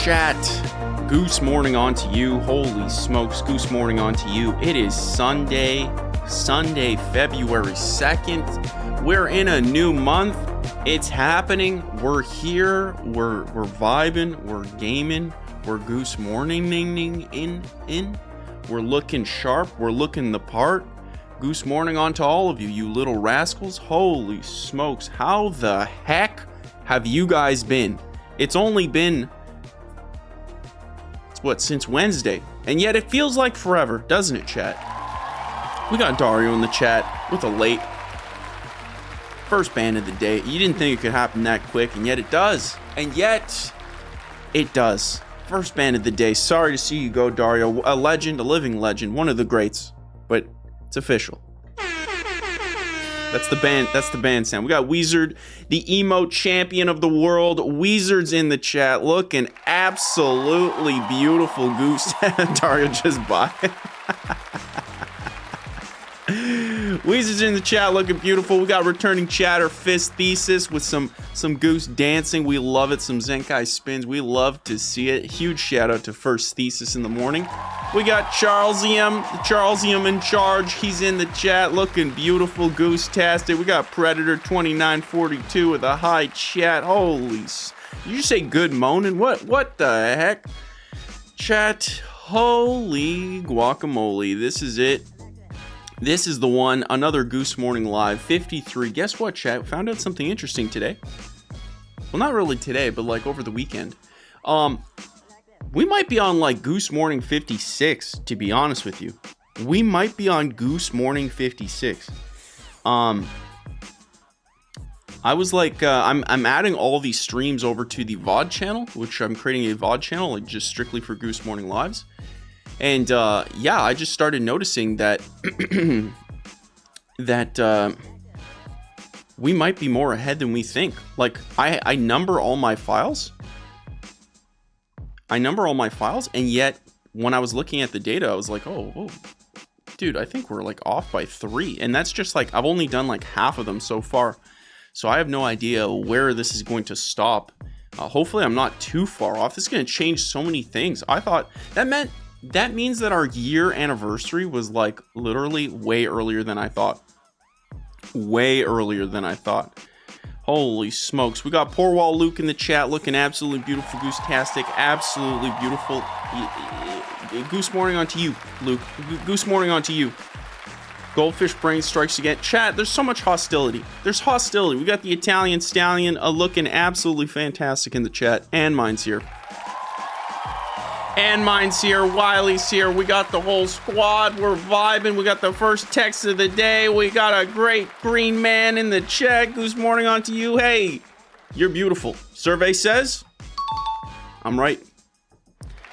Chat, Goose Morning on to you. Holy smokes, Goose Morning on to you. It is Sunday, February 2nd. We're in a new month. It's happening. We're here. We're vibing. We're gaming. We're Goose Morning in. We're looking sharp. We're looking the part. Goose Morning on to all of you, you little rascals. Holy smokes. How the heck have you guys been? It's only been, since Wednesday? And yet it feels like forever, doesn't it, chat? We got Dario in the chat with a late first ban of the day. You didn't think it could happen that quick, and yet it does. And yet it does. First ban of the day. Sorry to see you go, Dario. A legend, a living legend, one of the greats. But it's official. That's the band sound. We got Weezard, the emote champion of the world. Weezard's in the chat, looking absolutely beautiful. Goose. Dario just bought it. Weezard's in the chat, looking beautiful. We got returning chatter, Fist Thesis with some Goose dancing. We love it. Some Zenkai spins. We love to see it. Huge shout out to First Thesis in the morning. We got Charlesium in charge. He's in the chat, looking beautiful. Goose-tastic. We got Predator 2942 with a high chat. Holy, did you say good moaning? What the heck? Chat, holy guacamole. This is it. This is the one. Another Goose Morning Live 53. Guess what, chat? Found out something interesting today. Well, not really today, but like over the weekend. We might be on like Goose Morning 56, to be honest with you. We might be on Goose Morning 56. I was like, I'm adding all these streams over to the VOD channel, which I'm creating a VOD channel, like just strictly for Goose Morning Lives. And yeah, I just started noticing that we might be more ahead than we think. Like I number all my files. And yet when I was looking at the data, I was like, oh, dude, I think we're like off by 3. And that's just like, I've only done like half of them so far. So I have no idea where this is going to stop. Hopefully I'm not too far off. This is going to change so many things. I thought that means that our year anniversary was like literally way earlier than I thought. Holy smokes. We got Poor Wall Luke in the chat, looking absolutely beautiful. Goose-tastic, absolutely beautiful. Goose Morning on to you, Luke. Goose Morning on to you. Goldfish Brain strikes again. Chat, there's so much hostility. There's hostility. We got the Italian Stallion looking absolutely fantastic in the chat. And mine's here. Wiley's here. We got the whole squad. We're vibing. We got the first text of the day. We got a great green man in the chat. Goose Morning on to you. Hey, you're beautiful. Survey says I'm right.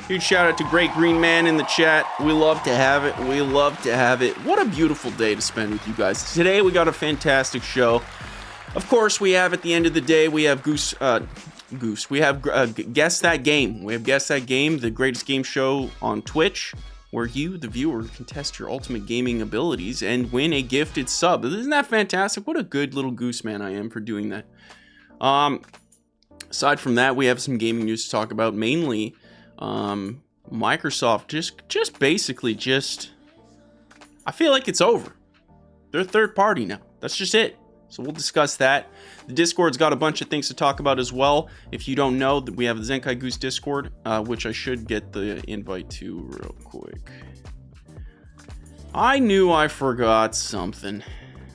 Huge shout out to great green man in the chat. We love to have it. What a beautiful day to spend with you guys. Today we got a fantastic show. Of course, we have at the end of the day, we have Goose. We have Guess That Game. We have Guess That Game, the greatest game show on Twitch, where you, the viewer, can test your ultimate gaming abilities and win a gifted sub. Isn't that fantastic? What a good little goose man I am for doing that. Aside from that, we have some gaming news to talk about. Mainly, Microsoft just basically I feel like it's over. They're third party now. That's just it. So we'll discuss that. The Discord's got a bunch of things to talk about as well. If you don't know, we have the Zenkai Goose Discord, which I should get the invite to real quick. I knew I forgot something.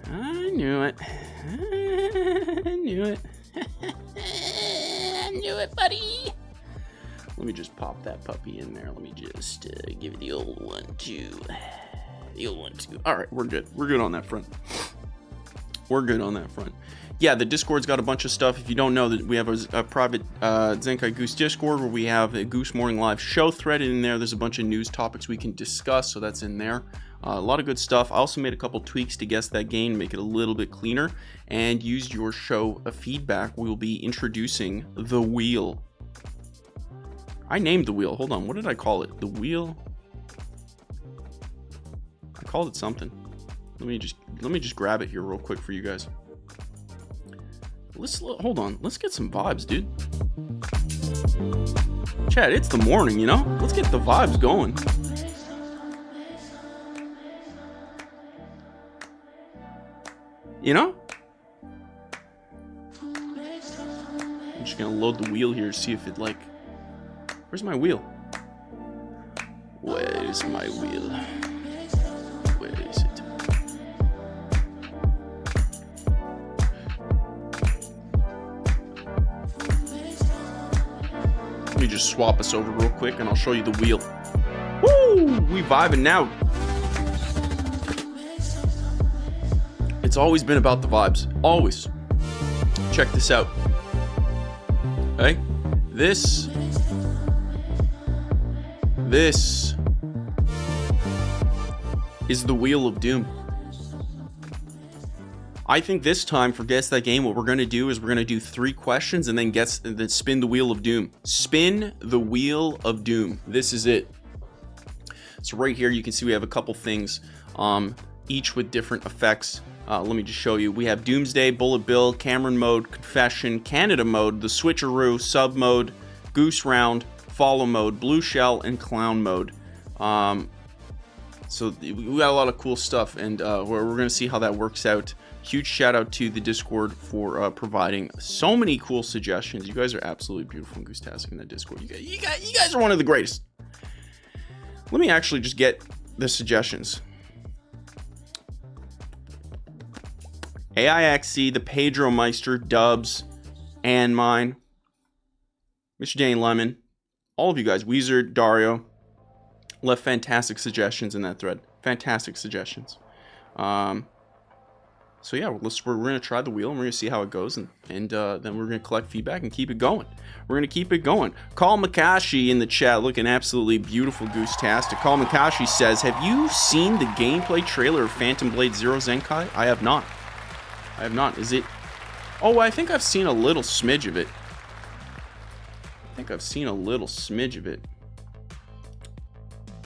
I knew it. I knew it, buddy. Let me just pop that puppy in there. Let me just give it the old one too. All right, we're good. We're good on that front. Yeah, the Discord's got a bunch of stuff. If you don't know, that we have a private Zenkai Goose Discord where we have a Goose Morning Live show thread in there. There's a bunch of news topics we can discuss, so that's in there. A lot of good stuff. I also made a couple tweaks to Guess That Game, make it a little bit cleaner, and used your show feedback. We will be introducing the wheel. I named the wheel. Hold on, what did I call it? The wheel? I called it something. Let me just grab it here real quick for you guys. Hold on. Let's get some vibes, dude. Chad, it's the morning, you know? Let's get the vibes going. You know? I'm just gonna load the wheel here, see if it like... Where's my wheel? Where's my wheel? Where is it? Let me just swap us over real quick and I'll show you the wheel. Woo! We vibing now. It's always been about the vibes. Always. Check this out. Okay? This is the Wheel of Doom. I think this time for Guess That Game, what we're going to do is we're going to do 3 questions and then spin the Wheel of Doom. Spin the Wheel of Doom. This is it. So right here, you can see we have a couple things, each with different effects. Let me just show you. We have Doomsday, Bullet Bill, Cameron Mode, Confession, Canada Mode, the Switcheroo, Sub Mode, Goose Round, Follow Mode, Blue Shell, and Clown Mode. So we got a lot of cool stuff, and we're going to see how that works out. Huge shout out to the Discord for providing so many cool suggestions. You guys are absolutely beautiful and goose-tastic in that Discord. You guys are one of the greatest. Let me actually just get the suggestions. AIXC, the Pedro Meister, Dubs, and mine, Mr. Dane Lemon, all of you guys, Weezer, Dario, left fantastic suggestions in that thread. Fantastic suggestions. So yeah, we're going to try the wheel and we're going to see how it goes, and then we're going to collect feedback and keep it going. We're going to keep it going. Call Makashi in the chat looking absolutely beautiful, goose-tastic. Call Makashi says, have you seen the gameplay trailer of Phantom Blade Zero Zenkai? I have not. I have not. Is it... Oh, I think I've seen a little smidge of it.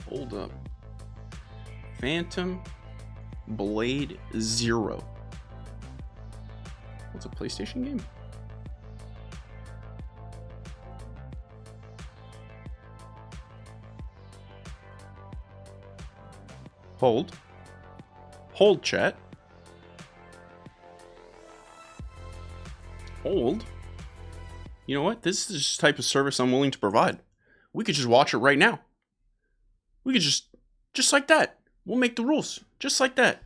Hold up. Phantom Blade Zero. What's a PlayStation game? Hold, chat. Hold. You know what? This is just the type of service I'm willing to provide. We could just watch it right now. We could just like that. We'll make the rules. Just like that.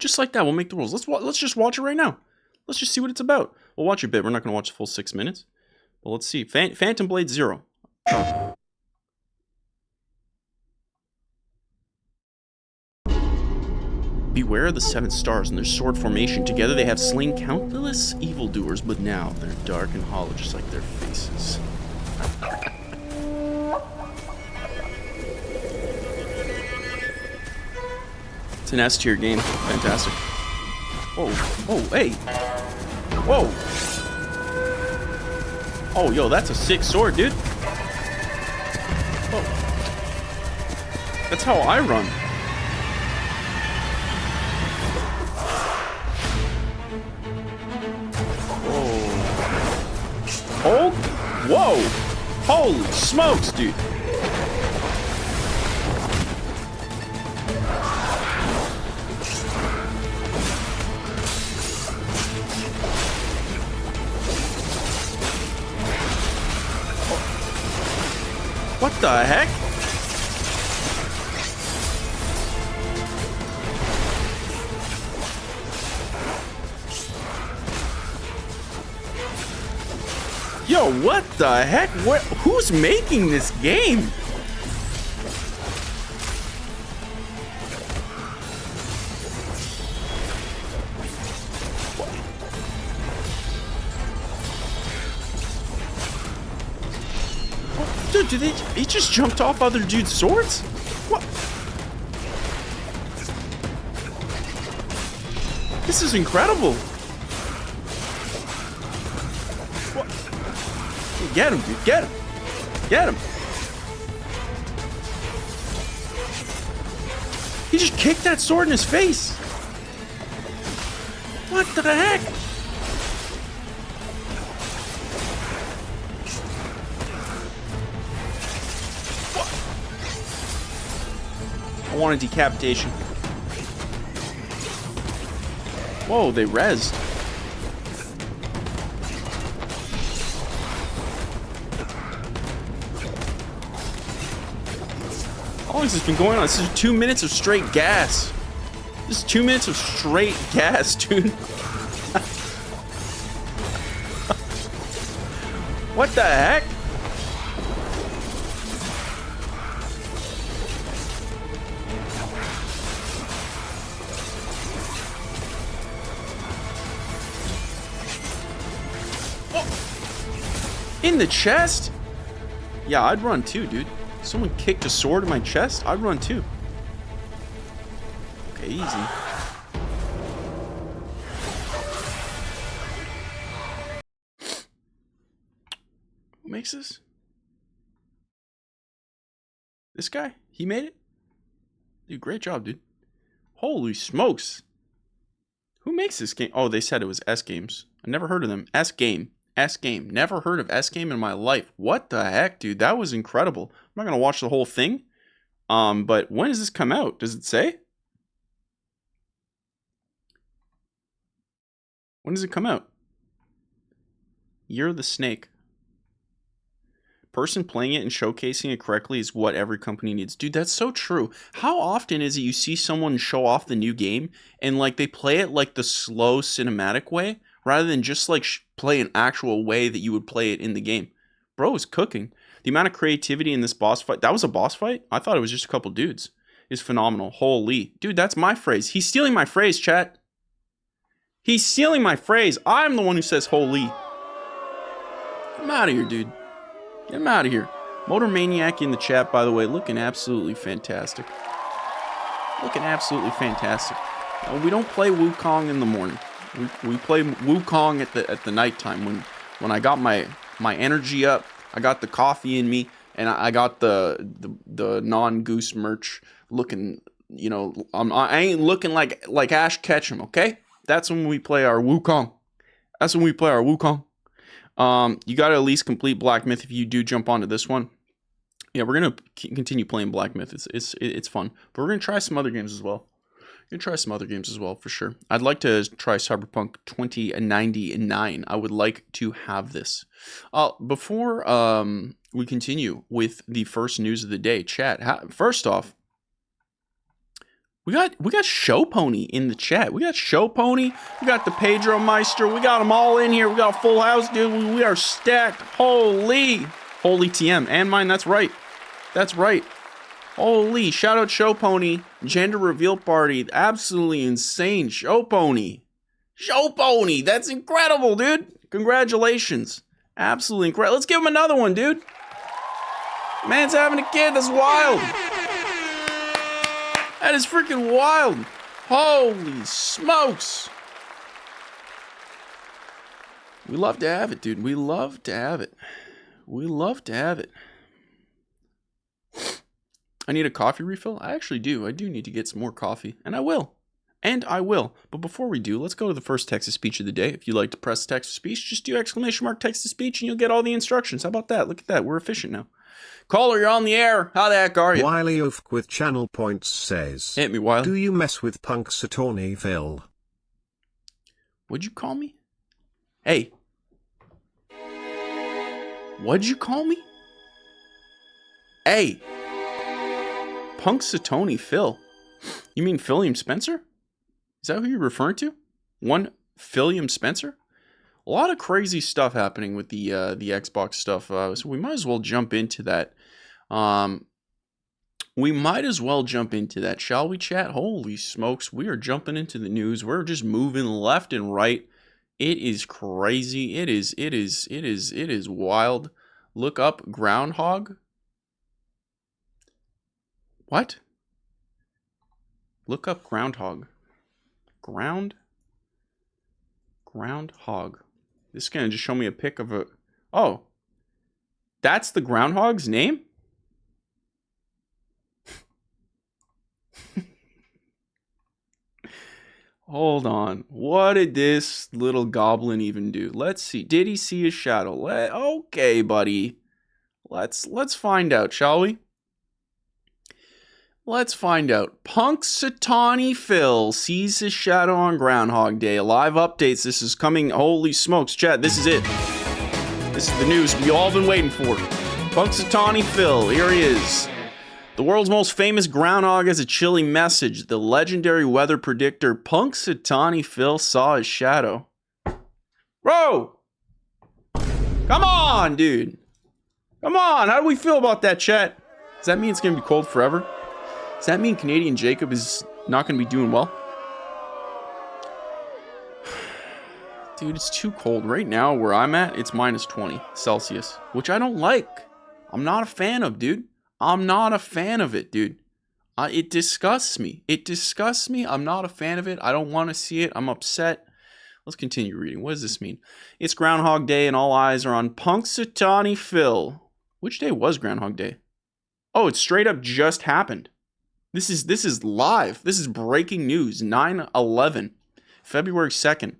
We'll make the rules. Let's just watch it right now. Let's just see what it's about. We'll watch a bit. We're not going to watch the full 6 minutes. But let's see. Phantom Blade Zero. Beware of the 7 stars and their sword formation. Together they have slain countless evildoers, but now they're dark and hollow, just like their faces. It's an S-tier game. Fantastic. Whoa. Oh, hey. Whoa. Oh, yo, that's a sick sword, dude. Whoa. That's how I run. Hold? Whoa! Holy smokes, dude! What the heck? Yo, what the heck? Who's making this game? Dude, he just jumped off other dudes' swords? What? This is incredible. Get him, dude. Get him. Get him. He just kicked that sword in his face. What the heck? I want a decapitation. Whoa, they rezzed. How long has this been going on? This is 2 minutes of straight gas. This is 2 minutes of straight gas, dude. What the heck? Oh. In the chest? Yeah, I'd run too, dude. Someone kicked a sword in my chest, I'd run too. Okay, easy. Who makes this? This guy? He made it? Dude, great job, dude. Holy smokes. Who makes this game? Oh, they said it was S Games. I never heard of them. S Game. S Game. Never heard of S Game in my life. What the heck, dude? That was incredible. I'm not going to watch the whole thing. But when does this come out? Does it say? When does it come out? Year of the Snake. Person playing it and showcasing it correctly is what every company needs. Dude, that's so true. How often is it you see someone show off the new game and like they play it like the slow cinematic way rather than just like play an actual way that you would play it in the game? Bro is cooking. The amount of creativity in this boss fight. That was a boss fight? I thought it was just a couple dudes. Is phenomenal. Holy. Dude, that's my phrase. He's stealing my phrase, chat. He's stealing my phrase. I'm the one who says holy. Get him out of here, dude. Get him out of here. Motor Maniac in the chat, by the way, looking absolutely fantastic. Looking absolutely fantastic. We don't play Wukong in the morning. We play Wukong at the nighttime when I got my energy up, I got the coffee in me, and I got the non-Goose merch looking. You know, I ain't looking like Ash Ketchum. Okay, that's when we play our Wukong. That's when we play our Wukong. You got to at least complete Black Myth if you do jump onto this one. Yeah, we're gonna continue playing Black Myth. It's fun, but we're gonna try some other games as well. We're gonna try some other games as well for sure. I'd like to try Cyberpunk 2099. I would like to have this. Before we continue with the first news of the day, chat. First off, we got Show Pony in the chat. We got Show Pony. We got the Pedro Meister. We got them all in here. We got a full house, dude. We are stacked. Holy TM and mine. That's right. That's right. Holy, shout out Show Pony. Gender reveal party. Absolutely insane. Show Pony. Show Pony. That's incredible, dude. Congratulations. Absolutely incredible. Let's give him another one, dude. Man's having a kid. That's wild. That is freaking wild. Holy smokes. We love to have it, dude. We love to have it. We love to have it. I need a coffee refill? I actually do. I do need to get some more coffee. And I will. But before we do, let's go to the first text-to-speech of the day. If you like to press text-to-speech, just do ! Text-to-speech and you'll get all the instructions. How about that? Look at that. We're efficient now. Caller, you're on the air. How the heck are you? Wiley Oaf with channel points says, hit me, Wiley. Do you mess with Punxsutawney Phil? What'd you call me? Hey. What'd you call me? Hey. Punxsutawney Phil. You mean Philliam Spencer? Is that who you're referring to? One Philliam Spencer? A lot of crazy stuff happening with the Xbox stuff. So we might as well jump into that. Shall we, chat? Holy smokes. We are jumping into the news. We're just moving left and right. It is crazy. It is wild. Look up Groundhog. What? Look up Groundhog. Groundhog. This is going to just show me a pic of a... Oh. That's the groundhog's name? Hold on. What did this little goblin even do? Let's see. Did he see his shadow? Okay, buddy. Let's find out, shall we? Let's find out. Punxsutawney Phil sees his shadow on Groundhog Day. Live updates. This is coming. Holy smokes, chat. This is it. This is the news we all been waiting for. Punxsutawney Phil. Here he is. The world's most famous groundhog has a chilling message. The legendary weather predictor Punxsutawney Phil saw his shadow. Bro! Come on, dude. Come on. How do we feel about that, chat? Does that mean it's going to be cold forever? Does that mean Canadian Jacob is not going to be doing well? Dude, it's too cold. Right now, where I'm at, it's minus 20 Celsius, which I don't like. I'm not a fan of, dude. I'm not a fan of it, dude. It disgusts me. It disgusts me. I'm not a fan of it. I don't want to see it. I'm upset. Let's continue reading. What does this mean? It's Groundhog Day and all eyes are on Punxsutawney Phil. Which day was Groundhog Day? Oh, it straight up just happened. This is live. This is breaking news. 9/11, February 2nd.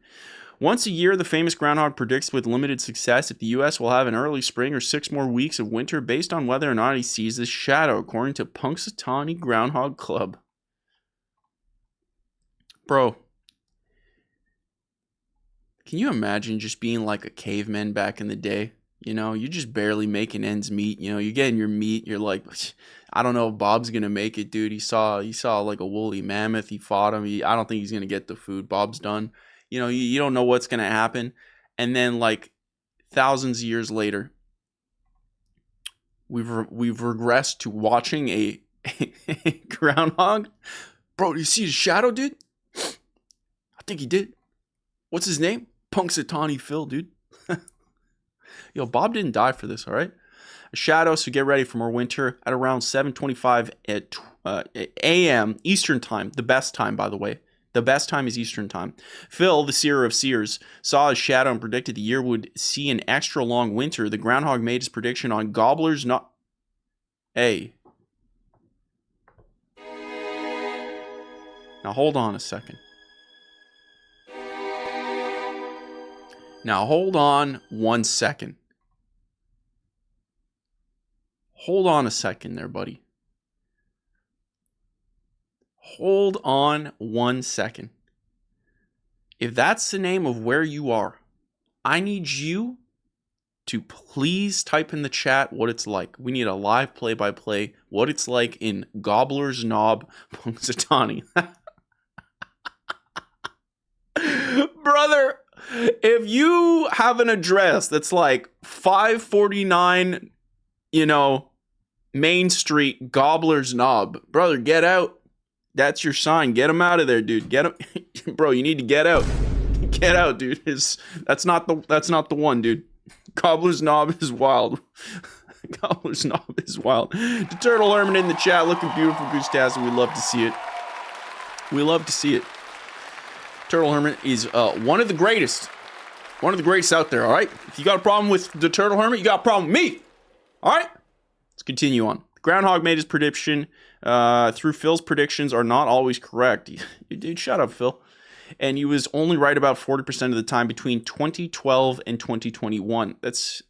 Once a year, the famous groundhog predicts with limited success if the U.S. will have an early spring or 6 more weeks of winter based on whether or not he sees his shadow, according to Punxsutawney Groundhog Club. Bro, can you imagine just being like a caveman back in the day? You know, you're just barely making ends meet. You know, you're getting your meat. You're like, I don't know if Bob's going to make it, dude. He saw like a woolly mammoth. He fought him. I don't think he's going to get the food. Bob's done. You know, you don't know what's going to happen. And then like thousands of years later, we've regressed to watching a groundhog. Bro, do you see his shadow, dude? I think he did. What's his name? Punxsutawney Phil, dude. Yo, Bob didn't die for this, all right? A shadow, so get ready for more winter at around 7:25 a.m. Eastern time. The best time, by the way. The best time is Eastern time. Phil, the seer of seers, saw his shadow and predicted the year would see an extra long winter. The groundhog made his prediction on Gobbler's not... Hey. Now hold on a second. Now hold on 1 second. Hold on a second there, buddy. Hold on 1 second. If that's the name of where you are, I need you to please type in the chat what it's like. We need a live play-by-play, what it's like in Gobbler's Knob, Punxsutawney. Brother, if you have an address that's like 549, Main Street, Gobbler's Knob, brother, get out. That's your sign. Get him out of there, dude. Get him, bro. You need to get out. Get out, dude. That's not the one, dude. Gobbler's Knob is wild. Gobbler's Knob is wild. The Turtle Hermit in the chat, looking beautiful, Goose-tastic. We love to see it. We love to see it. Turtle Hermit is one of the greatest out there. All right. If you got a problem with the Turtle Hermit, you got a problem with me. All right. Let's continue on. The groundhog made his prediction. Through Phil's predictions are not always correct. Dude, shut up, Phil. And he was only right about 40% of the time between 2012 and 2021. That's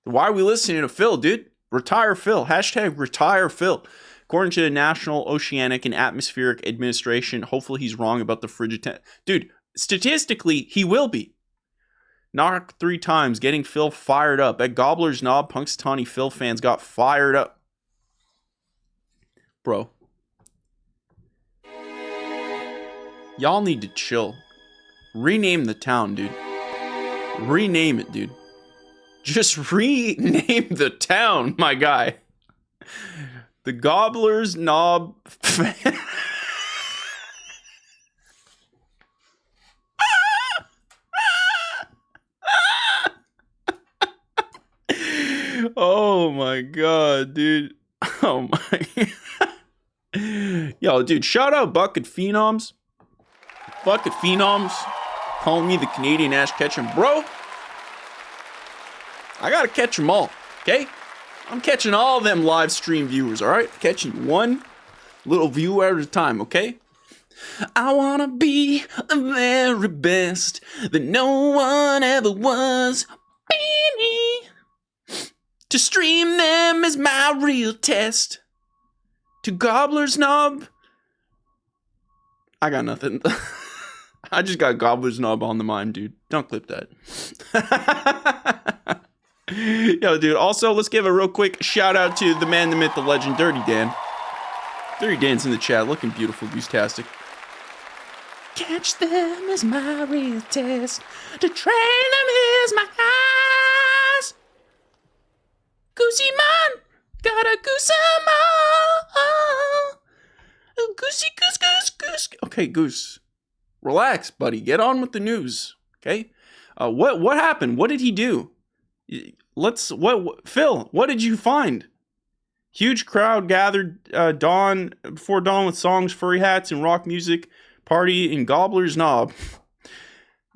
why are we listening to Phil, dude? Retire Phil. Hashtag retire Phil. According to the National Oceanic and Atmospheric Administration, hopefully he's wrong about the frigid dude, statistically, he will be. Knock 3 times, getting Phil fired up. At Gobbler's Knob, Punxsutawney Phil fans got fired up. Bro. Y'all need to chill. Rename the town, dude. Rename it, dude. Just rename the town, my guy. The Gobbler's Knob... Oh my god, dude. Oh my... Yo, dude, shout out Bucket Phenoms. Bucket Phenoms calling me the Canadian Ash Ketchum. Bro, I gotta catch them all, okay? I'm catching all them live stream viewers, all right? Catching one little view at a time, okay? I wanna be the very best that no one ever was. Baby. To stream them is my real test. to Gobbler's Knob. I got nothing. I just got Gobbler's Knob on the mind, dude. Don't clip that. Yo, dude. Also, let's give a real quick shout out to the man, the myth, the legend, Dirty Dan. Dirty Dan's in the chat, looking beautiful, goose-tastic. Catch them is my real test. To train them is my eyes. Goosey man, got a goose Goosey goose goose goose. Okay, Goose, relax, buddy. Get on with the news. Okay, what happened? What did he do? Phil, what did you find? Huge crowd gathered before dawn with songs, furry hats, and rock music. Party in Gobbler's Knob.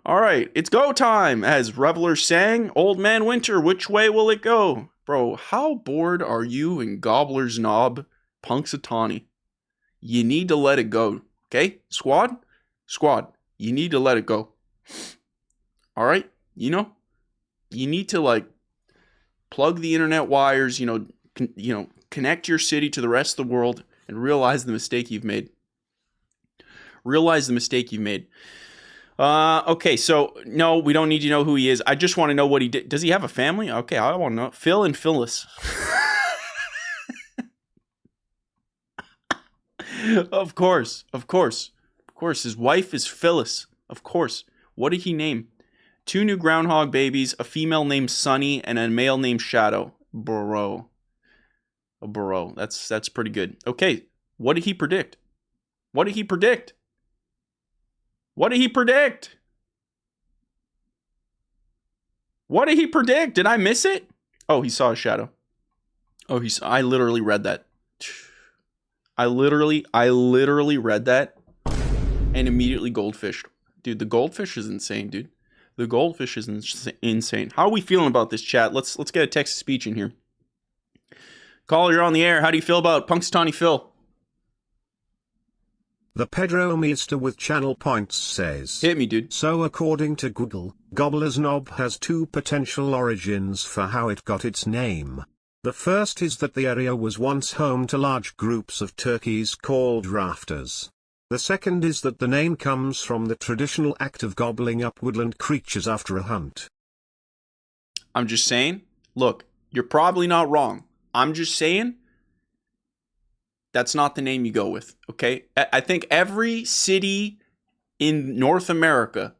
All right, it's go time, as revelers sang. Old Man Winter, which way will it go? Bro, how bored are you in Gobbler's Knob, Punxsutawney? You need to let it go, okay? Squad, you need to let it go. All right? You know? You need to, like, plug the internet wires, connect your city to the rest of the world and realize the mistake you've made. Okay, so no, we don't need to know who he is. I just want to know what he did. Does he have a family? Okay, I want to know. Phil and Phyllis. Of course. His wife is Phyllis. Of course. What did he name? 2 new groundhog babies, a female named Sunny, and a male named Shadow. Bro. That's pretty good. Okay, what did he predict? Did I miss it? Oh, he saw a shadow. I literally read that. I literally read that and immediately goldfished. Dude, the goldfish is insane, dude. The goldfish is insane. How are we feeling about this, chat? Let's get a text to speech in here. Caller, you're on the air. How do you feel about Punxsutawney Phil? The Pedro Meester with channel points says, hit me, dude. So according to Google, Gobbler's Knob has 2 potential origins for how it got its name. The first is that the area was once home to large groups of turkeys called rafters. The second is that the name comes from the traditional act of gobbling up woodland creatures after a hunt. I'm just saying, look, you're probably not wrong. I'm just saying, that's not the name you go with, okay? I think every city in North America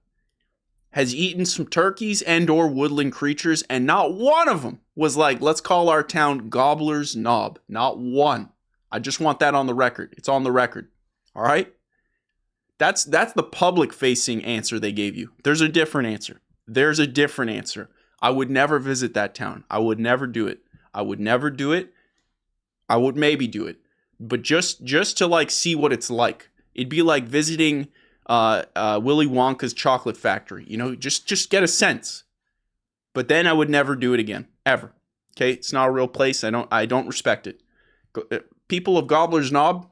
has eaten some turkeys and or woodland creatures, and not one of them was like, let's call our town Gobbler's Knob. Not one. I just want that on the record. It's on the record. All right? That's the public-facing answer they gave you. There's a different answer. I would never visit that town. I would never do it. I would maybe do it. But just to like see what it's like. It'd be like visiting Willy Wonka's chocolate factory. Just get a sense. But then I would never do it again, ever. Okay, it's not a real place. I don't respect it. People of Gobbler's Knob,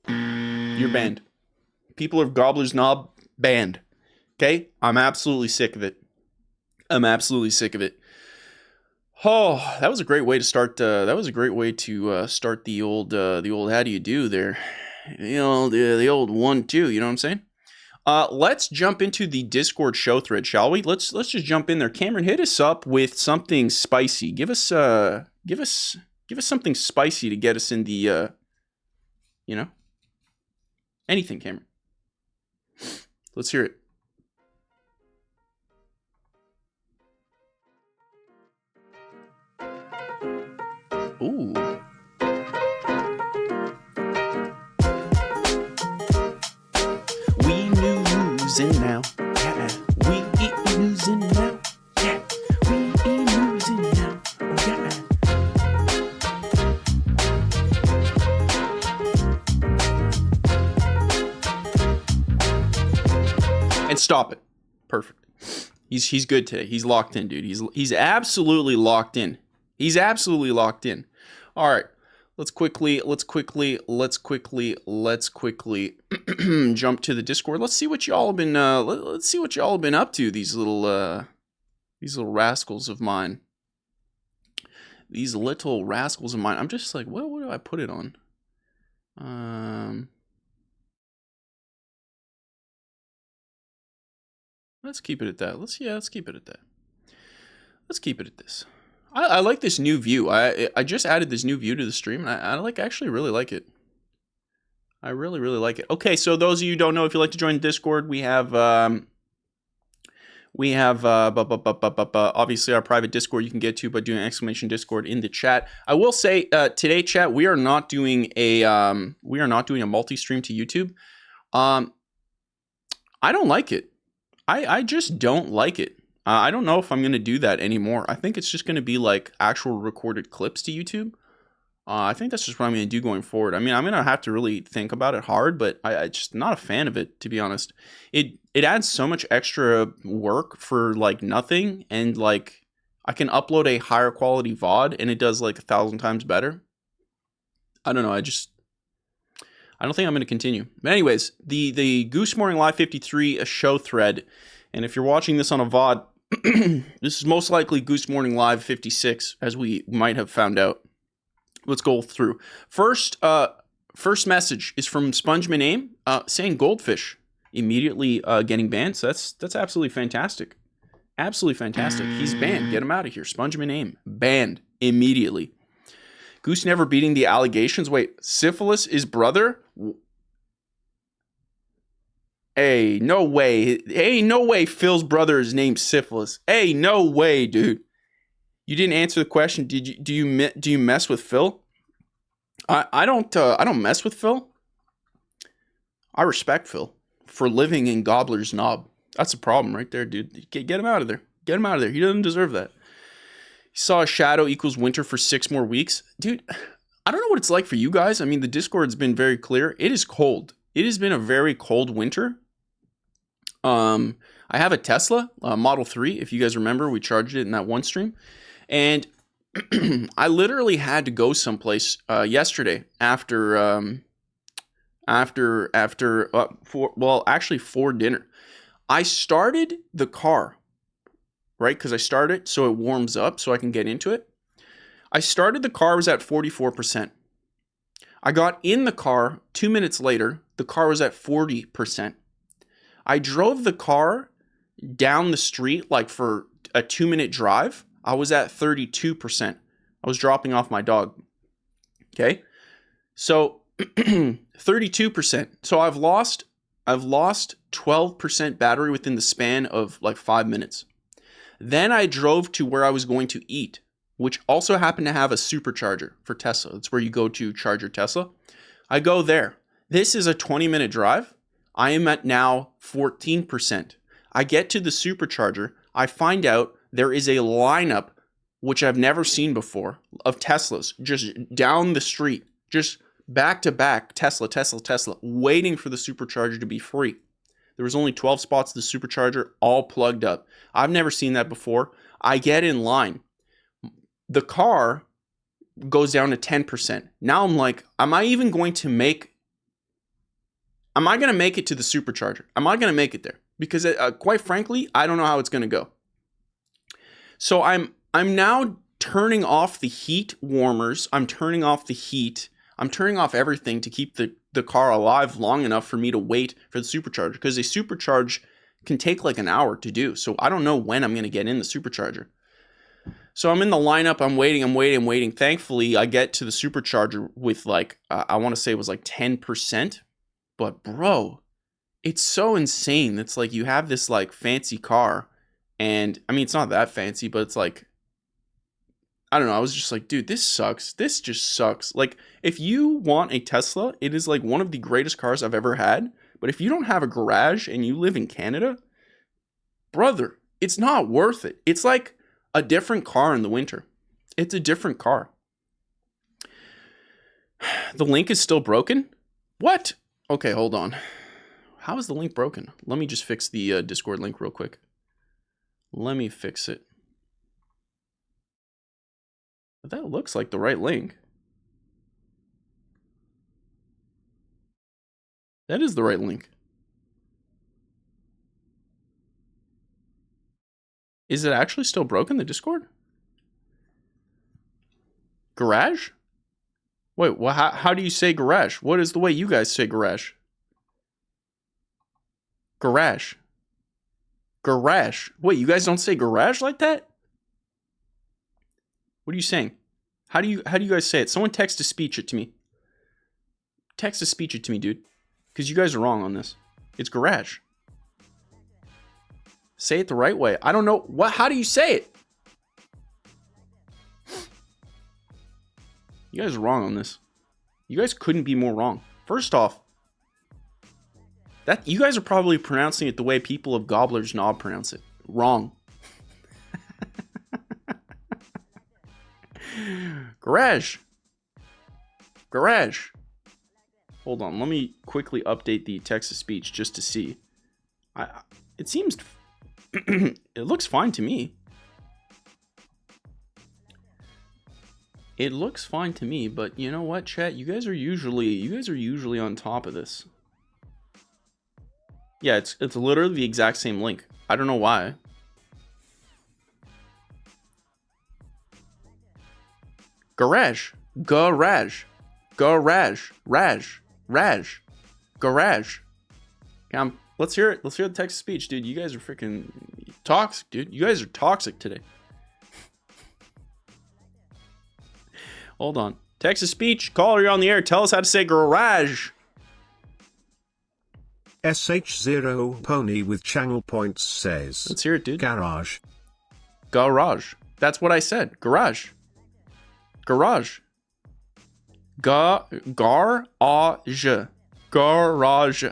you're banned. People of Gobbler's Knob, banned. Okay, I'm absolutely sick of it. Oh, that was a great way to start. Start the old how do you do there? The old 1-2. You know what I'm saying? Let's jump into the Discord show thread, shall we? Let's just jump in there. Cameron, hit us up with something spicy. Give us something spicy to get us in the anything, Cameron. Let's hear it. Ooh. We losing now. Yeah. We losing now. Yeah. We losing now. Yeah. And stop it. Perfect. He's good today. He's locked in, dude. He's absolutely locked in. All right, let's quickly jump to the Discord. Let's see what y'all have been. Let's see what y'all have been up to. These little rascals of mine. These little rascals of mine. I'm just like, what do I put it on? Let's keep it at that. Let's keep it at that. Let's keep it at this. I like this new view. I just added this new view to the stream, and I like actually really like it. I really like it. Okay, so those of you who don't know, if you'd like to join Discord, we have obviously our private Discord you can get to by doing exclamation Discord in the chat. I will say today, chat, we are not doing a multi-stream to YouTube. I don't like it. I just don't like it. I don't know if I'm going to do that anymore. I think it's just going to be like actual recorded clips to YouTube. I think that's just what I'm going to do going forward. I mean, I'm going to have to really think about it hard, but I just not a fan of it, to be honest. It adds so much extra work for like nothing, and like I can upload a higher quality VOD and it does like 1,000 times better. I don't know. I don't think I'm going to continue. But anyways, the Goose Morning Live 53 a show thread, and if you're watching this on a VOD, this is most likely Goose Morning Live 56, as we might have found out. Let's go through. First message is from Spongeman Aim, saying goldfish immediately getting banned. So that's absolutely fantastic. Absolutely fantastic. He's banned. Get him out of here. Spongeman Aim banned immediately. Goose never beating the allegations. Wait, syphilis is brother? Hey, no way. Hey, no way Phil's brother is named Syphilis. Hey, no way, dude. You didn't answer the question. Do you mess with Phil? I don't mess with Phil. I respect Phil for living in Gobbler's Knob. That's a problem right there, dude. Get him out of there. Get him out of there. He doesn't deserve that. He saw a shadow equals winter for 6 more weeks. Dude, I don't know what it's like for you guys. I mean, the Discord's been very clear. It is cold. It has been a very cold winter. I have a Tesla Model 3. If you guys remember, we charged it in that one stream. And I literally had to go someplace yesterday for dinner. I started the car, right? Because I started so it warms up so I can get into it. I started the car, was at 44%. I got in the car 2 minutes later, the car was at 40%. I drove the car down the street like for a 2-minute drive. I was at 32%. I was dropping off my dog. Okay. So 32%. So I've lost 12% battery within the span of like 5 minutes. Then I drove to where I was going to eat, which also happened to have a supercharger for Tesla. That's where you go to charge your Tesla. I go there. This is a 20-minute drive. I am at now 14%. I get to the supercharger. I find out there is a lineup, which I've never seen before, of Teslas just down the street, just back to back, Tesla, waiting for the supercharger to be free. There was only 12 spots of the supercharger, all plugged up. I've never seen that before. I get in line. The car goes down to 10%. Now I'm like, am I going to make it to the supercharger? Am I going to make it there? Because quite frankly, I don't know how it's going to go. So I'm now turning off the heat warmers. I'm turning off the heat. I'm turning off everything to keep the car alive long enough for me to wait for the supercharger, because a supercharge can take like an hour to do. So I don't know when I'm going to get in the supercharger. So I'm in the lineup. I'm waiting. Thankfully, I get to the supercharger with like, I want to say it was like 10%. But bro, it's so insane. It's like you have this like fancy car. And I mean, it's not that fancy, but it's like, I don't know. I was just like, dude, this sucks. This just sucks. Like, if you want a Tesla, it is like one of the greatest cars I've ever had. But if you don't have a garage and you live in Canada, brother, it's not worth it. It's like a different car in the winter. It's a different car. The link is still broken? What? Okay, hold on. How is the link broken? Let me just fix the Discord link real quick. Let me fix it. That looks like the right link. That is the right link. Is it actually still broken, the Discord? Garage? Wait, well, how do you say garage? What is the way you guys say garage? Garage. Garage. Wait, you guys don't say garage like that? What are you saying? How do you guys say it? Someone text to speech it to me. Text to speech it to me, dude. Because you guys are wrong on this. It's garage. Say it the right way. I don't know. How do you say it? You guys are wrong on this. You guys couldn't be more wrong. First off, that you guys are probably pronouncing it the way people of Gobbler's Knob pronounce it. Wrong. Garage. Garage. Hold on. Let me quickly update the text-to-speech just to see. It seems... it looks fine to me. It looks fine to me, but you know what, chat? You guys are usually on top of this. Yeah, it's literally the exact same link. I don't know why. Garage. Garage. Garage. Raj. Garage. Let's hear it. Let's hear the text speech, dude. You guys are freaking toxic, dude. You guys are toxic today. Hold on. Text to speech. Caller, you're on the air. Tell us how to say garage. SH0 Pony with channel points says. Let's hear it, dude. Garage. Garage. That's what I said. Garage. Garage. Garage. Garage.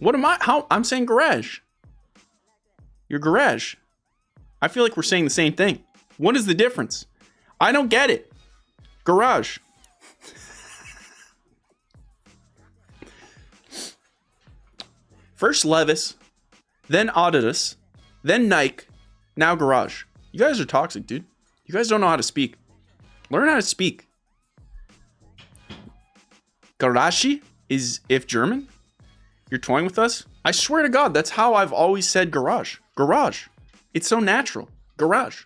What am I? How? I'm saying garage. Your garage. I feel like we're saying the same thing. What is the difference? I don't get it. Garage. First Levis, then Adidas, then Nike, now garage. You guys are toxic, dude. You guys don't know how to speak. Learn how to speak. Garashi is if German. You're toying with us? I swear to God, that's how I've always said garage. Garage. It's so natural. Garage.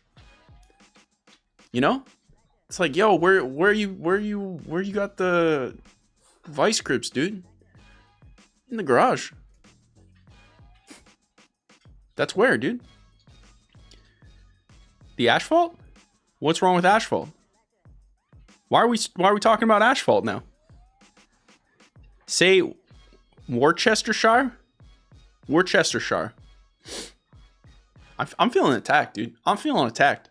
You know? It's like, yo, where you got the vice grips, dude? In the garage. That's where, dude. The asphalt? What's wrong with asphalt? Why are we talking about asphalt now? Say Worcestershire? Worcestershire. I'm feeling attacked, dude. I'm feeling attacked.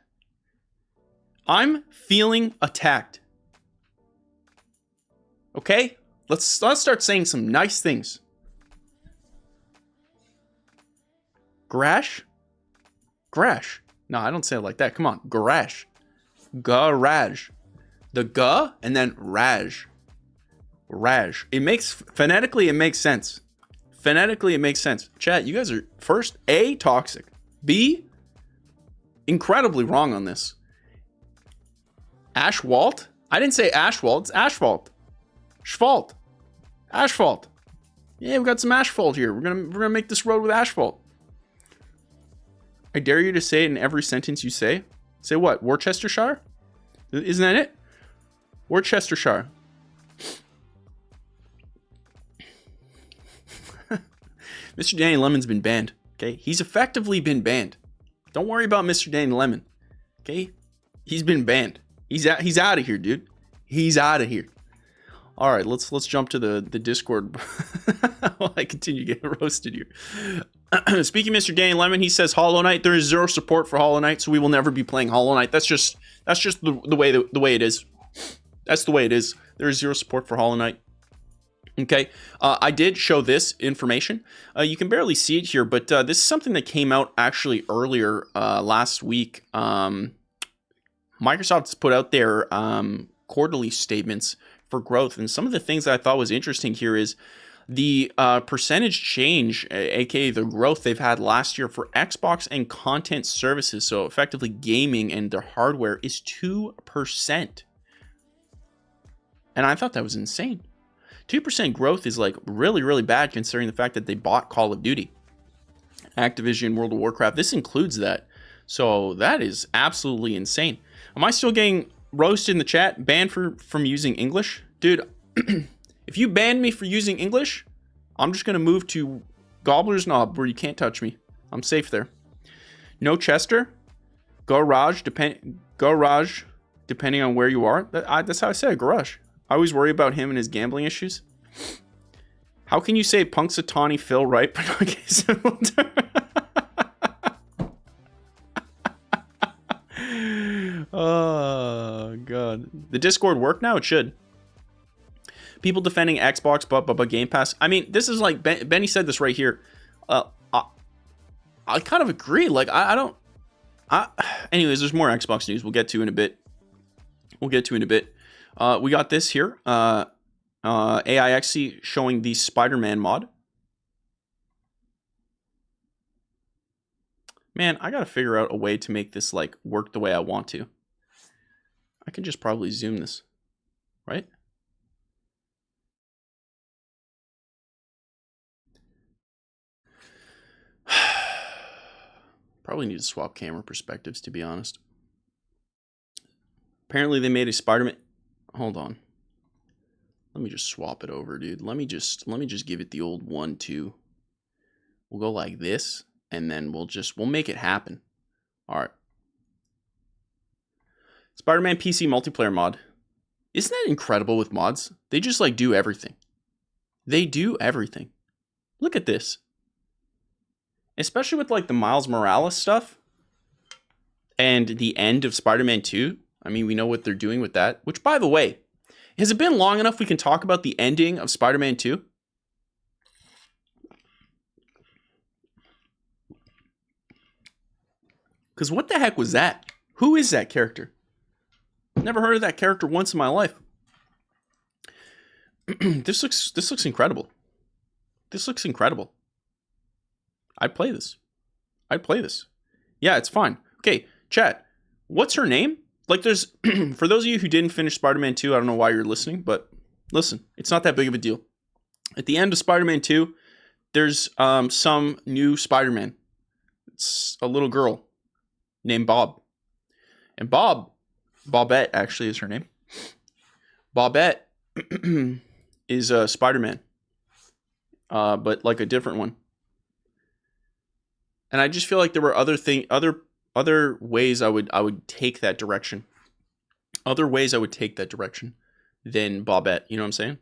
I'm feeling attacked. Okay? Let's start saying some nice things. Garage? Garage. No, I don't say it like that. Come on. Garage. Garage. The ga and then raj. Raj. It makes, phonetically, it makes sense. Phonetically, it makes sense. Chat, you guys are, first, A, toxic. B, incredibly wrong on this. Ashwalt? I didn't say ashwalt. It's asphalt. Asphalt. Asphalt. Yeah, we got some asphalt here. We're gonna make this road with asphalt. I dare you to say it in every sentence you say. Say what? Worcestershire? Isn't that it? Worcestershire. Mr. Danny Lemon's been banned. Okay, he's effectively been banned. Don't worry about Mr. Danny Lemon. Okay, he's been banned. He's out of here, dude. He's out of here. All right, let's jump to the Discord while I continue getting roasted here. Speaking of Mr. Danny Lemon, he says Hollow Knight. There is zero support for Hollow Knight, so we will never be playing Hollow Knight. That's just the way it is. That's the way it is. There is zero support for Hollow Knight. Okay, I did show this information. You can barely see it here, but this is something that came out actually earlier last week. Microsoft's put out their quarterly statements for growth, and some of the things that I thought was interesting here is the percentage change, aka the growth they've had last year for Xbox and content services, so effectively gaming and their hardware, is 2%. And I thought that was insane. 2% growth is like really, really bad considering the fact that they bought Call of Duty, Activision, World of Warcraft. This includes that. So that is absolutely insane. Am I still getting roast in the chat, banned from using English. Dude, if you banned me for using English, I'm just going to move to Gobbler's Knob where you can't touch me. I'm safe there. No Chester. Garage, depending on where you are. That's how I say it, garage. I always worry about him and his gambling issues. How can you say Punxsutawney Phil right, but not Case Oh, God. The Discord work now? It should. People defending Xbox, but Game Pass. I mean, this is like, Benny said this right here. I kind of agree. Like, anyways, there's more Xbox news we'll get to in a bit. We got this here. AIXC showing the Spider-Man mod. Man, I gotta figure out a way to make this like work the way I want to. I can just probably zoom this, right? Probably need to swap camera perspectives, to be honest. Apparently they made a Spider-Man. Hold on. Let me just swap it over, dude. Let me just give it the old 1-2. We'll go like this, and then we'll make it happen. All right. Spider-Man PC multiplayer mod. Isn't that incredible with mods? They just like do everything. They do everything. Look at this. Especially with like the Miles Morales stuff and the end of Spider-Man 2. I mean, we know what they're doing with that. Which, by the way, has it been long enough we can talk about the ending of Spider-Man 2? Because what the heck was that? Who is that character? Never heard of that character once in my life. This looks incredible. This looks incredible. I'd play this. Yeah, it's fine. Okay, chat. What's her name? Like, there's for those of you who didn't finish Spider-Man 2, I don't know why you're listening, but listen, it's not that big of a deal. At the end of Spider-Man 2, there's some new Spider-Man. It's a little girl named Bob. And Bobette actually is her name. Bobette is a Spider-Man. But like a different one. And I just feel like there were other ways I would take that direction. Other ways I would take that direction than Bobette. You know what I'm saying?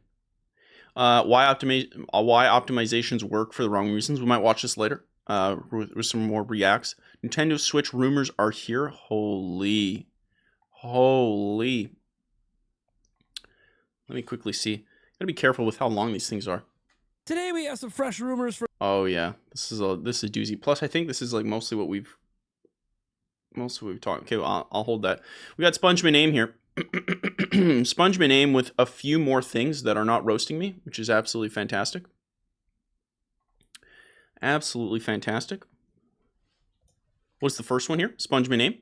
Why optimizations work for the wrong reasons. We might watch this later with some more reacts. Nintendo Switch rumors are here. Holy. Let me quickly see. Gotta be careful with how long these things are. Today we have some fresh rumors for. Oh yeah, this is a doozy. Plus, I think this is like mostly what we've talked. Okay, well, I'll hold that. We got Spongeman Aim here. Spongeman Aim with a few more things that are not roasting me, which is absolutely fantastic. Absolutely fantastic. What's the first one here? Spongeman Aim.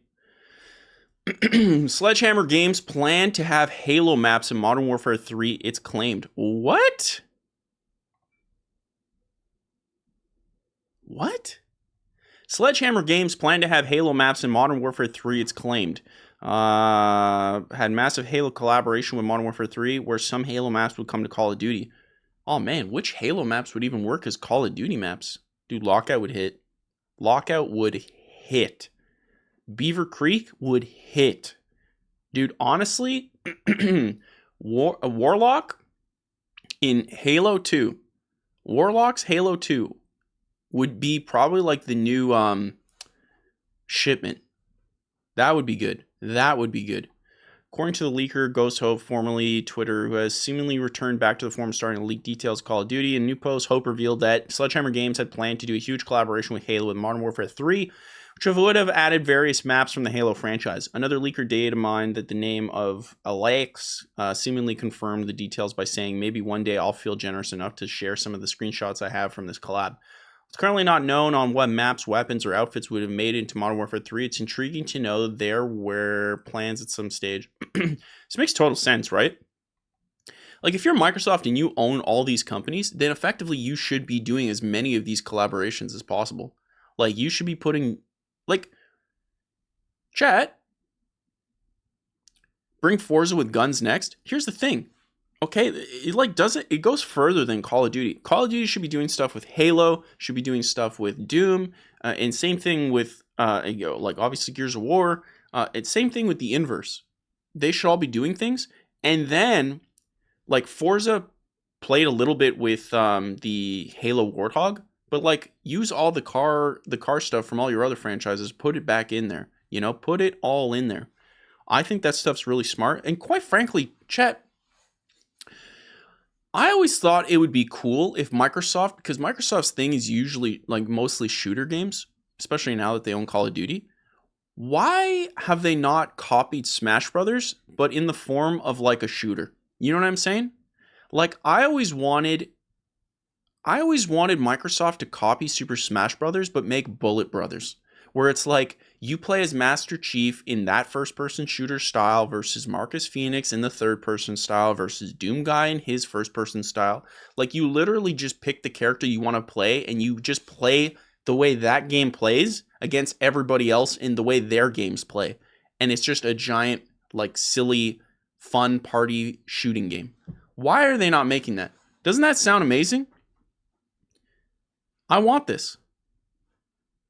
Sledgehammer Games plan to have Halo maps in Modern Warfare 3. It's claimed. What? What? Sledgehammer Games plan to have Halo maps in Modern Warfare 3, it's claimed. Had massive Halo collaboration with Modern Warfare 3, where some Halo maps would come to Call of Duty. Oh man, which Halo maps would even work as Call of Duty maps? Dude, Lockout would hit. Lockout would hit. Beaver Creek would hit. Dude, honestly, Warlock in Halo 2. Warlock's Halo 2 would be probably like the new shipment. That would be good. According to the leaker, Ghost Hope, formerly Twitter, who has seemingly returned back to the forum starting to leak details of Call of Duty, in a new post, Hope revealed that Sledgehammer Games had planned to do a huge collaboration with Halo in Modern Warfare 3, which would have added various maps from the Halo franchise. Another leaker data mined that the name of Alex seemingly confirmed the details by saying, maybe one day I'll feel generous enough to share some of the screenshots I have from this collab. It's currently not known on what maps, weapons, or outfits would have made it into Modern Warfare 3. It's intriguing to know there were plans at some stage. This makes total sense, right? Like, if you're Microsoft and you own all these companies, then effectively you should be doing as many of these collaborations as possible. Like, you should be putting, like, chat, Bring Forza with guns next. Here's the thing. Okay, it goes further than Call of Duty. Call of Duty should be doing stuff with Halo, should be doing stuff with Doom, and same thing with like obviously Gears of War. It's same thing with the inverse. They should all be doing things, and then like Forza played a little bit with the Halo Warthog, but like use all the car stuff from all your other franchises, put it back in there. Put it all in there. I think that stuff's really smart, and quite frankly, chat. I always thought it would be cool if Microsoft, because Microsoft's thing is usually like mostly shooter games, especially now that they own Call of Duty. Why have they not copied Smash Brothers, but in the form of like a shooter? You know what I'm saying? Like I always wanted Microsoft to copy Super Smash Brothers, but make Bullet Brothers, where it's like you play as Master Chief in that first-person shooter style versus Marcus Phoenix in the third-person style versus Doom Guy in his first-person style. Like you literally just pick the character you want to play and you just play the way that game plays against everybody else in the way their games play. And it's just a giant, like silly, fun party shooting game. Why are they not making that? Doesn't that sound amazing? I want this.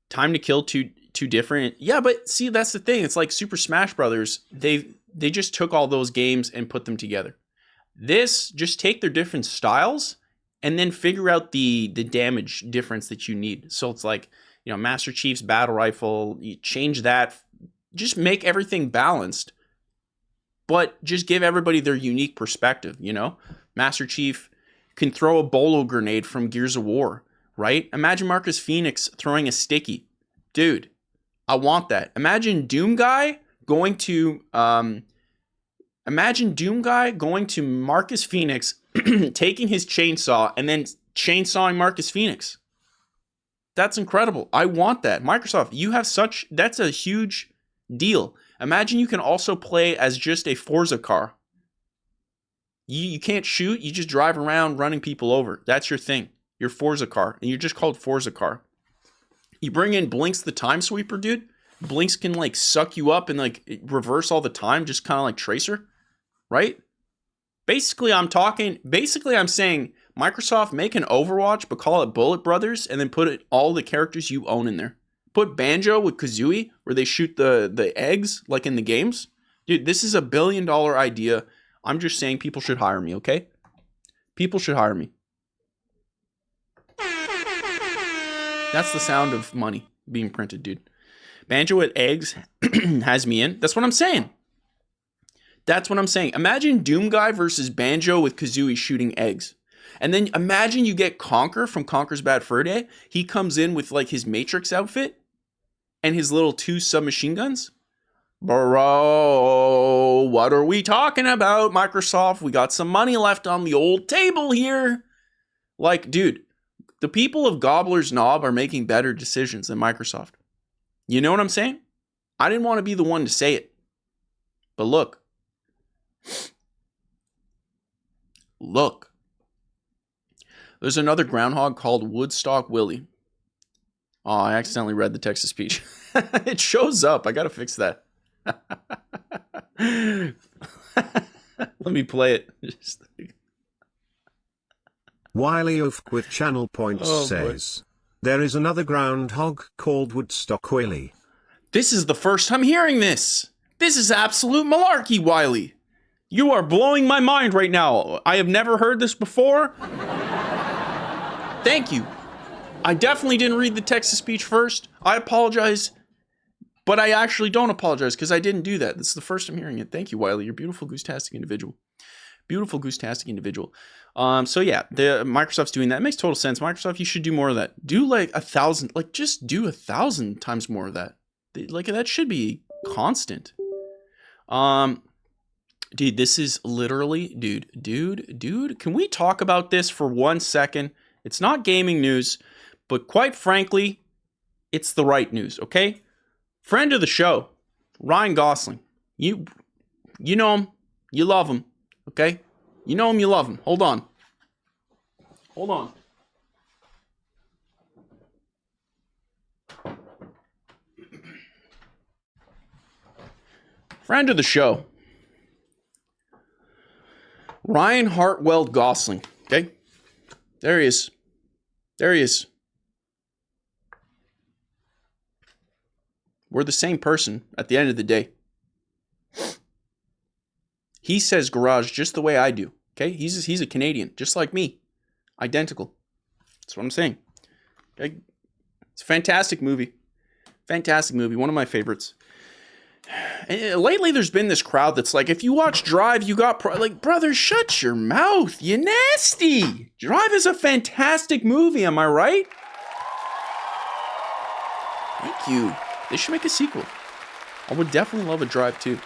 Time to Kill two different. Yeah, but see, that's the thing. It's like Super Smash Brothers. They just took all those games and put them together. This, just take their different styles and then figure out the damage difference that you need. So it's like, Master Chief's battle rifle, you change that, just make everything balanced, but just give everybody their unique perspective, Master Chief can throw a bolo grenade from Gears of War, right? Imagine Marcus Phoenix throwing a sticky. Dude, I want that. Imagine Doom Guy going to Marcus Phoenix, taking his chainsaw and then chainsawing Marcus Phoenix. That's incredible. I want that. Microsoft, that's a huge deal. Imagine you can also play as just a Forza car. You can't shoot, you just drive around running people over. That's your thing. Your Forza car, and you're just called Forza car. You bring in Blinks the Time Sweeper, dude. Blinks can like suck you up and like reverse all the time, just kind of like Tracer, right? Basically, I'm saying Microsoft make an Overwatch, but call it Bullet Brothers, and then put all the characters you own in there. Put Banjo with Kazooie, where they shoot the eggs like in the games. Dude, this is $1 billion idea. I'm just saying people should hire me, okay? People should hire me. That's the sound of money being printed, dude. Banjo with eggs has me in. That's what I'm saying. Imagine Doom Guy versus Banjo with Kazooie shooting eggs. And then imagine you get Conker from Conker's Bad Fur Day. He comes in with like his Matrix outfit and his little 2 submachine guns. Bro, what are we talking about, Microsoft? We got some money left on the old table here. Like, dude, the people of Gobbler's Knob are making better decisions than Microsoft. You know what I'm saying? I didn't want to be the one to say it. But look. There's another groundhog called Woodstock Willie. Oh, I accidentally read the text to speech. It shows up. I got to fix that. Let me play it. Wiley Oaf with channel points says, there is another groundhog called Woodstock Willie. This is the first time hearing this. This is absolute malarkey, Wiley. You are blowing my mind right now. I have never heard this before. Thank you. I definitely didn't read the text to speech first. I apologize. But I actually don't apologize because I didn't do that. This is the first time hearing it. Thank you, Wiley. You're a beautiful, goose-tastic individual. Beautiful, goose-tastic individual. So yeah, Microsoft's doing that. It makes total sense. Microsoft, you should do more of that. Do like 1,000, like just do 1,000 times more of that. Like that should be constant. Dude, this is literally, dude, can we talk about this for 1 second? It's not gaming news, but quite frankly, it's the right news, okay? Friend of the show, Ryan Gosling. You know him, you love him, okay? You know him, you love him. Hold on. Friend of the show, Ryan Hartwell Gosling. Okay. There he is. There he is. We're the same person at the end of the day. He says garage just the way I do. Okay. He's a Canadian, just like me. Identical. That's what I'm saying. Okay. It's a fantastic movie. Fantastic movie. One of my favorites. And lately, there's been this crowd that's like, if you watch Drive, you got... like, brother, shut your mouth. You nasty. Drive is a fantastic movie. Am I right? Thank you. They should make a sequel. I would definitely love a Drive, too.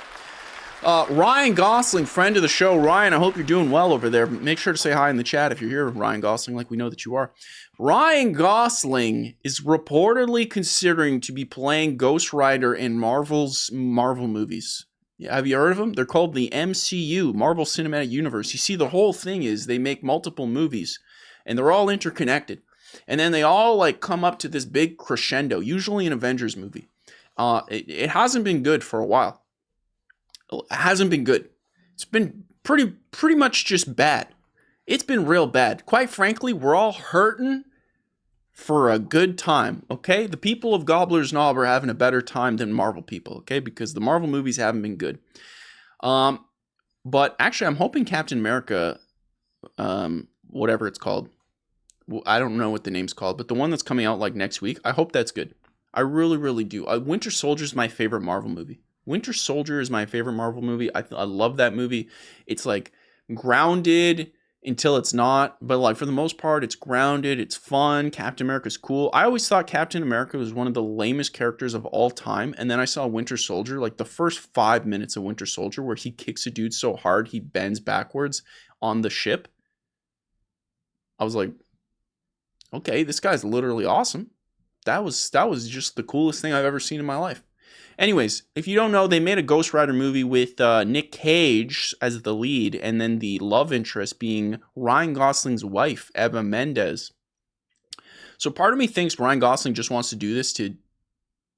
Ryan Gosling, friend of the show. Ryan, I hope you're doing well over there. Make sure to say hi in the chat if you're here, Ryan Gosling, like we know that you are. Ryan Gosling is reportedly considering to be playing Ghost Rider in Marvel's Marvel movies. Yeah, have you heard of them? They're called the MCU, Marvel Cinematic Universe. You see, the whole thing is they make multiple movies, and they're all interconnected. And then they all like come up to this big crescendo, usually an Avengers movie. It hasn't been good for a while. It hasn't been good. It's been pretty much just bad. It's been real bad. Quite frankly, we're all hurting for a good time, okay? The people of Gobbler's Knob are having a better time than Marvel people, okay? Because the Marvel movies haven't been good. But actually, I'm hoping Captain America, whatever it's called, I don't know what the name's called, but the one that's coming out like next week, I hope that's good. I really, really do. Winter Soldier is my favorite Marvel movie. Winter Soldier is my favorite Marvel movie. I love that movie. It's like grounded until it's not, but like for the most part, it's grounded. It's fun. Captain America's cool. I always thought Captain America was one of the lamest characters of all time. And then I saw Winter Soldier, like the first 5 minutes of Winter Soldier, where he kicks a dude so hard he bends backwards on the ship. I was like, okay, this guy's literally awesome. That was just the coolest thing I've ever seen in my life. Anyways, if you don't know, they made a Ghost Rider movie with Nick Cage as the lead, and then the love interest being Ryan Gosling's wife, Eva Mendes. So part of me thinks Ryan Gosling just wants to do this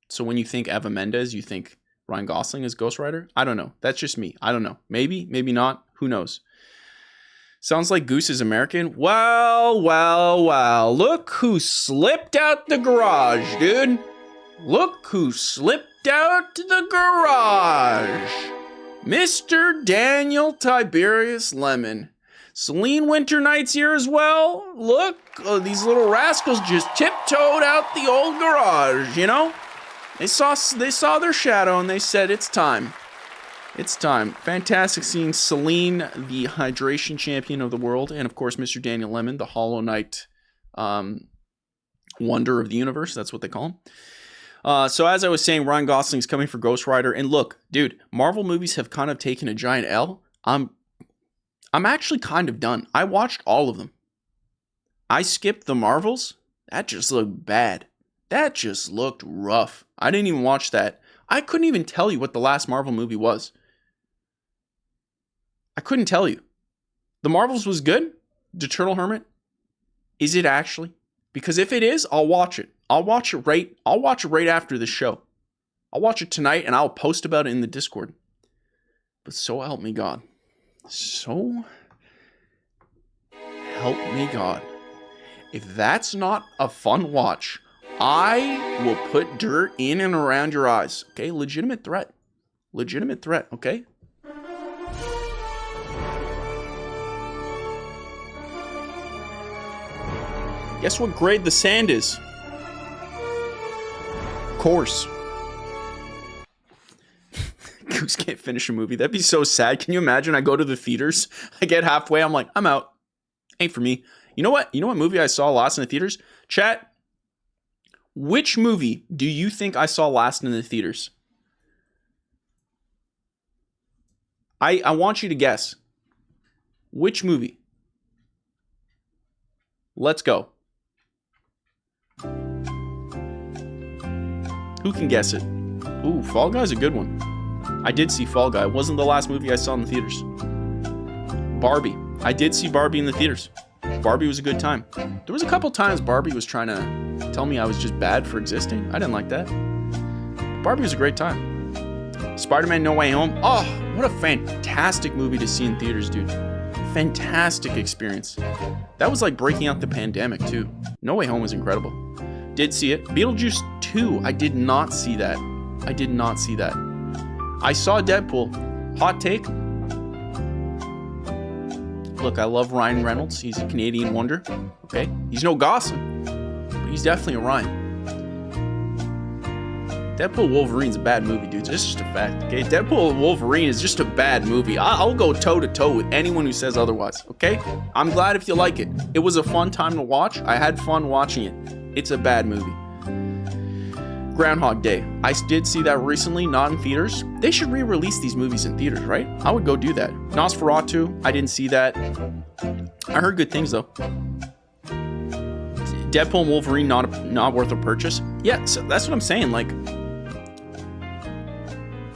so when you think Eva Mendes, you think Ryan Gosling is Ghost Rider? I don't know. That's just me. I don't know. Maybe, maybe not. Who knows? Sounds like Goose is American. Well. Look who slipped out the garage, dude. Look who slipped out the garage. Mr. Daniel Tiberius Lemon. Celine Winter Night's here as well. Look, these little rascals just tiptoed out the old garage, you know? They saw their shadow and they said, it's time. It's time. Fantastic seeing Celine, the hydration champion of the world, and of course, Mr. Daniel Lemon, the Hollow Knight wonder of the universe. That's what they call him. So as I was saying, Ryan Gosling's coming for Ghost Rider. And look, dude, Marvel movies have kind of taken a giant L. I'm actually kind of done. I watched all of them. I skipped the Marvels. That just looked bad. That just looked rough. I didn't even watch that. I couldn't even tell you what the last Marvel movie was. I couldn't tell you. The Marvels was good? The Eternal Hermit? Is it actually? Because if it is, I'll watch it. I'll watch it right after the show. I'll watch it tonight and I'll post about it in the Discord. But so help me God. So help me God. If that's not a fun watch, I will put dirt in and around your eyes. Okay? Legitimate threat. Legitimate threat, okay? Guess what grade the sand is? Course. Goose can't finish a movie. That'd be so sad. Can you imagine? I go to the theaters. I get halfway. I'm like, I'm out. Ain't for me. You know what? You know what movie I saw last in the theaters? Chat. Which movie do you think I saw last in the theaters? I want you to guess. Which movie? Let's go. Who can guess it? Ooh, Fall Guy's a good one. I did see Fall Guy. It wasn't the last movie I saw in the theaters. Barbie. I did see Barbie in the theaters. Barbie was a good time. There was a couple times Barbie was trying to tell me I was just bad for existing. I didn't like that. Barbie was a great time. Spider-Man No Way Home. Oh, what a fantastic movie to see in theaters, dude. Fantastic experience. That was like breaking out the pandemic too. No Way Home was incredible. Did see it. Beetlejuice 2. I did not see that. I did not see that. I saw Deadpool. Hot take. Look, I love Ryan Reynolds. He's a Canadian wonder. Okay? He's no Gosling, but he's definitely a Ryan. Deadpool Wolverine's a bad movie, dude. It's just a fact, okay? Deadpool Wolverine is just a bad movie. I'll go toe-to-toe with anyone who says otherwise, okay? I'm glad if you like it. It was a fun time to watch. I had fun watching it. It's a bad movie. Groundhog Day. I did see that recently, not in theaters. They should re-release these movies in theaters, right? I would go do that. Nosferatu. I didn't see that. I heard good things, though. Deadpool and Wolverine, not worth a purchase. Yeah, so that's what I'm saying, like...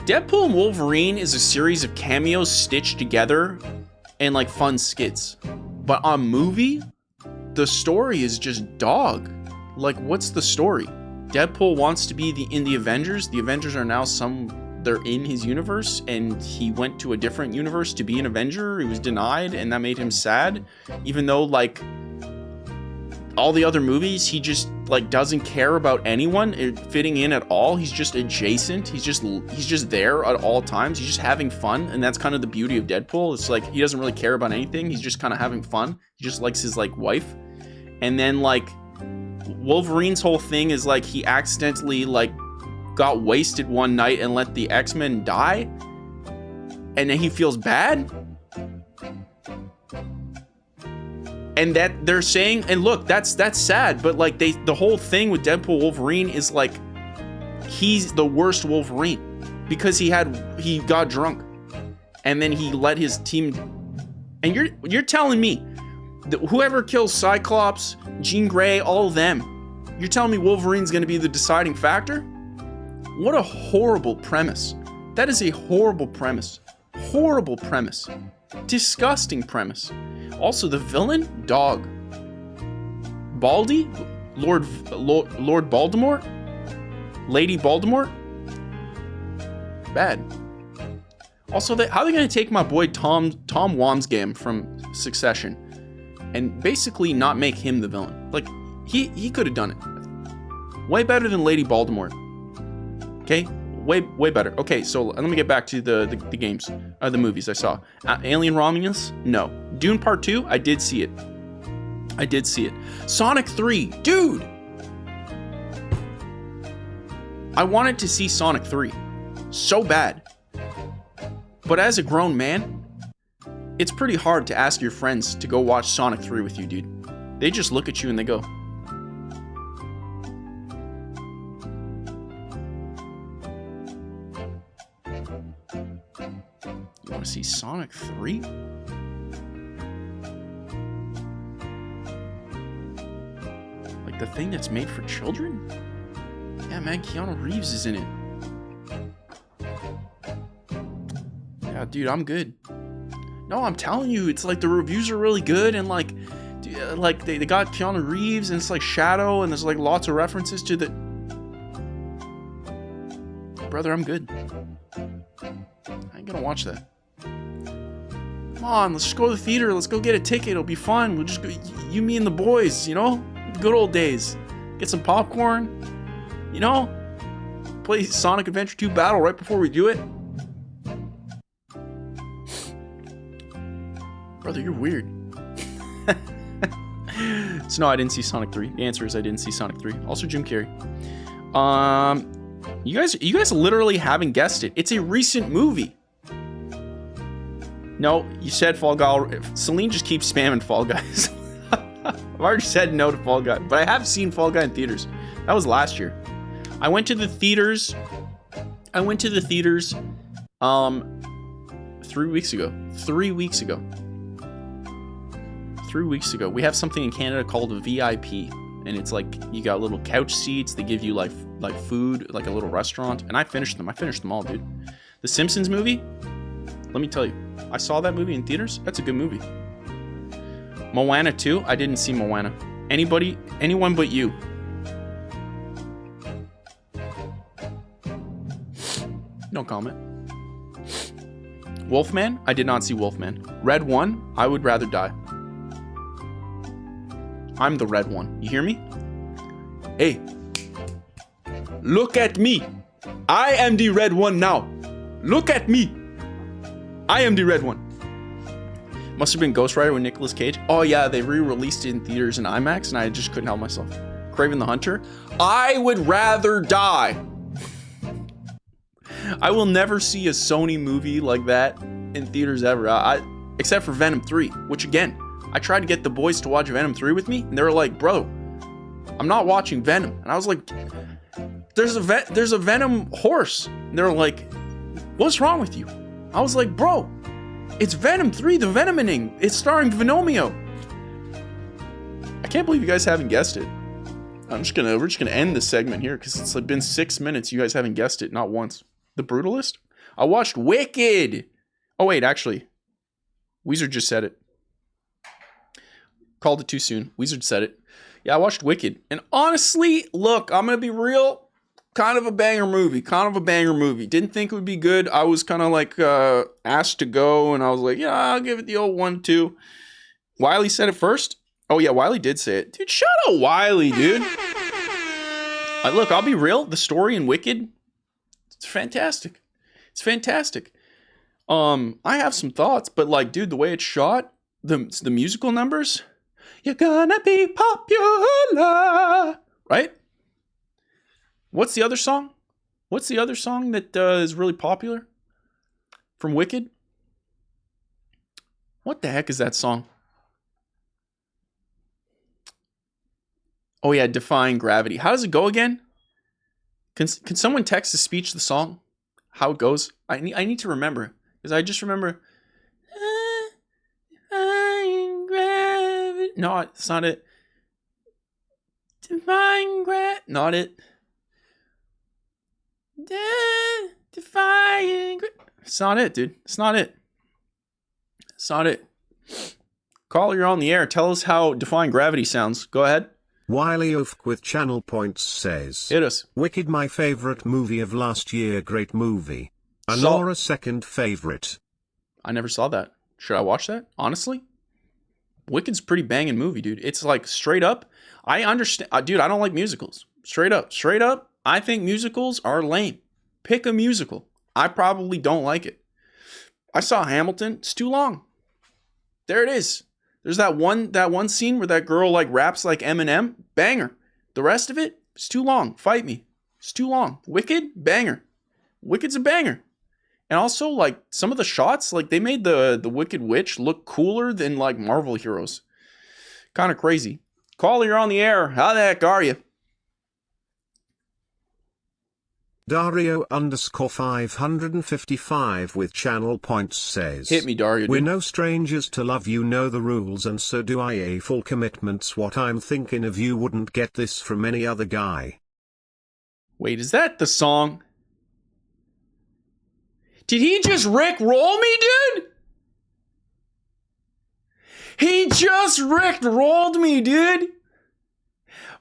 Deadpool and Wolverine is a series of cameos stitched together and like fun skits. But on movie, the story is just dog. Like, what's the story? Deadpool wants to be in the Avengers. The Avengers are now they're in his universe, and he went to a different universe to be an Avenger. He was denied, and that made him sad. Even though, like, all the other movies, he just like doesn't care about anyone fitting in at all. He's just adjacent. He's just there at all times. He's just having fun, and that's kind of the beauty of Deadpool. It's like he doesn't really care about anything. He's just kind of having fun. He just likes his like wife. And then like Wolverine's whole thing is like he accidentally like got wasted one night and let the X-Men die, and then he feels bad. And that they're saying, and look, that's sad, but like the whole thing with Deadpool Wolverine is like he's the worst Wolverine because he got drunk and then he let his team. And you're telling me that whoever kills Cyclops, Jean Grey, all of them, you're telling me Wolverine's going to be the deciding factor? What a horrible premise. That is a horrible premise. Horrible premise. Disgusting premise. Also, the villain, dog. Baldy, Lord Voldemort, Lady Voldemort, bad. Also, how are they going to take my boy Tom Wamsgam from Succession and basically not make him the villain? Like he could have done it way better than Lady Voldemort. Okay. Way better. Okay, so let me get back to the games, the movies I saw. Alien Romulus? No. Dune Part 2? I did see it. Sonic 3? Dude! I wanted to see Sonic 3 so bad. But as a grown man, it's pretty hard to ask your friends to go watch Sonic 3 with you, dude. They just look at you and they go, "You want to see Sonic 3? Like the thing that's made for children? Yeah, man, Keanu Reeves is in it. Yeah, dude, I'm good." No, I'm telling you, it's like the reviews are really good, and like they got Keanu Reeves, and it's like Shadow, and there's like lots of references to the... Brother, I'm good. I ain't gonna watch that. Come on, let's just go to the theater. Let's go get a ticket. It'll be fun. We'll just go, you, me, and the boys, you know? Good old days. Get some popcorn, you know? Play Sonic Adventure 2 Battle right before we do it. Brother, you're weird. So no, I didn't see Sonic 3. The answer is I didn't see Sonic 3. Also Jim Carrey. You guys literally haven't guessed it. It's a recent movie. No, you said Fall Guy. Celine just keeps spamming Fall Guys. I've already said no to Fall Guy, but I have seen Fall Guy in theaters. That was last year. I went to the theaters 3 weeks ago. 3 weeks ago. 3 weeks ago. We have something in Canada called a VIP, and it's like you got little couch seats. They give you like food, like a little restaurant, and I finished them all, dude. The Simpsons movie, let me tell you, I saw that movie in theaters. That's a good movie. Moana 2, I didn't see Moana. Anyone but you. No comment. Wolfman, I did not see Wolfman. Red One, I would rather die. I'm the red one. You hear me? Hey, look at me. I am the red one now. Look at me. I am the red one. Must have been Ghost Rider with Nicolas Cage. Oh yeah, they re-released it in theaters in IMAX and I just couldn't help myself. Kraven the Hunter. I would rather die. I will never see a Sony movie like that in theaters ever. Except for Venom 3, which again, I tried to get the boys to watch Venom 3 with me and they were like, bro, I'm not watching Venom. And I was like, there's a Venom horse. And they were like, what's wrong with you? I was like, bro, it's Venom 3, the Venomening. It's starring Venomio. I can't believe you guys haven't guessed it. We're just gonna end this segment here because it's like been 6 minutes. You guys haven't guessed it, not once. The Brutalist? I watched Wicked. Oh wait, actually, Weezer just said it. Called it too soon. Weezer said it. Yeah, I watched Wicked. And honestly, look, I'm going to be real. Kind of a banger movie. Didn't think it would be good. I was kind of like asked to go. And I was like, yeah, I'll give it the old 1-2. Wiley said it first. Oh, yeah, Wiley did say it. Dude, shout out Wiley, dude. Look, I'll be real. The story in Wicked, it's fantastic. It's fantastic. I have some thoughts. But like, dude, the way it's shot, the musical numbers... You're gonna be popular, right? What's the other song? What's the other song that is really popular from Wicked? What the heck is that song? Oh yeah, Defying Gravity. How does it go again? Can someone text to speech the song? How it goes? I need to remember because I just remember. No, it's not it. Defying gravity. Not it. Defying gravity. It's not it, dude. It's not it. It's not it. Caller, you're on the air. Tell us how Defying Gravity sounds. Go ahead. Wiley Oaf with channel points says, Hit us. Wicked, my favorite movie of last year. Great movie. Anora, second favorite. I never saw that. Should I watch that? Honestly? Wicked's pretty banging movie, dude. It's like straight up. I understand. Dude, I don't like musicals. Straight up. I think musicals are lame. Pick a musical. I probably don't like it. I saw Hamilton. It's too long. There it is. There's that one scene where that girl like raps like Eminem. Banger. The rest of it, it's too long. Fight me. It's too long. Wicked, banger. Wicked's a banger. And also, like, some of the shots, like, they made the Wicked Witch look cooler than, like, Marvel heroes. Kind of crazy. Caller, you're on the air. How the heck are you? Dario _555 with channel points says, Hit me, Dario. We're no strangers to love, you know the rules, and so do I. A full commitment's what I'm thinking of. You wouldn't get this from any other guy. Wait, is that the song? Did he just Rick roll me, dude? He just Rick rolled me, dude.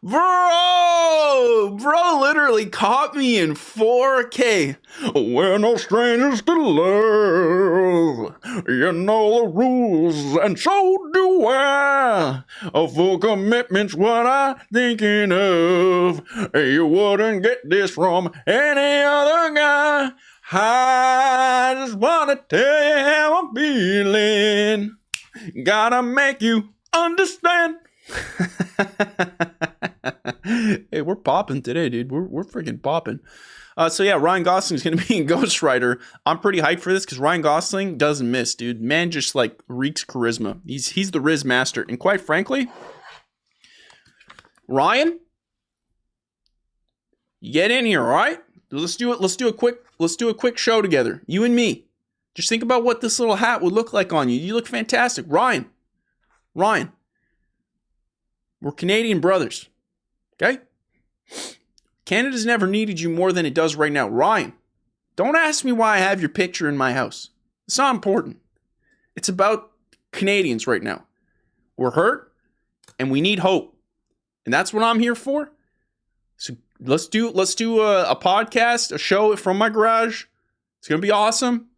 Bro literally caught me in 4K. We're no strangers to love. You know the rules, and so do I. A full commitment's what I'm thinking of. You wouldn't get this from any other guy. I just wanna tell you how I'm feeling. Gotta make you understand. Hey, we're popping today, dude. We're freaking popping. So yeah, Ryan Gosling's gonna be in Ghost Rider. I'm pretty hyped for this because Ryan Gosling doesn't miss, dude. Man just like reeks charisma. He's the Riz master. And quite frankly, Ryan, get in here, all right? Let's do it. Let's do a quick show together. You and me. Just think about what this little hat would look like on you. You look fantastic. Ryan. We're Canadian brothers. Okay? Canada's never needed you more than it does right now. Ryan, don't ask me why I have your picture in my house. It's not important. It's about Canadians right now. We're hurt and we need hope. And that's what I'm here for. So let's do a podcast, a show from my garage. It's going to be awesome.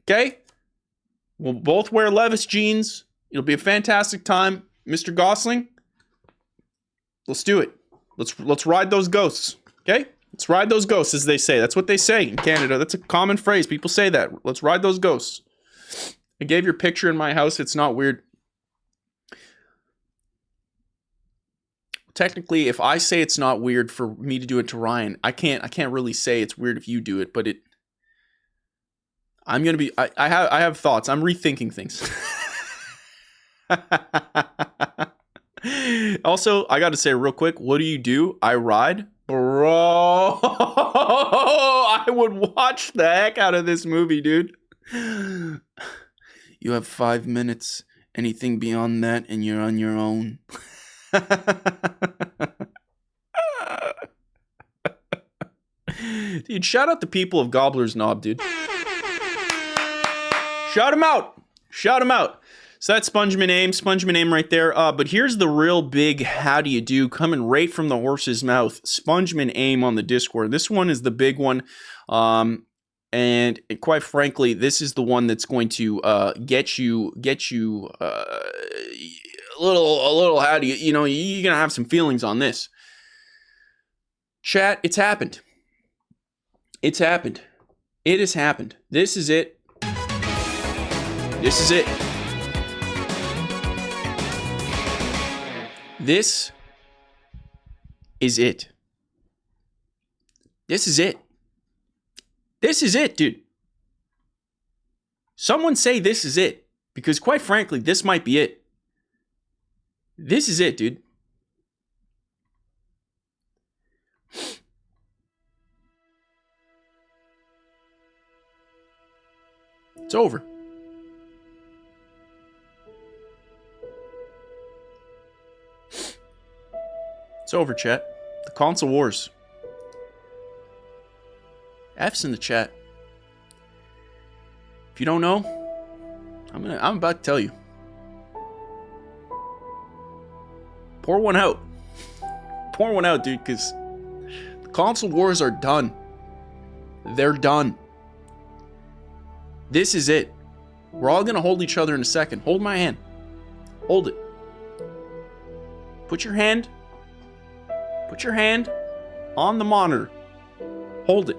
Okay? We'll both wear Levis jeans. It'll be a fantastic time. Mr. Gosling, let's do it. Let's ride those ghosts, okay? Let's ride those ghosts, as they say. That's what they say in Canada. That's a common phrase. People say that. Let's ride those ghosts. I gave your picture in my house. It's not weird. Technically, if I say it's not weird for me to do it to Ryan, I can't really say it's weird if you do it, but I have thoughts. I'm rethinking things. Also, I got to say real quick, what do? I ride? Bro, I would watch the heck out of this movie, dude. You have 5 minutes. Anything beyond that, and you're on your own. Dude, shout out the people of Gobbler's Knob, dude. Shout him out. Shout him out. So that's Spongeman Aim right there. But here's the real big how do you do coming right from the horse's mouth. Spongeman Aim on the Discord. This one is the big one. And quite frankly, this is the one that's going to get you a little how do you know, you're going to have some feelings on this. Chat, it's happened. It's happened. It has happened. This is it. This is it. This is it. This is it. This is it, dude. Someone say this is it. Because quite frankly, this might be it. This is it, dude. It's over. It's over, chat. The console wars. F's in the chat. If you don't know, I'm about to tell you. Pour one out. Pour one out, dude, because the console wars are done. They're done. This is it. We're all gonna hold each other in a second. Hold my hand. Hold it. Put your hand on the monitor. Hold it.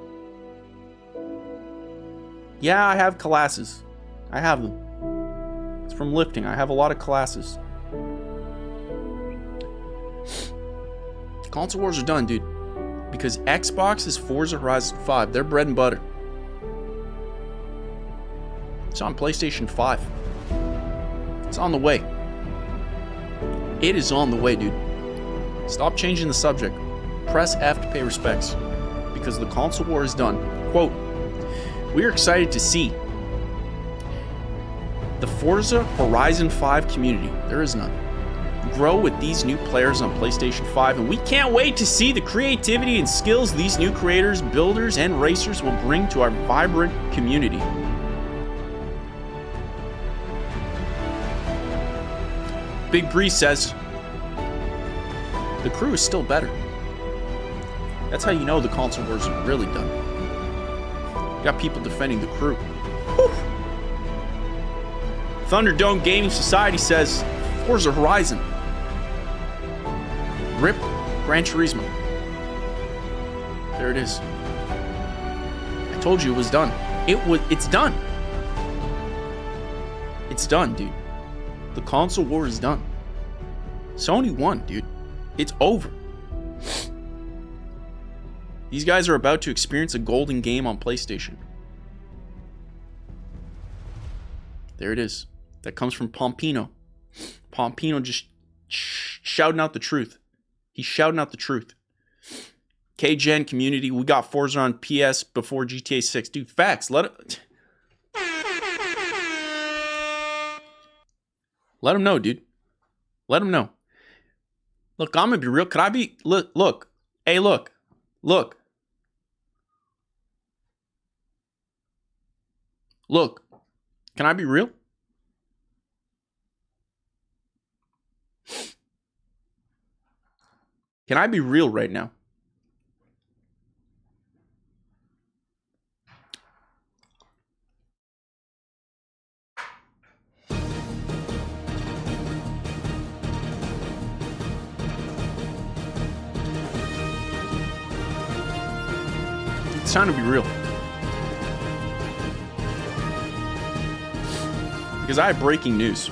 Yeah, I have classes. I have them. It's from lifting. I have a lot of classes. Console wars are done, dude. Because Xbox is Forza Horizon 5. They're bread and butter. It's on PlayStation 5. It's on the way. It is on the way, dude. Stop changing the subject. Press F to pay respects. Because the console war is done. Quote, we are excited to see the Forza Horizon 5 community, there is none, grow with these new players on PlayStation 5, and we can't wait to see the creativity and skills these new creators, builders, and racers will bring to our vibrant community. Big Bree says, the crew is still better. That's how you know the console wars are really done. You got people defending the crew. Whew. Thunderdome Gaming Society says, Forza Horizon. RIP Gran Turismo. There it is. I told you it was done. It's done. It's done, dude. The console war is done. Sony won, dude. It's over. These guys are about to experience a golden game on PlayStation. There it is. That comes from Pompino. Pompino just shouting out the truth. He's shouting out the truth. KGen community, we got Forza on PS before GTA 6. Dude, facts. Let him know, dude. Let him know. Look, I'm gonna be real. Could I be... Look. Hey, look. Look. Look. Can I be real? Can I be real right now? It's time to be real. Because I have breaking news.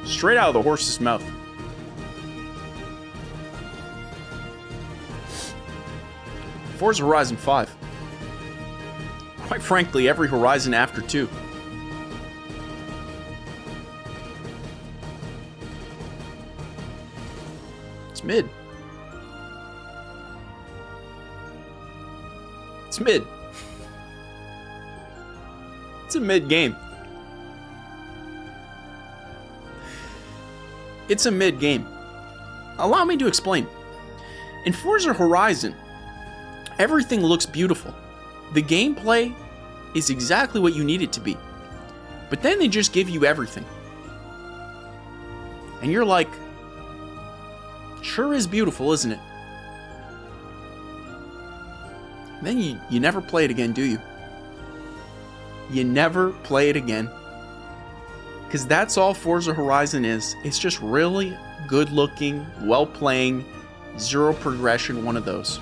Straight out of the horse's mouth. Forza Horizon 5. Quite frankly, every Horizon after 2. It's mid. It's mid. It's a mid game. It's a mid game. Allow me to explain. In Forza Horizon, everything looks beautiful. The gameplay is exactly what you need it to be. But then they just give you everything. And you're like, sure is beautiful, isn't it? And then you never play it again, do you? You never play it again. Because that's all Forza Horizon is. It's just really good looking, well playing, zero progression, one of those.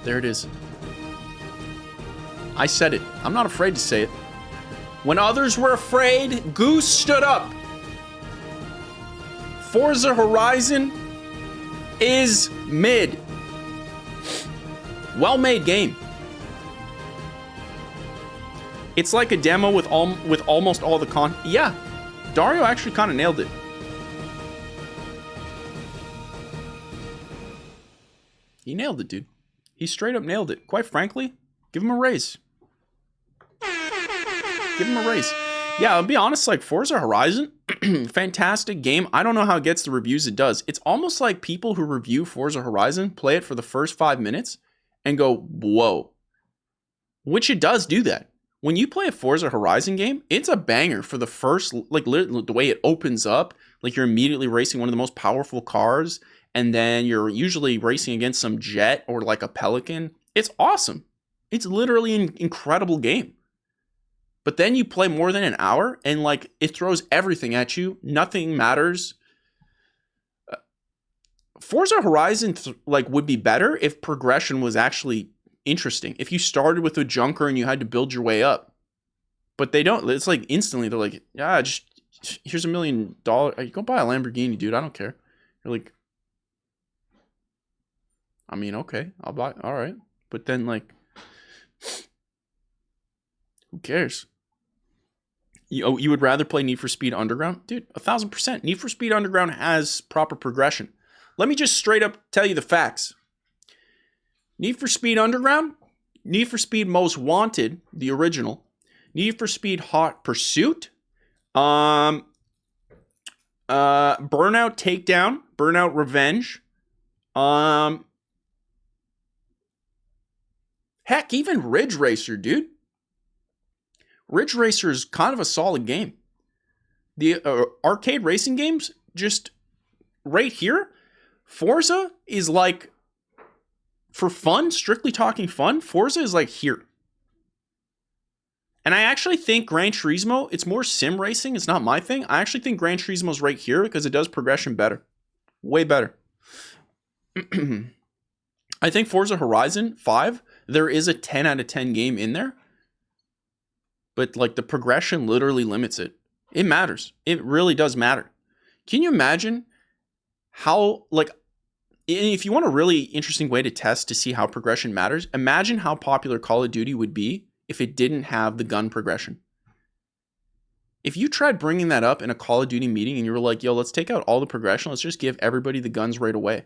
There it is. I said it. I'm not afraid to say it. When others were afraid, Goose stood up. Forza Horizon is mid. Well-made game. It's like a demo with almost all the Yeah, Dario actually kind of nailed it. He nailed it, dude. He straight up nailed it. Quite frankly, give him a raise. Give him a raise. Yeah, I'll be honest, like Forza Horizon, fantastic game. I don't know how it gets the reviews it does. It's almost like people who review Forza Horizon play it for the first 5 minutes and go, whoa. Which it does do that. When you play a Forza Horizon game, it's a banger for the first, like the way it opens up. Like you're immediately racing one of the most powerful cars, and then you're usually racing against some jet or like a Pelican. It's awesome. It's literally an incredible game. But then you play more than an hour, and like it throws everything at you. Nothing matters. Forza Horizon would be better if progression was actually interesting. If you started with a junker and you had to build your way up. But they don't. It's like instantly they're like, yeah, just here's $1 million. Go buy a Lamborghini, dude. I don't care. You're like, I mean, okay, I'll buy. All right. But then like, who cares? You would rather play Need for Speed Underground? Dude, 1,000%. Need for Speed Underground has proper progression. Let me just straight up tell you the facts. Need for Speed Underground, Need for Speed Most Wanted, the original, Need for Speed Hot Pursuit, Burnout Takedown, Burnout Revenge, heck, even Ridge Racer, dude. Ridge Racer is kind of a solid game. The arcade racing games, just right here, Forza is like, for fun, strictly talking fun, Forza is like here. And I actually think Gran Turismo, it's more sim racing. It's not my thing. I actually think Gran Turismo's right here because it does progression better. Way better. I think Forza Horizon 5, there is a 10 out of 10 game in there. But like the progression literally limits it. It matters. It really does matter. Can you imagine how, like, if you want a really interesting way to test to see how progression matters, imagine how popular Call of Duty would be if it didn't have the gun progression. If you tried bringing that up in a Call of Duty meeting and you were like, yo, let's take out all the progression, let's just give everybody the guns right away.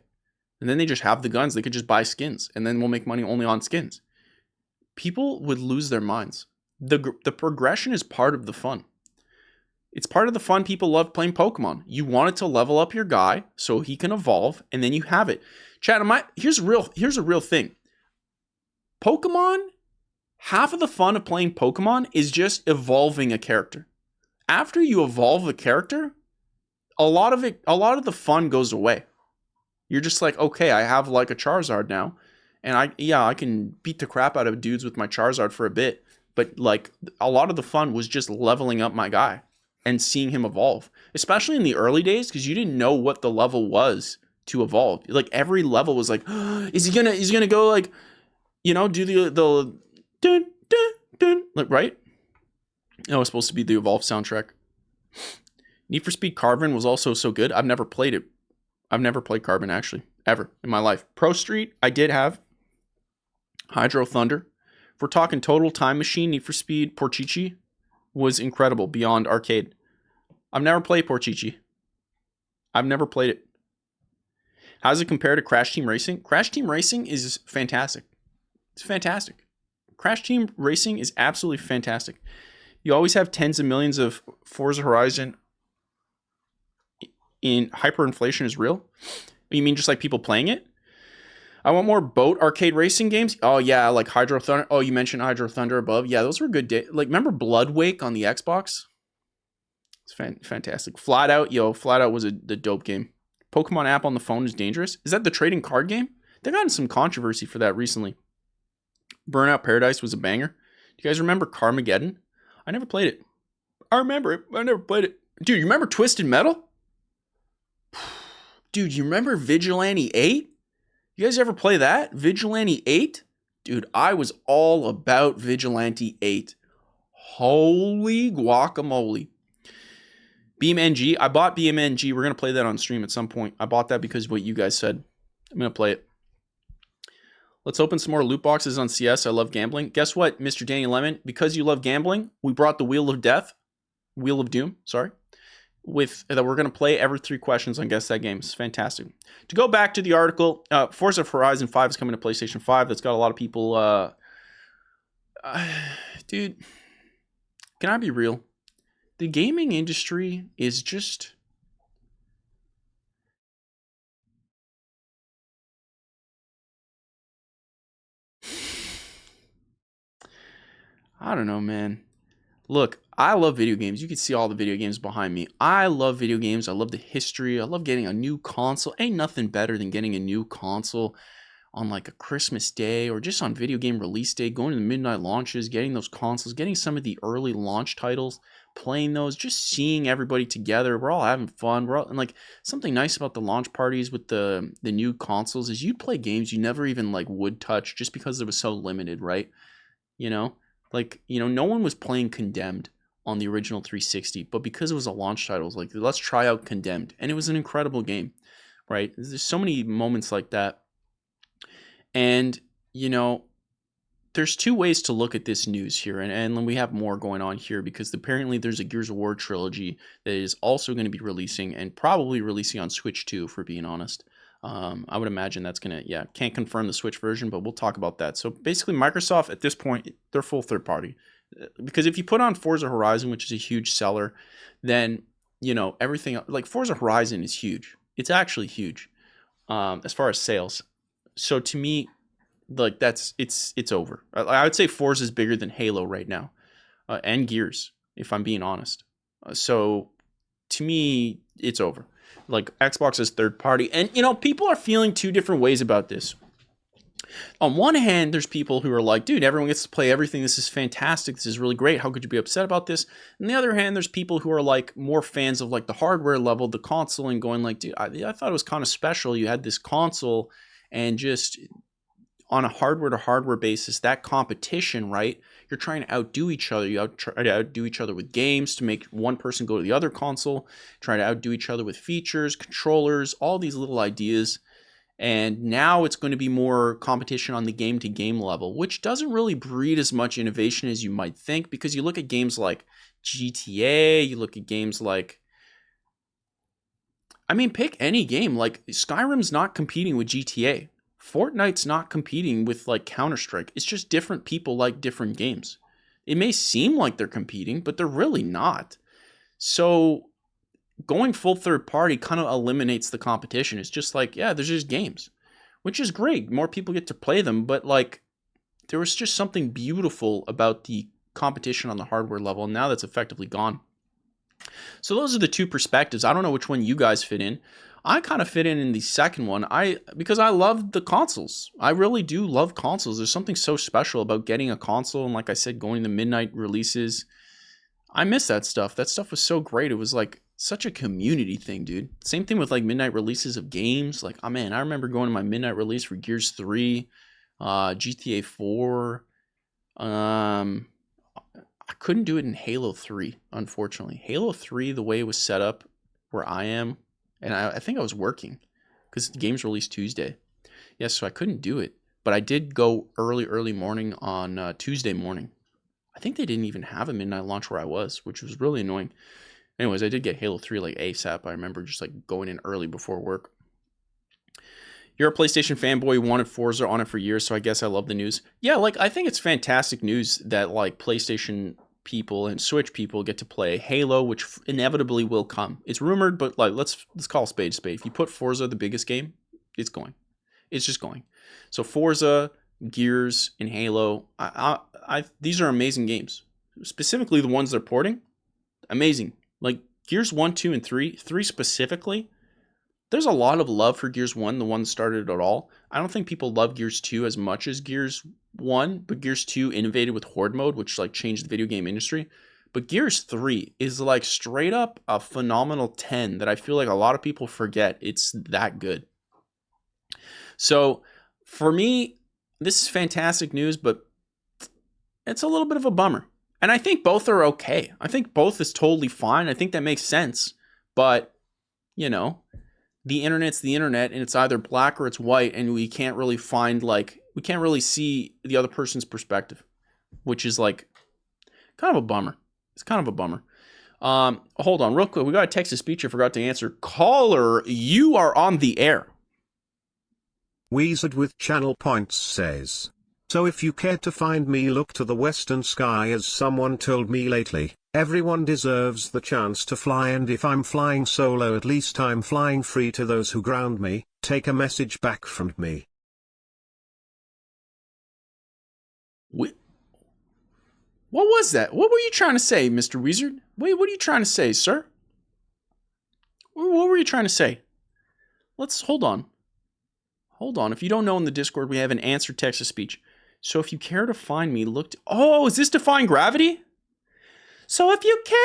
And then they just have the guns, they could just buy skins, and then we'll make money only on skins. People would lose their minds. The progression is part of the fun. It's part of the fun. People love playing Pokemon. You wanted to level up your guy so he can evolve, and then you have it. Chat, here's a real thing. Pokemon, half of the fun of playing Pokemon is just evolving a character. After you evolve a character, a lot of the fun goes away. You're just like, okay, I have like a Charizard now, and I can beat the crap out of dudes with my Charizard for a bit, but like a lot of the fun was just leveling up my guy and seeing him evolve, especially in the early days, because you didn't know what the level was to evolve. Like every level was like, is he gonna go like, you know, do the dun, dun, dun, like, right? It was supposed to be the Evolve soundtrack. Need for Speed Carbon was also so good. I've never played it. I've never played Carbon actually, ever in my life. Pro Street, I did have. Hydro Thunder. If we're talking total time machine, Need for Speed Porchichi was incredible beyond arcade. I've never played Porchichi. I've never played it. How does it compare to Crash Team Racing? Crash Team Racing is fantastic. It's fantastic. Crash Team Racing is absolutely fantastic. You always have tens of millions of Forza Horizon in hyperinflation is real? You mean just like people playing it? I want more boat arcade racing games. Oh yeah, like Hydro Thunder. Oh, you mentioned Hydro Thunder above. Yeah, those were good days. Like, remember Bloodwake on the Xbox? It's fantastic. Flat Out was the dope game. Pokemon app on the phone is dangerous. Is that the trading card game? They got in some controversy for that recently. Burnout Paradise was a banger. Do you guys remember Carmageddon? I never played it. I remember it. I never played it. Dude, you remember Twisted Metal? Dude, you remember Vigilante 8? You guys ever play that? Vigilante 8? Dude, I was all about Vigilante 8. Holy guacamole. BeamNG. I bought BeamNG. We're going to play that on stream at some point. I bought that because of what you guys said. I'm going to play it. Let's open some more loot boxes on CS. I love gambling. Guess what, Mr. Danny Lemon? Because you love gambling, we brought the Wheel of Doom, sorry. With that we're going to play every 3 questions on Guess That Game. It's fantastic. To go back to the article, Forza Horizon 5 is coming to PlayStation 5. That's got a lot of people... dude, can I be real? The gaming industry is just... I don't know, man. Look, I love video games. You can see all the video games behind me. I love video games. I love the history. I love getting a new console. Ain't nothing better than getting a new console on like a Christmas day or just on video game release day, going to the midnight launches, getting those consoles, getting some of the early launch titles, playing those, just seeing everybody together. We're all having fun. And like something nice about the launch parties with the new consoles is you'd play games you never even like would touch just because it was so limited, right? You know? Like, you know, no one was playing Condemned on the original 360, but because it was a launch title, it was like, let's try out Condemned. And it was an incredible game, right? There's so many moments like that. And, you know, there's 2 ways to look at this news here. And we have more going on here because apparently there's a Gears of War trilogy that is also going to be releasing and probably releasing on Switch too, for being honest. I would imagine that's going to, can't confirm the Switch version, but we'll talk about that. So basically Microsoft at this point, they're full third party. Because if you put on Forza Horizon, which is a huge seller, then, you know, everything, like Forza Horizon is huge. It's actually huge as far as sales. So to me, like it's over. I would say Forza is bigger than Halo right now and Gears, if I'm being honest. So to me, it's over. Like Xbox is third party. And, you know, people are feeling 2 different ways about this. On one hand, there's people who are like, dude, everyone gets to play everything. This is fantastic. This is really great. How could you be upset about this? On the other hand, there's people who are like more fans of like the hardware level, the console, and going like, dude, I thought it was kind of special. You had this console and just on a hardware to hardware basis, that competition, right? You're trying to outdo each other. You try to outdo each other with games to make one person go to the other console, try to outdo each other with features, controllers, all these little ideas. And now it's going to be more competition on the game-to-game level, which doesn't really breed as much innovation as you might think, because you look at games like GTA, you look at games like... I mean, pick any game. Like, Skyrim's not competing with GTA. Fortnite's not competing with, like, Counter-Strike. It's just different people like different games. It may seem like they're competing, but they're really not. So going full third party kind of eliminates the competition. It's just like, yeah, there's just games, which is great. More people get to play them, but like there was just something beautiful about the competition on the hardware level, and now that's effectively gone. So those are the 2 perspectives. I don't know which one you guys fit in. I kind of fit in the second one. Because I love the consoles. I really do love consoles. There's something so special about getting a console, and like I said, going to midnight releases. I miss that stuff. That stuff was so great. It was like such a community thing, dude. Same thing with like midnight releases of games. Like, oh man, I remember going to my midnight release for Gears 3, GTA 4. I couldn't do it in Halo 3, unfortunately. Halo 3, the way it was set up where I am, and I think I was working because the game's released Tuesday. Yes, so I couldn't do it. But I did go early morning on Tuesday morning. I think they didn't even have a midnight launch where I was, which was really annoying. Anyways, I did get Halo 3 like ASAP. I remember just like going in early before work. You're a PlayStation fanboy. You wanted Forza on it for years, so I guess I love the news. Yeah, like I think it's fantastic news that like PlayStation people and Switch people get to play Halo, which inevitably will come. It's rumored, but like let's call a spade a spade. If you put Forza the biggest game, it's going. It's just going. So Forza, Gears, and Halo, these are amazing games. Specifically the ones they're porting, amazing. Like Gears 1, 2, and 3 specifically, there's a lot of love for Gears 1, the one that started it all. I don't think people love Gears 2 as much as Gears 1, but Gears 2 innovated with Horde mode, which like changed the video game industry. But Gears 3 is like straight up a phenomenal 10 that I feel like a lot of people forget. It's that good. So for me, this is fantastic news, but it's a little bit of a bummer. And I think both are okay. I think both is totally fine. I think that makes sense. But, you know, the internet's the internet, and it's either black or it's white, and we can't really we can't really see the other person's perspective, which is like kind of a bummer. It's kind of a bummer. Hold on real quick. We got a text to speech I forgot to answer. Caller, you are on the air. Wizard with channel points says, so if you care to find me, look to the western sky, as someone told me lately. Everyone deserves the chance to fly, and if I'm flying solo, at least I'm flying free to those who ground me. Take a message back from me. What was that? What were you trying to say, Mr. Wizard? Wait, what are you trying to say, sir? What were you trying to say? Let's hold on. Hold on. If you don't know, in the Discord, we have an answer text to speech. So if you care to find me, look to... Oh, is this Defying Gravity? So if you care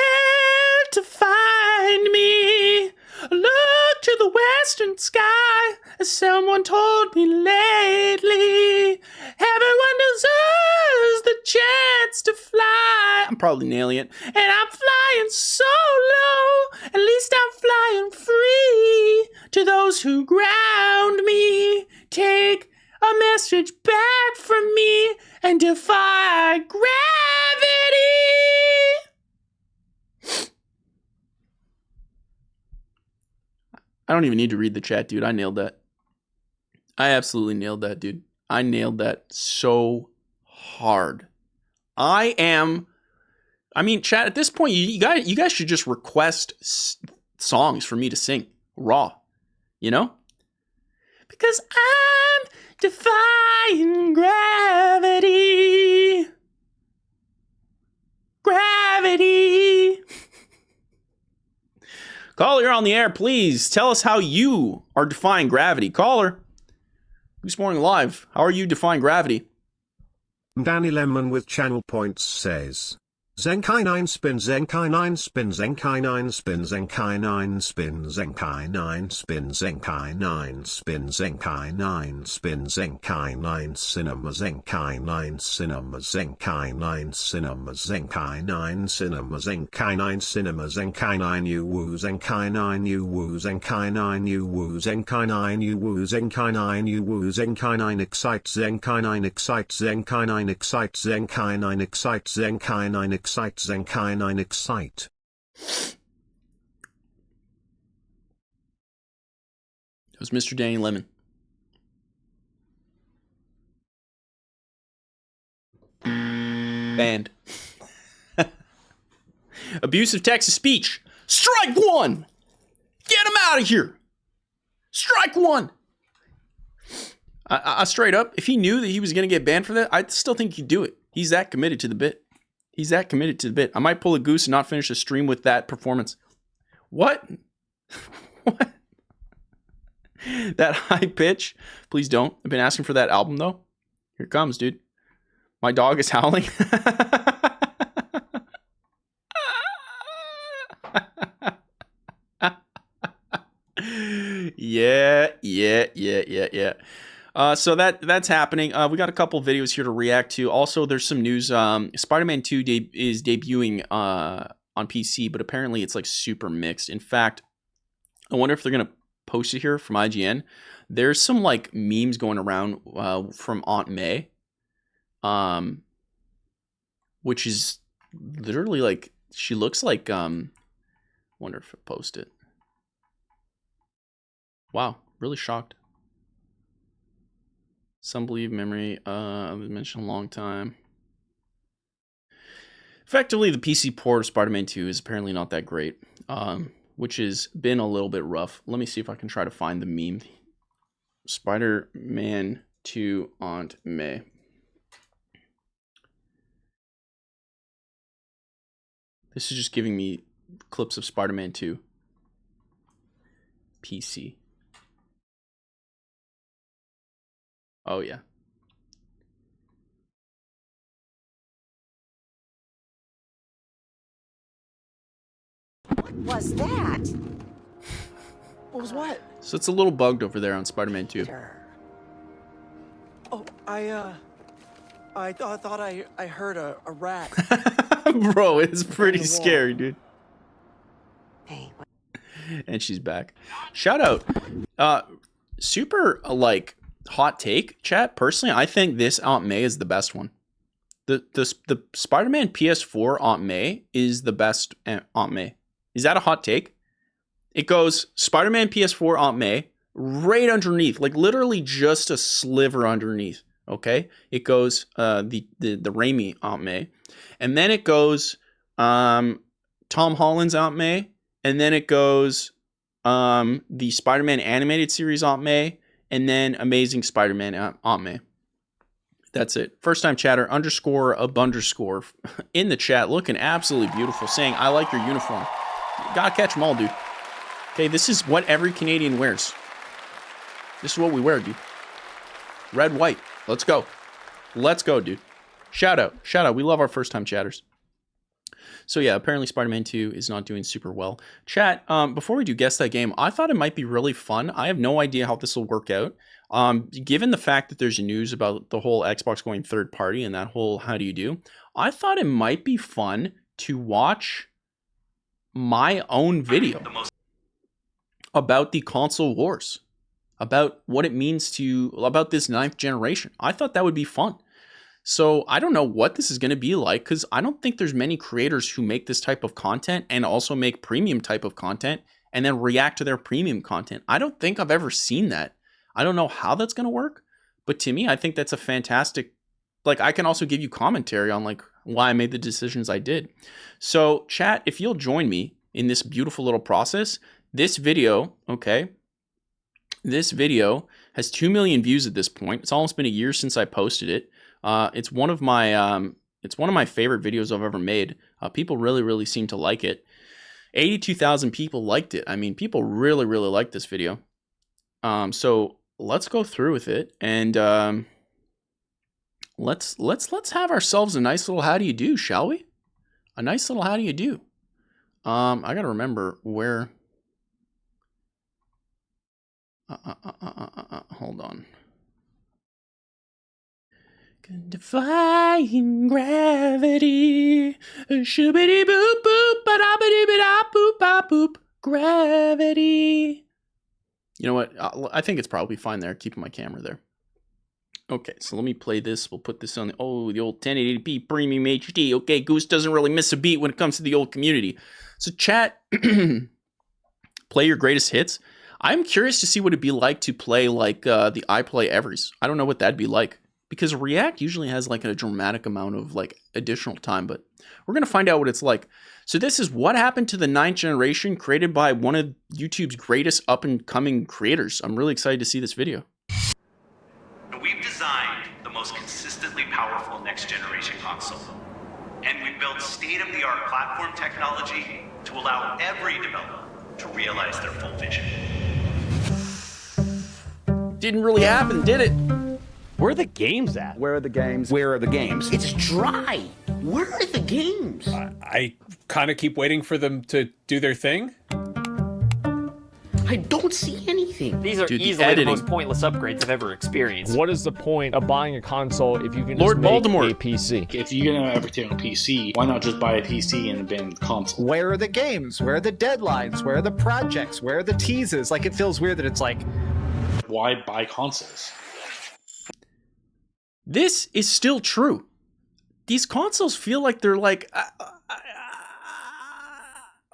to find me, look to the western sky, as someone told me lately. Everyone deserves the chance to fly. I'm probably nailing it. And I'm flying solo. At least I'm flying free to those who ground me. Take a message back from me and defy gravity. I don't even need to read the chat, dude. I nailed that. I absolutely nailed that, dude. I nailed that so hard. I mean, chat, at this point, you guys should just request songs for me to sing raw, you know? Because I'm defying gravity. Gravity. Caller, you're on the air. Please tell us how you are defying gravity. Caller, Goose Morning Live. How are you defying gravity? Danny Lemon with channel points says, Zenkai 9 spin, Zenkai 9 spin, Zenkai 9 spin, Zenkai 9 spin, Zenkai 9 spin, Zenkai 9 spin, Zenkai 9 spin, Zenkai 9 cinema, Zenkai 9 cinema, Zenkai 9 cinema, Zenkai 9 cinema, Zenkai 9 cinema, Zenkai 9 you woo, Zenkai 9 you woo, Zenkai 9 you woo, Zenkai 9 you woo, Zenkai 9 you woo, Zenkai 9 excites, Zenkai 9 excites, Zenkai 9 excites, Zenkai 9 excites, Zenkai 9 excites, Zenkai 9 excite. It was Mr. Danny Lemon. Banned. Abusive text to speech. Strike one! Get him out of here! Strike one! I straight up, if he knew that he was going to get banned for that, I still think he'd do it. He's that committed to the bit. He's that committed to the bit. I might pull a goose and not finish the stream with that performance. What? What? That high pitch? Please don't. I've been asking for that album, though. Here it comes, dude. My dog is howling. Yeah. So that's happening. We got a couple videos here to react to. Also, there's some news. Spider-Man 2 is debuting on PC, but apparently it's like super mixed. In fact, I wonder if they're gonna post it here from IGN. There's some like memes going around from Aunt May, which is literally like she looks like wonder if I post it. Wow, really shocked. Some believe memory was mentioned a long time. Effectively, the PC port of Spider-Man 2 is apparently not that great, which has been a little bit rough. Let me see if I can try to find the meme. Spider-Man 2 Aunt May. This is just giving me clips of Spider-Man 2 PC. Oh, yeah. What was that? What was what? So it's a little bugged over there on Spider-Man 2. Oh, I thought I heard a rat. Bro, it's pretty scary, dude. Hey, what? And she's back. Shout out. Super, like, hot take, chat. Personally, I think this Aunt May is the best one. The Spider-Man PS4 Aunt May is the best Aunt May. Is that a hot take? It goes Spider-Man PS4 Aunt May right underneath, like literally just a sliver underneath. Okay, it goes the Raimi Aunt May, and then it goes Tom Holland's Aunt May, and then it goes the Spider-Man animated series Aunt May, and then Amazing Spider-Man Aunt May. That's it. First time chatter _a_underscore in the chat, looking absolutely beautiful, saying I like your uniform. Gotta catch them all, dude. Okay, this is what every Canadian wears. This is what we wear, dude. Red, white. Let's go. Let's go, dude. Shout out. Shout out. We love our first time chatters. So yeah, apparently Spider-Man 2 is not doing super well. Chat, before we do Guess That Game, I thought it might be really fun. I have no idea how this will work out. Given the fact that there's news about the whole Xbox going third party and that whole how do you do, I thought it might be fun to watch my own video about the console wars, about what it means about this 9th generation. I thought that would be fun. So I don't know what this is going to be like, because I don't think there's many creators who make this type of content and also make premium type of content and then react to their premium content. I don't think I've ever seen that. I don't know how that's going to work, but to me, I think that's a fantastic, like, I can also give you commentary on like why I made the decisions I did. So chat, if you'll join me in this beautiful little process, this video, okay, this video has 2 million views at this point. It's almost been a year since I posted it. It's one of my favorite videos I've ever made. People really seem to like it. 82,000 people liked it. I mean, people really like this video. So let's go through with it, and let's have ourselves a nice little how do you do, shall we? A nice little how do you do. I gotta remember where. Hold on. Defying gravity, shoobity boop boop, ba-da-ba-dee ba-da boop ba boop, gravity. You know what? I think it's probably fine there. Keeping my camera there. Okay, so let me play this. We'll put this on the old 1080p premium HD. Okay, Goose doesn't really miss a beat when it comes to the old community. So chat, play your greatest hits. I'm curious to see what it'd be like to play like the iPlay Everys. I don't know what that'd be like, because React usually has like a dramatic amount of like additional time, but we're going to find out what it's like. So this is what happened to the 9th generation, created by one of YouTube's greatest up and coming creators. I'm really excited to see this video. We've designed the most consistently powerful next generation console. And we built state-of-the-art platform technology to allow every developer to realize their full vision. Didn't really happen, did it? Where are the games at? Where are the games? Where are the games? It's dry. Where are the games? I kind of keep waiting for them to do their thing. I don't see anything. These are Dude, the easily the editing. most pointless upgrades I've ever experienced. What is the point of buying a console if you can Lord just make Voldemort. a PC? If you're gonna have everything on PC, why not just buy a PC and abandon the console? Where are the games? Where are the deadlines? Where are the projects? Where are the teases? Like, it feels weird that it's like, Why buy consoles? This is still true. These consoles feel like they're like,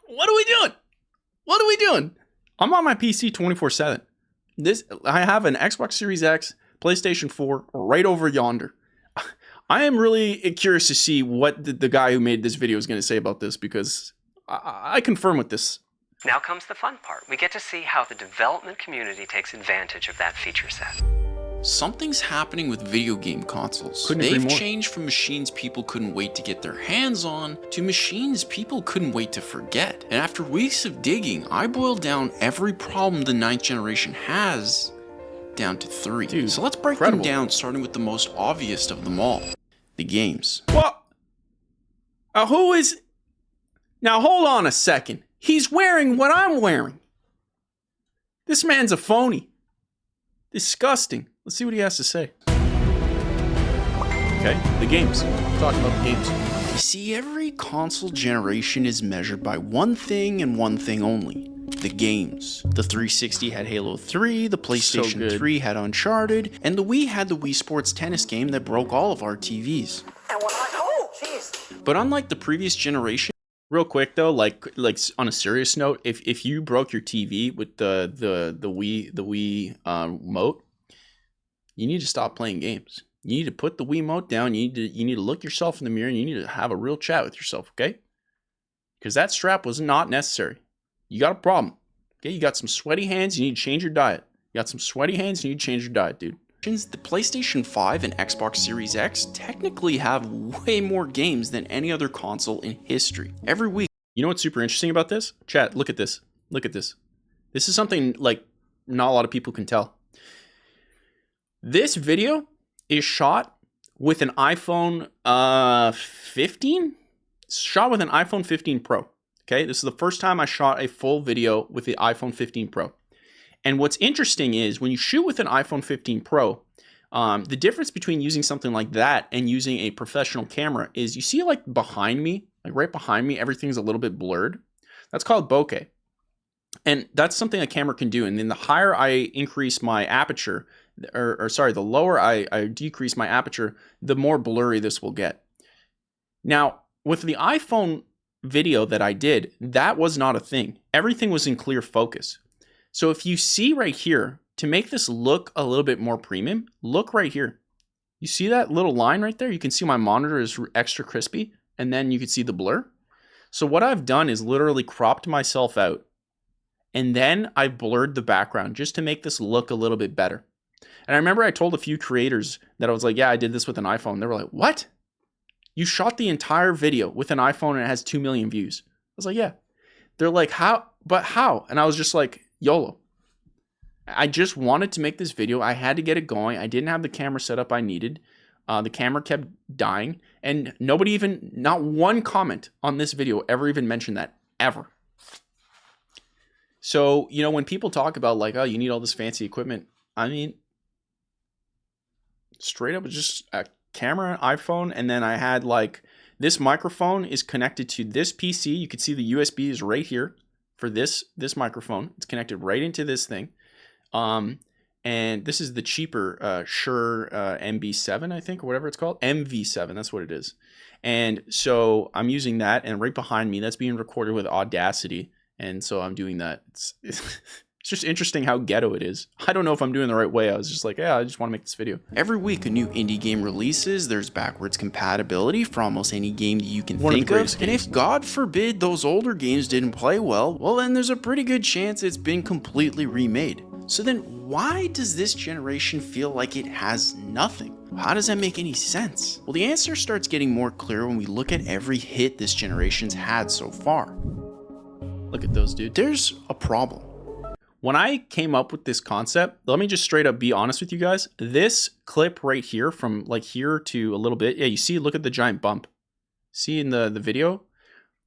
what are we doing? What are we doing? I'm on my PC 24/7. I have an Xbox Series X, PlayStation 4 right over yonder. I am really curious to see what the guy who made this video is going to say about this, because I confirm with this. Now comes the fun part. We get to see how the development community takes advantage of that feature set. Something's happening with video game consoles. Couldn't agree They've more. changed from machines people couldn't wait to get their hands on to machines people couldn't wait to forget. And after weeks of digging, I boiled down every problem the 9th generation has down to 3. Dude, so let's break incredible. them down, starting with the most obvious of them all, the games. What? Who is... Now, hold on a second. He's wearing what I'm wearing. This man's a phony. Disgusting. Let's see what he has to say. Okay, the games. Talking about the games. You see, every console generation is measured by one thing and one thing only. The games. The 360 had Halo 3, the PlayStation good. 3 had Uncharted, and the Wii had the Wii Sports tennis game that broke all of our TVs. Oh, jeez. But unlike the previous generation, Real quick though, like on a serious note, if you broke your TV with the Wii remote, you need to stop playing games. You need to put the Wii remote down. You need to look yourself in the mirror, and you need to have a real chat with yourself, okay? Because that strap was not necessary. You got a problem. Okay, you got some sweaty hands, you need to change your diet. You got some sweaty hands, you need to change your diet, dude. the PlayStation 5 and Xbox Series X technically have way more games than any other console in history. Every week. You know what's super interesting about this? Chat, look at this. Look at this. This is something like not a lot of people can tell. This video is shot with an iPhone 15. It's shot with an iPhone 15 Pro. Okay, this is the first time I shot a full video with the iPhone 15 Pro. And what's interesting is when you shoot with an iPhone 15 Pro, the difference between using something like that and using a professional camera is you see like behind me, like right behind me, everything's a little bit blurred. That's called bokeh. And that's something a camera can do. And then the higher I increase my aperture, the lower I decrease my aperture, the more blurry this will get. Now, with the iPhone video that I did, that was not a thing. Everything was in clear focus. So if you see right here, to make this look a little bit more premium, look right here. You see that little line right there? You can see my monitor is extra crispy, and then you can see the blur. So what I've done is literally cropped myself out, and then I blurred the background just to make this look a little bit better. And I remember I told a few creators that I was like, yeah, I did this with an iPhone. They were like, what? You shot the entire video with an iPhone and it has 2 million views. I was like, yeah. They're like, how? But how? And I was just like, YOLO. I just wanted to make this video. I had to get it going. I didn't have the camera set up I needed. The camera kept dying. And nobody even, not one comment on this video ever even mentioned that, ever. So, you know, when people talk about like, oh, you need all this fancy equipment, I mean, straight up, it's just a camera, iPhone, and then I had like, this microphone is connected to this PC. You can see the USB is right here for this microphone. It's connected right into this thing. And this is the cheaper Shure MB7, I think, or whatever it's called. MV7, that's what it is. And so I'm using that, and right behind me, that's being recorded with Audacity. And so I'm doing that. It's just interesting how ghetto it is. I don't know if I'm doing the right way. I was just like, yeah, I just want to make this video. Every week, a new indie game releases. There's backwards compatibility for almost any game that you can One of the think of. greatest And games. if, God forbid, those older games didn't play well, then there's a pretty good chance it's been completely remade. So then why does this generation feel like it has nothing? How does that make any sense? Well, the answer starts getting more clear when we look at every hit this generation's had so far. Look at those, dude. There's a problem. When I came up with this concept, let me just straight up be honest with you guys. This clip right here, from like here to a little bit, yeah, you see, look at the giant bump. See in the video?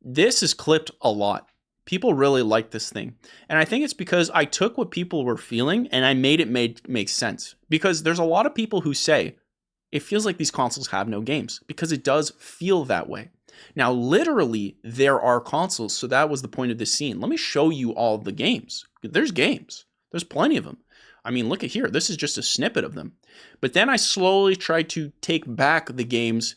This is clipped a lot. People really like this thing. And I think it's because I took what people were feeling and I made it make sense. Because there's a lot of people who say, it feels like these consoles have no games. Because it does feel that way. Now, literally, there are consoles. So that was the point of this scene. Let me show you all the games. There's games. There's plenty of them. I mean, look at here. This is just a snippet of them. But then I slowly tried to take back the games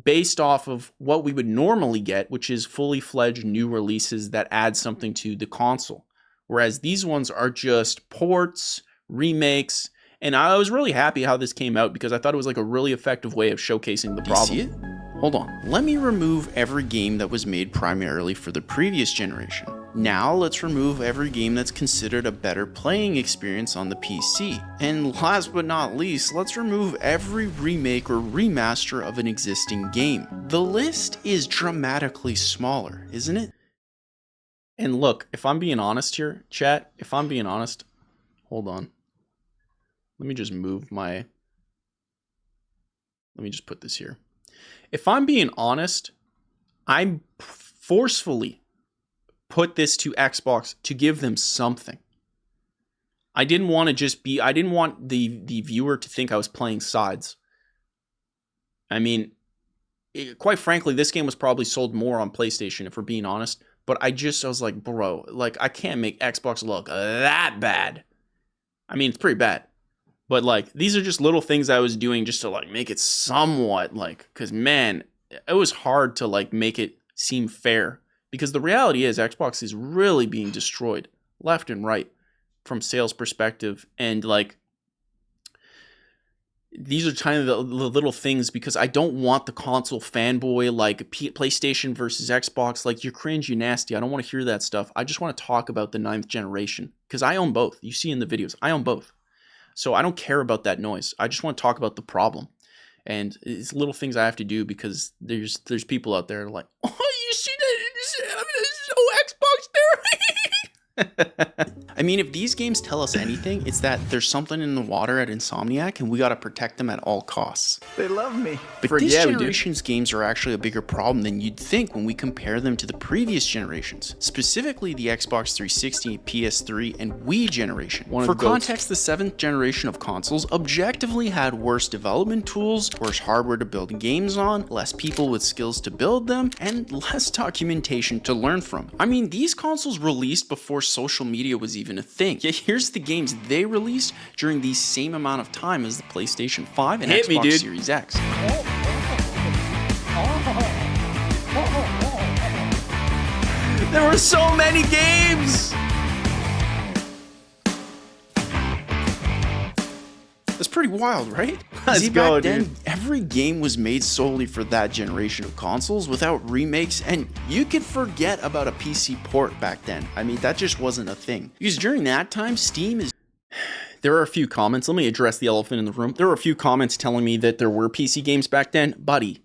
based off of what we would normally get, which is fully fledged new releases that add something to the console. Whereas these ones are just ports, remakes, and I was really happy how this came out because I thought it was like a really effective way of showcasing the problem. Do you see it? Hold on. Let me remove every game that was made primarily for the previous generation. Now let's remove every game that's considered a better playing experience on the PC. And last but not least, let's remove every remake or remaster of an existing game. The list is dramatically smaller, isn't it? And look, if I'm being honest here, chat, if I'm being honest, hold on. Let me just put this here. If I'm being honest, I forcefully put this to Xbox to give them something. I didn't want the viewer to think I was playing sides. I mean, quite frankly, this game was probably sold more on PlayStation, if we're being honest. But I was like, bro, like, I can't make Xbox look that bad. I mean, it's pretty bad. But, like, these are just little things I was doing just to, like, make it somewhat, like, because, man, it was hard to, like, make it seem fair. Because the reality is Xbox is really being destroyed left and right from sales perspective. And, like, these are kind of the little things because I don't want the console fanboy, like, PlayStation versus Xbox. Like, you're cringe, you nasty. I don't want to hear that stuff. I just want to talk about the 9th generation because I own both. You see in the videos, I own both. So I don't care about that noise. I just want to talk about the problem. And it's little things I have to do because there's people out there like, oh, you see that? There's no Xbox there. I mean, if these games tell us anything, it's that there's something in the water at Insomniac and we got to protect them at all costs. They love me. But this generation's games are actually a bigger problem than you'd think when we compare them to the previous generations, specifically the Xbox 360, PS3, and Wii generation. For context, the 7th generation of consoles objectively had worse development tools, worse hardware to build games on, less people with skills to build them, and less documentation to learn from. I mean, these consoles released before social media was even a thing. Yet here's the games they released during the same amount of time as the PlayStation 5 and Xbox Series X. There were so many games! That's pretty wild, right? Let's go, back then, dude. every game was made solely for that generation of consoles without remakes, and you could forget about a PC port back then. I mean, that just wasn't a thing. Because during that time, Steam is... There are a few comments. Let me address the elephant in the room. There were a few comments telling me that there were PC games back then. Buddy.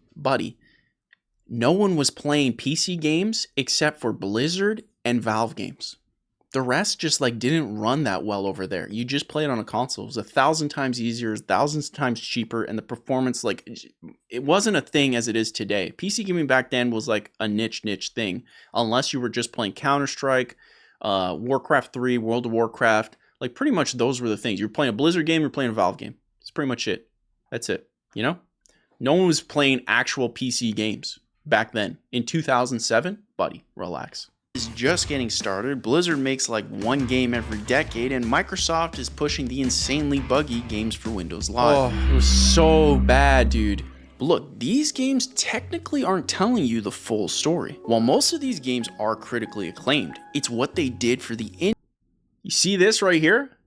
No one was playing PC games except for Blizzard and Valve games. The rest just like didn't run that well over there. You just play it on a console. It was 1,000 times easier, 1,000 times cheaper, and the performance, like, it wasn't a thing as it is today. PC gaming back then was like a niche thing, unless you were just playing Counter-Strike, Warcraft 3, World of Warcraft. Like, pretty much those were the things. You were playing a Blizzard game, you were playing a Valve game. That's pretty much it. That's it, you know? No one was playing actual PC games back then. In 2007, buddy, relax. Is just getting started. Blizzard makes like one game every decade, and Microsoft is pushing the insanely buggy games for Windows Live. Oh, it was so bad, dude. But look, these games technically aren't telling you the full story. While most of these games are critically acclaimed, it's what they did for the You see this right here?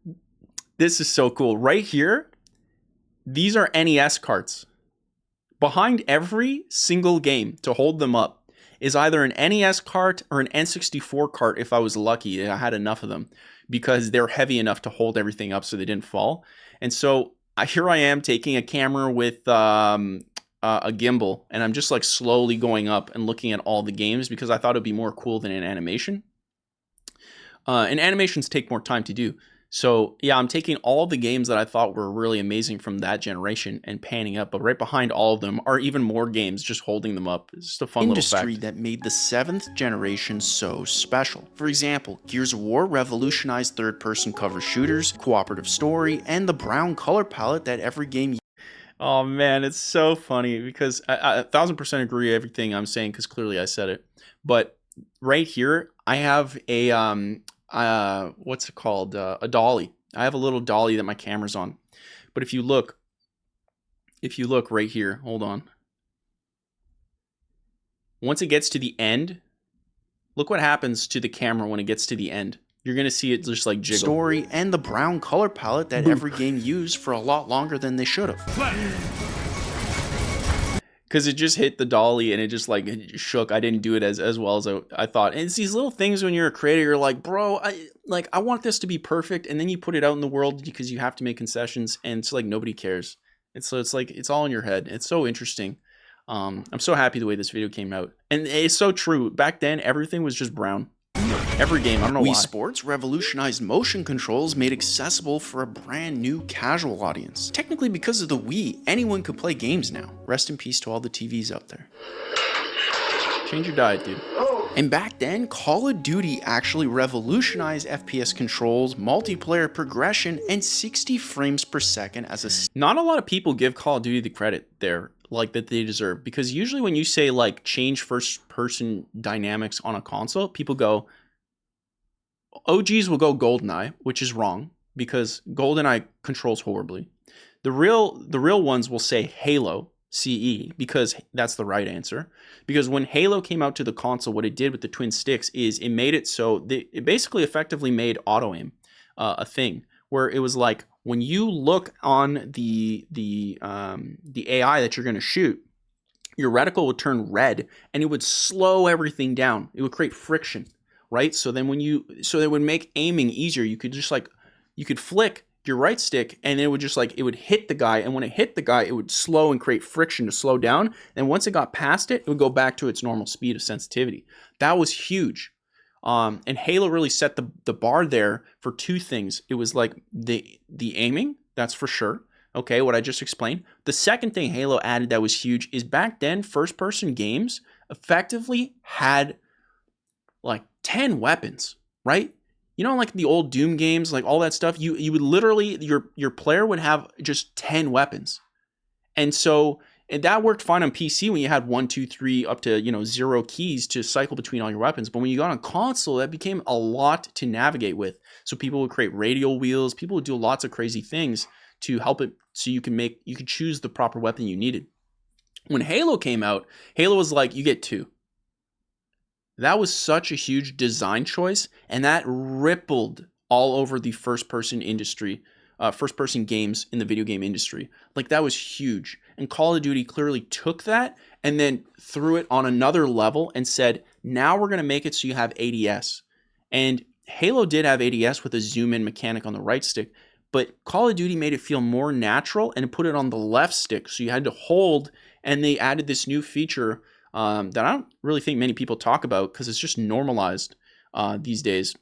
This is so cool. Right here, these are NES carts. Behind every single game to hold them up is either an NES cart or an N64 cart if I was lucky and I had enough of them, because they're heavy enough to hold everything up so they didn't fall. And so here I am taking a camera with a gimbal, and I'm just like slowly going up and looking at all the games because I thought it'd be more cool than an animation. And animations take more time to do. So yeah, I'm taking all the games that I thought were really amazing from that generation and panning up, but right behind all of them are even more games, just holding them up. It's just a fun little fact. That made the 7th generation so special. For example, Gears of War revolutionized third-person cover shooters, cooperative story, and the brown color palette that every game. Oh man, it's so funny because I 1000% agree everything I'm saying because clearly I said it. But right here, I have a what's it called? A dolly. I have a little dolly that my camera's on. But if you look right here, hold on. Once it gets to the end, look what happens to the camera when it gets to the end. You're going to see it just like jiggle. Story and the brown color palette that every game used for a lot longer than they should have. Because it just hit the dolly and it just like shook. I didn't do it as well as I thought. And it's these little things when you're a creator, you're like, bro, I want this to be perfect. And then you put it out in the world because you have to make concessions and it's like nobody cares. And so it's like, it's all in your head. It's so interesting. I'm so happy the way this video came out. And it's so true. Back then, everything was just brown. Every game, I don't know why. Wii Sports revolutionized motion controls made accessible for a brand new casual audience. Technically, because of the Wii, anyone could play games now. Rest in peace to all the TVs out there. Change your diet, dude. And back then, Call of Duty actually revolutionized FPS controls, multiplayer progression, and 60 frames per second as a... Not a lot of people give Call of Duty the credit there, like that they deserve. Because usually when you say like change first person dynamics on a console, people go... OGs will go GoldenEye, which is wrong because GoldenEye controls horribly. The real ones will say Halo CE because that's the right answer. Because when Halo came out to the console, what it did with the twin sticks is it made it so it basically effectively made auto aim a thing where it was like when you look on the AI that you're going to shoot, your reticle would turn red and it would slow everything down. It would create friction. Right? So then so it would make aiming easier. You could just like, you could flick your right stick and it would just like, it would hit the guy. And when it hit the guy, it would slow and create friction to slow down. And once it got past it, it would go back to its normal speed of sensitivity. That was huge. And Halo really set the bar there for two things. It was like the aiming, that's for sure. Okay, what I just explained. The second thing Halo added that was huge is back then, first person games effectively had like 10 weapons, right? You know, like the old Doom games, like all that stuff, you would literally, your player would have just 10 weapons. And so and that worked fine on PC when you had 1, 2, 3, up to, 0 keys to cycle between all your weapons. But when you got on console, that became a lot to navigate with. So people would create radial wheels, people would do lots of crazy things to help it so you could choose the proper weapon you needed. When Halo came out, Halo was like, you get 2. That was such a huge design choice, and that rippled all over the first-person industry, first-person games in the video game industry. Like, that was huge. And Call of Duty clearly took that and then threw it on another level and said, now we're going to make it so you have ADS. And Halo did have ADS with a zoom-in mechanic on the right stick, but Call of Duty made it feel more natural and put it on the left stick. So you had to hold, and they added this new feature that I don't really think many people talk about because it's just normalized these days.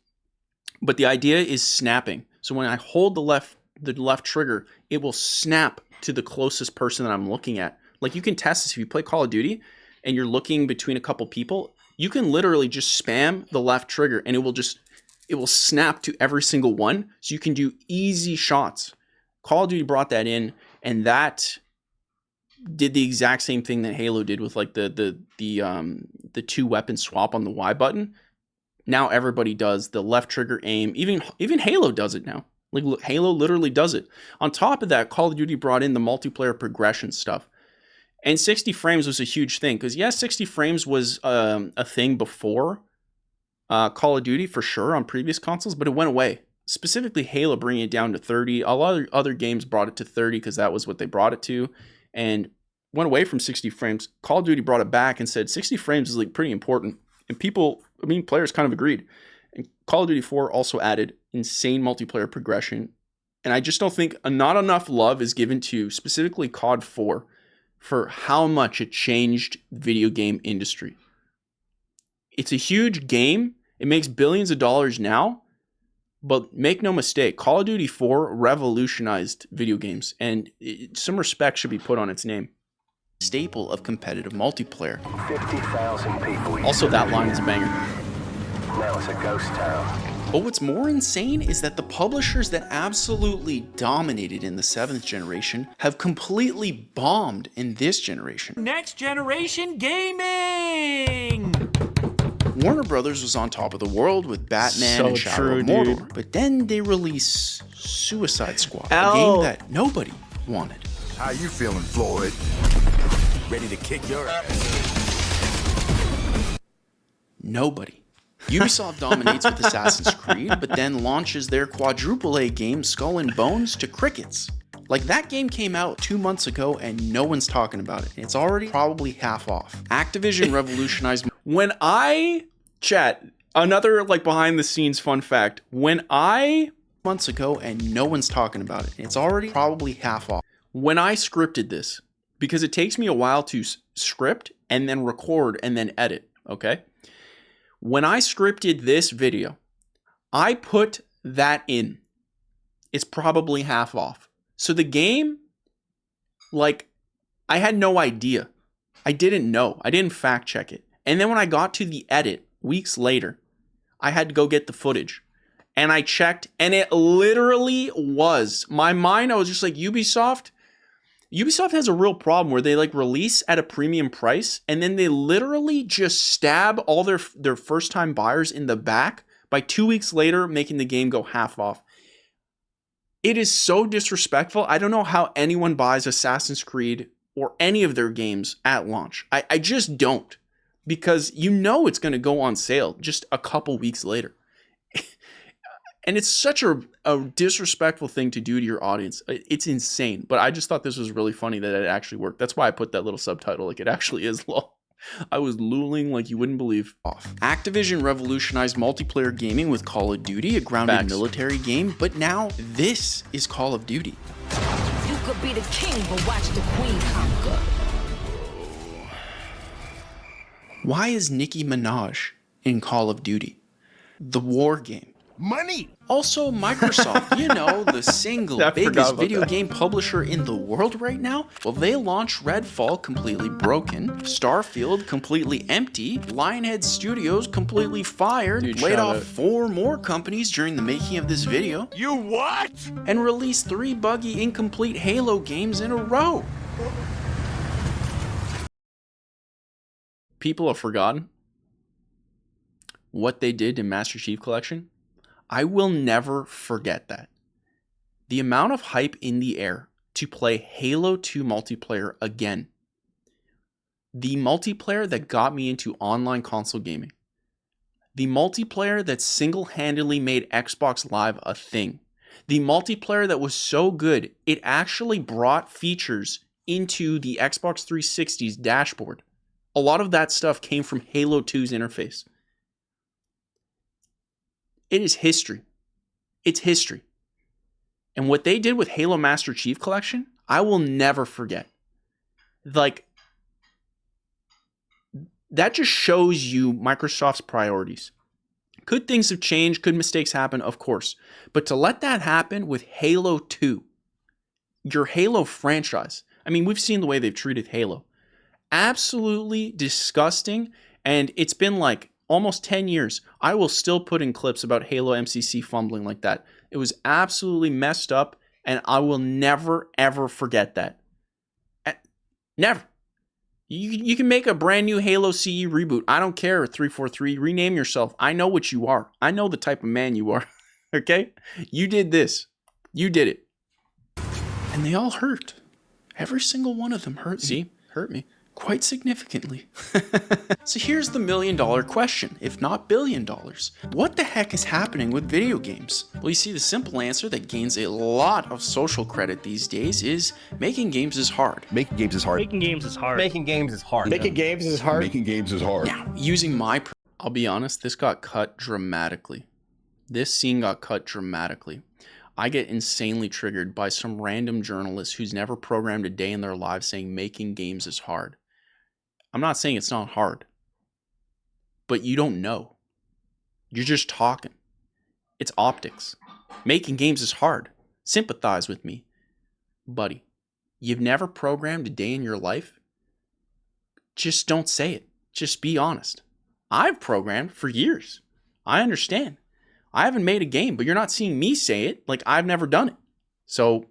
But the idea is snapping. So when I hold the left trigger, it will snap to the closest person that I'm looking at. Like, you can test this if you play Call of Duty and you're looking between a couple people. You can literally just spam the left trigger and it will snap to every single one. So you can do easy shots. Call of Duty brought that in, and that did the exact same thing that Halo did with like the 2 weapon swap on the Y button. Now everybody does the left trigger aim. Even Halo does it now. Like, look, Halo literally does it. On top of that, Call of Duty brought in the multiplayer progression stuff. And 60 frames was a huge thing because, yes, 60 frames was a thing before Call of Duty for sure on previous consoles, but it went away. Specifically, Halo bringing it down to 30. A lot of other games brought it to 30 because that was what they brought it to, and went away from 60 frames. Call of Duty brought it back and said 60 frames is like pretty important. And players kind of agreed. And Call of Duty 4 also added insane multiplayer progression. And I just don't think not enough love is given to specifically COD 4 for how much it changed video game industry. It's a huge game. It makes billions of dollars now. But make no mistake, Call of Duty 4 revolutionized video games, and some respect should be put on its name. Staple of competitive multiplayer. 50,000 people. Also, that line is a banger. Now it's a ghost town. But what's more insane is that the publishers that absolutely dominated in the 7th generation have completely bombed in this generation. Next generation gaming! Warner Brothers was on top of the world with Batman and Shadow of Mordor, but then they release Suicide Squad, a game that nobody wanted. How you feeling, Floyd? Ready to kick your ass? Nobody. Ubisoft dominates with Assassin's Creed, but then launches their quadruple A game Skull and Bones to crickets. Like, that game came out 2 months ago and no one's talking about it. It's already probably half off. Activision revolutionized... Chat, another like behind the scenes fun fact. Months ago and no one's talking about it. It's already probably half off. When I scripted this, because it takes me a while to script and then record and then edit, okay? When I scripted this video, I put that in. It's probably half off. So the game, like, I had no idea. I didn't know. I didn't fact check it. And then when I got to the edit, weeks later, I had to go get the footage. And I checked, and it literally was. My mind, I was just like, Ubisoft has a real problem where they like release at a premium price, and then they literally just stab all their first-time buyers in the back by 2 weeks later, making the game go half off. It is so disrespectful. I don't know how anyone buys Assassin's Creed or any of their games at launch. I just don't. Because you know it's going to go on sale just a couple weeks later. And it's such a disrespectful thing to do to your audience. It's insane. But I just thought this was really funny that it actually worked. That's why I put that little subtitle. Like, it actually is lol. I was looling like you wouldn't believe. Activision revolutionized multiplayer gaming with Call of Duty, a grounded military game. But now this is Call of Duty. You could be the king, but watch the queen conquer. Why is Nicki Minaj in Call of Duty? The war game. Money! Also, Microsoft, you know, the single biggest video game publisher in the world right now. Well, they launched Redfall completely broken, Starfield completely empty, Lionhead Studios completely fired, laid off 4 more companies during the making of this video. You what? And released 3 buggy, incomplete Halo games in a row. People have forgotten what they did to Master Chief Collection. I will never forget that. The amount of hype in the air to play Halo 2 multiplayer again. The multiplayer that got me into online console gaming. The multiplayer that single-handedly made Xbox Live a thing. The multiplayer that was so good, it actually brought features into the Xbox 360's dashboard. A lot of that stuff came from Halo 2's interface. It is history. It's history. And what they did with Halo Master Chief Collection, I will never forget. Like, that just shows you Microsoft's priorities. Could things have changed? Could mistakes happen? Of course. But to let that happen with Halo 2, your Halo franchise. I mean, we've seen the way they've treated Halo. Absolutely disgusting. And it's been like almost 10 years. I will still put in clips about Halo MCC fumbling like that. It was absolutely messed up, and I will never, ever forget that. Never. You can make a brand new Halo CE reboot. I don't care, 343. Rename yourself. I know what you are. I know the type of man you are. Okay? You did this. You did it. And they all hurt. Every single one of them hurt. See? Hurt me. Quite significantly. So here's the $1 million question, if not $1 billion. What the heck is happening with video games? Well, you see, the simple answer that gains a lot of social credit these days is making games is hard. Making games is hard. Making games is hard. Making games is hard. Making games is hard. Making games is hard. Now, using my... I'll be honest, this got cut dramatically. This scene got cut dramatically. I get insanely triggered by some random journalist who's never programmed a day in their lives saying making games is hard. I'm not saying it's not hard, but you don't know. You're just talking. It's optics. Making games is hard. Sympathize with me. Buddy, you've never programmed a day in your life? Just don't say it. Just be honest. I've programmed for years. I understand. I haven't made a game, but you're not seeing me say it. Like, I've never done it. So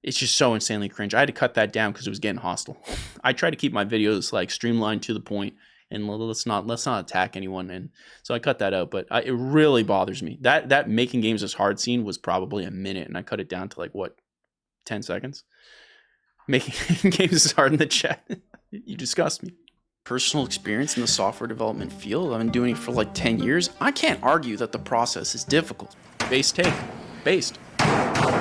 it's just so insanely cringe. I had to cut that down because it was getting hostile. I try to keep my videos like streamlined to the point, and let's not attack anyone. And so I cut that out. But it really bothers me. That making games is hard scene was probably a minute, and I cut it down to like what, 10 seconds. Making games is hard in the chat. You disgust me. Personal experience in the software development field. I've been doing it for like 10 years. I can't argue that the process is difficult. Based take. Based.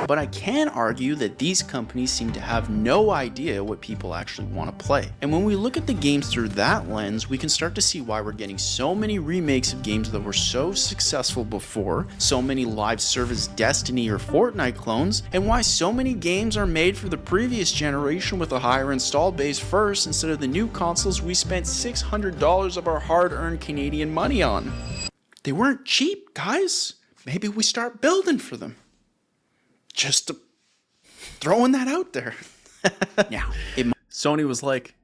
But I can argue that these companies seem to have no idea what people actually want to play. And when we look at the games through that lens, we can start to see why we're getting so many remakes of games that were so successful before, so many live service Destiny or Fortnite clones, and why so many games are made for the previous generation with a higher install base first instead of the new consoles we spent $600 of our hard-earned Canadian money on. They weren't cheap, guys. Maybe we start building for them. Just throwing that out there. Now, Sony was like,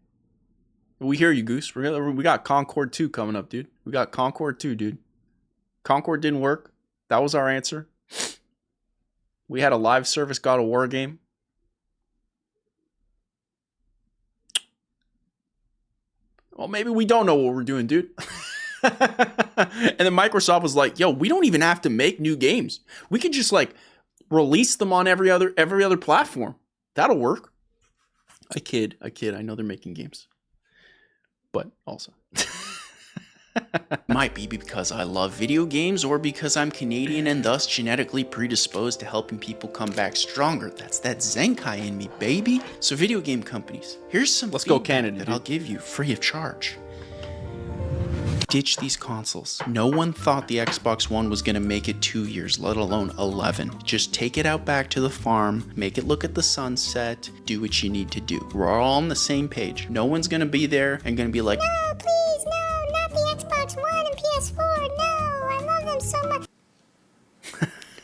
we hear you, Goose. We got Concord 2 coming up, dude. We got Concord 2, dude. Concord didn't work. That was our answer. We had a live service God of War game. Well, maybe we don't know what we're doing, dude. And then Microsoft was like, yo, we don't even have to make new games. We could just like release them on every other platform. That'll work. I kid. I know they're making games. But also. Might be because I love video games or because I'm Canadian and thus genetically predisposed to helping people come back stronger. That's that Zenkai in me, baby. So video game companies, here's some Let's go Canada, that I'll give you free of charge. Ditch these consoles. No one thought the Xbox One was going to make it 2 years, let alone 11. Just take it out back to the farm, make it look at the sunset, do what you need to do. We're all on the same page. No one's going to be there and going to be like, no, please, no, not the Xbox One and PS4, no, I love them so much.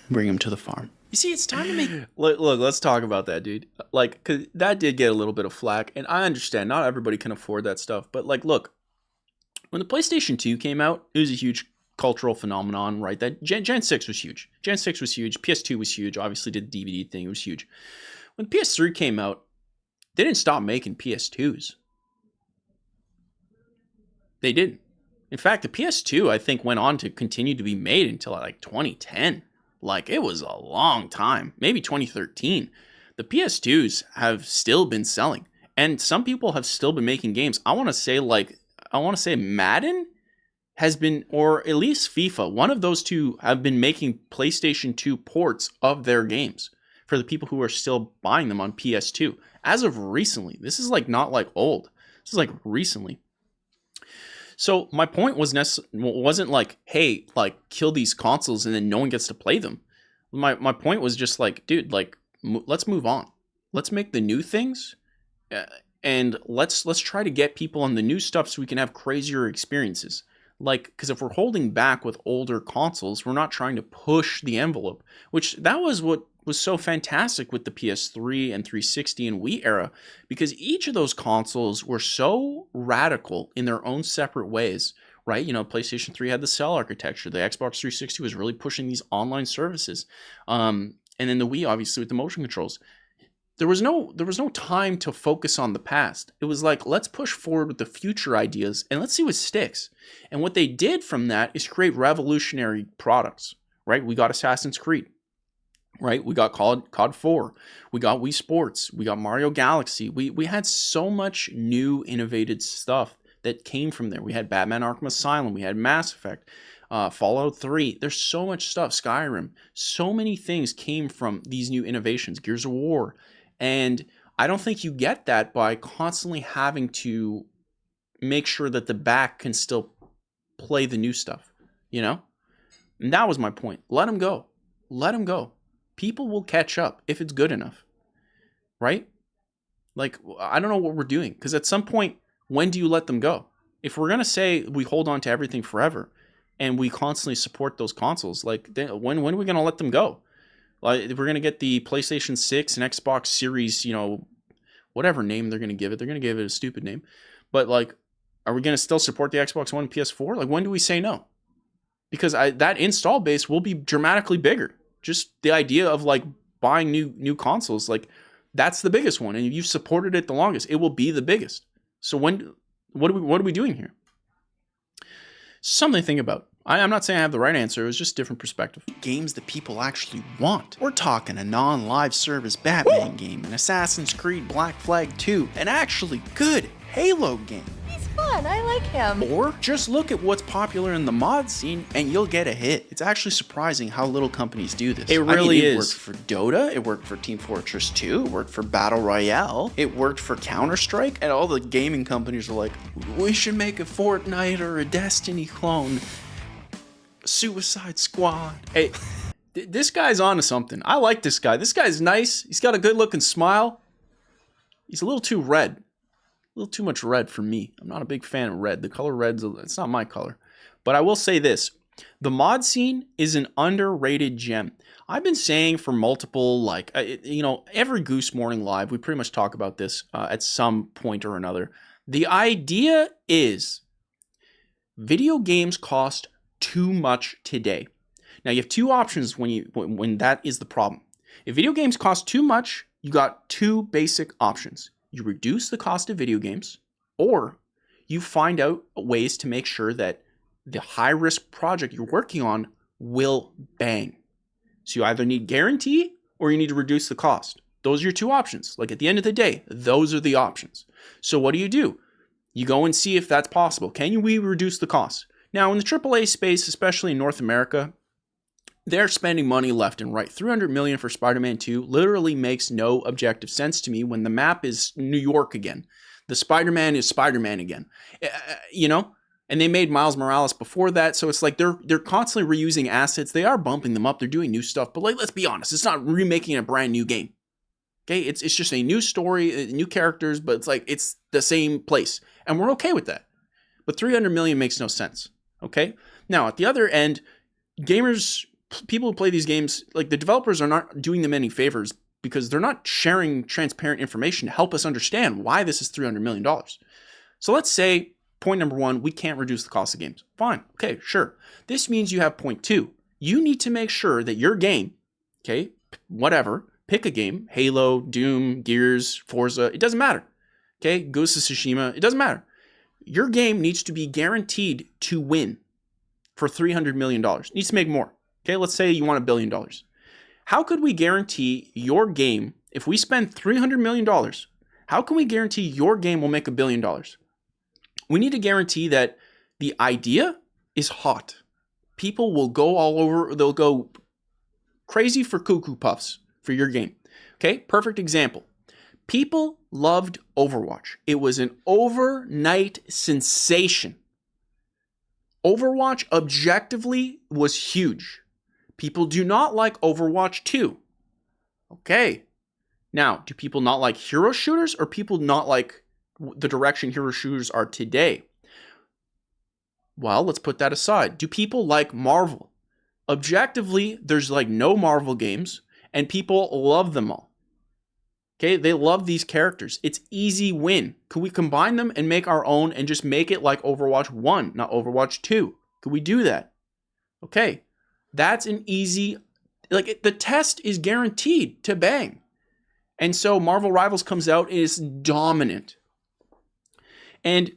Bring them to the farm. You see, it's time to make... Look, let's talk about that, dude. Like, 'cause that did get a little bit of flack, and I understand, not everybody can afford that stuff, but like, look, when the PlayStation 2 came out, it was a huge cultural phenomenon, right? That Gen 6 was huge. Gen 6 was huge. PS2 was huge. Obviously did the DVD thing. It was huge. When PS3 came out, they didn't stop making PS2s. They didn't. In fact, the PS2, I think, went on to continue to be made until like 2010. Like, it was a long time. Maybe 2013. The PS2s have still been selling. And some people have still been making games. I want to say Madden has been, or at least FIFA, one of those two have been making PlayStation 2 ports of their games for the people who are still buying them on PS2. As of recently, this is like not like old. This is like recently. So my point wasn't like, hey, like kill these consoles and then no one gets to play them. My point was just like, dude, like let's move on. Let's make the new things. And let's try to get people on the new stuff so we can have crazier experiences. Like, because if we're holding back with older consoles, we're not trying to push the envelope, which that was what was so fantastic with the PS3 and 360 and Wii era, because each of those consoles were so radical in their own separate ways, right? You know, PlayStation 3 had the cell architecture. The Xbox 360 was really pushing these online services. And then the Wii, obviously, with the motion controls. There was no time to focus on the past. It was like, let's push forward with the future ideas and let's see what sticks. And what they did from that is create revolutionary products, right? We got Assassin's Creed, right? We got COD 4. We got Wii Sports. We got Mario Galaxy. We had so much new innovative stuff that came from there. We had Batman Arkham Asylum. We had Mass Effect. Fallout 3. There's so much stuff. Skyrim. So many things came from these new innovations. Gears of War. And I don't think you get that by constantly having to make sure that the back can still play the new stuff, you know? And that was my point. Let them go. Let them go. People will catch up if it's good enough, right? Like, I don't know what we're doing. Because at some point, when do you let them go? If we're going to say we hold on to everything forever, and we constantly support those consoles. Like, when are we going to let them go? Like, we're going to get the PlayStation 6 and Xbox Series, you know, whatever name they're going to give it. They're going to give it a stupid name. But, like, are we going to still support the Xbox One and PS4? Like, when do we say no? Because that install base will be dramatically bigger. Just the idea of, like, buying new consoles, like, that's the biggest one. And you've supported it the longest. It will be the biggest. So what are we doing here? Something to think about. I'm not saying I have the right answer. It was just a different perspective. Games that people actually want. We're talking a non-live service Batman game, an Assassin's Creed Black Flag 2, an actually good Halo game. He's fun. I like him. Or just look at what's popular in the mod scene and you'll get a hit. It's actually surprising how little companies do this. It really is. It worked for Dota, it worked for Team Fortress 2, it worked for Battle Royale, it worked for Counter-Strike, and all the gaming companies are like, we should make a Fortnite or a Destiny clone. Suicide Squad. Hey, this guy's onto something. I like this guy. This guy's nice. He's got a good looking smile. He's a little too red. A little too much red for me. I'm not a big fan of red. The color red's, it's not my color. But I will say this. The mod scene is an underrated gem. I've been saying for multiple, like, you know, every Goose Morning Live, we pretty much talk about this at some point or another. The idea is video games cost too much today. Now, you have two options when that is the problem. If video games cost too much, you got two basic options. You reduce the cost of video games, or you find out ways to make sure that the high-risk project you're working on will bang. So you either need guarantee or you need to reduce the cost. Those are your two options. Like, at the end of the day, those are the options. So what do? You go and see if that's possible. Can we reduce the cost? Now, in the AAA space, especially in North America, they're spending money left and right. $300 million for Spider-Man 2 literally makes no objective sense to me when the map is New York again. The Spider-Man is Spider-Man again. You know? And they made Miles Morales before that, so it's like they're constantly reusing assets. They are bumping them up. They're doing new stuff. But, like, let's be honest. It's not remaking a brand new game. Okay? It's just a new story, new characters, but it's like it's the same place. And we're okay with that. But $300 million makes no sense. Okay? Now, at the other end, gamers, people who play these games, like, the developers are not doing them any favors because they're not sharing transparent information to help us understand why this is $300 million. So let's say, point number one, we can't reduce the cost of games. Fine. Okay, sure. This means you have point two. You need to make sure that your game, okay, whatever, pick a game, Halo, Doom, Gears, Forza, it doesn't matter. Okay, Ghost of Tsushima, it doesn't matter. Your game needs to be guaranteed to win for $300 million. It needs to make more. Okay, let's say you want $1 billion. How could we guarantee your game, if we spend $300 million, how can we guarantee your game will make $1 billion? We need to guarantee that the idea is hot. People will go all over, they'll go crazy for Cuckoo Puffs for your game. Okay, perfect example. People loved Overwatch. It was an overnight sensation. Overwatch objectively was huge. People do not like Overwatch 2. Okay. Now, do people not like hero shooters or people not like the direction hero shooters are today? Well, let's put that aside. Do people like Marvel? Objectively, there's like no Marvel games and people love them all. Okay, they love these characters. It's easy win. Could we combine them and make our own and just make it like Overwatch 1, not Overwatch 2? Could we do that? Okay, that's an easy, like, the test is guaranteed to bang. And so Marvel Rivals comes out and is dominant. And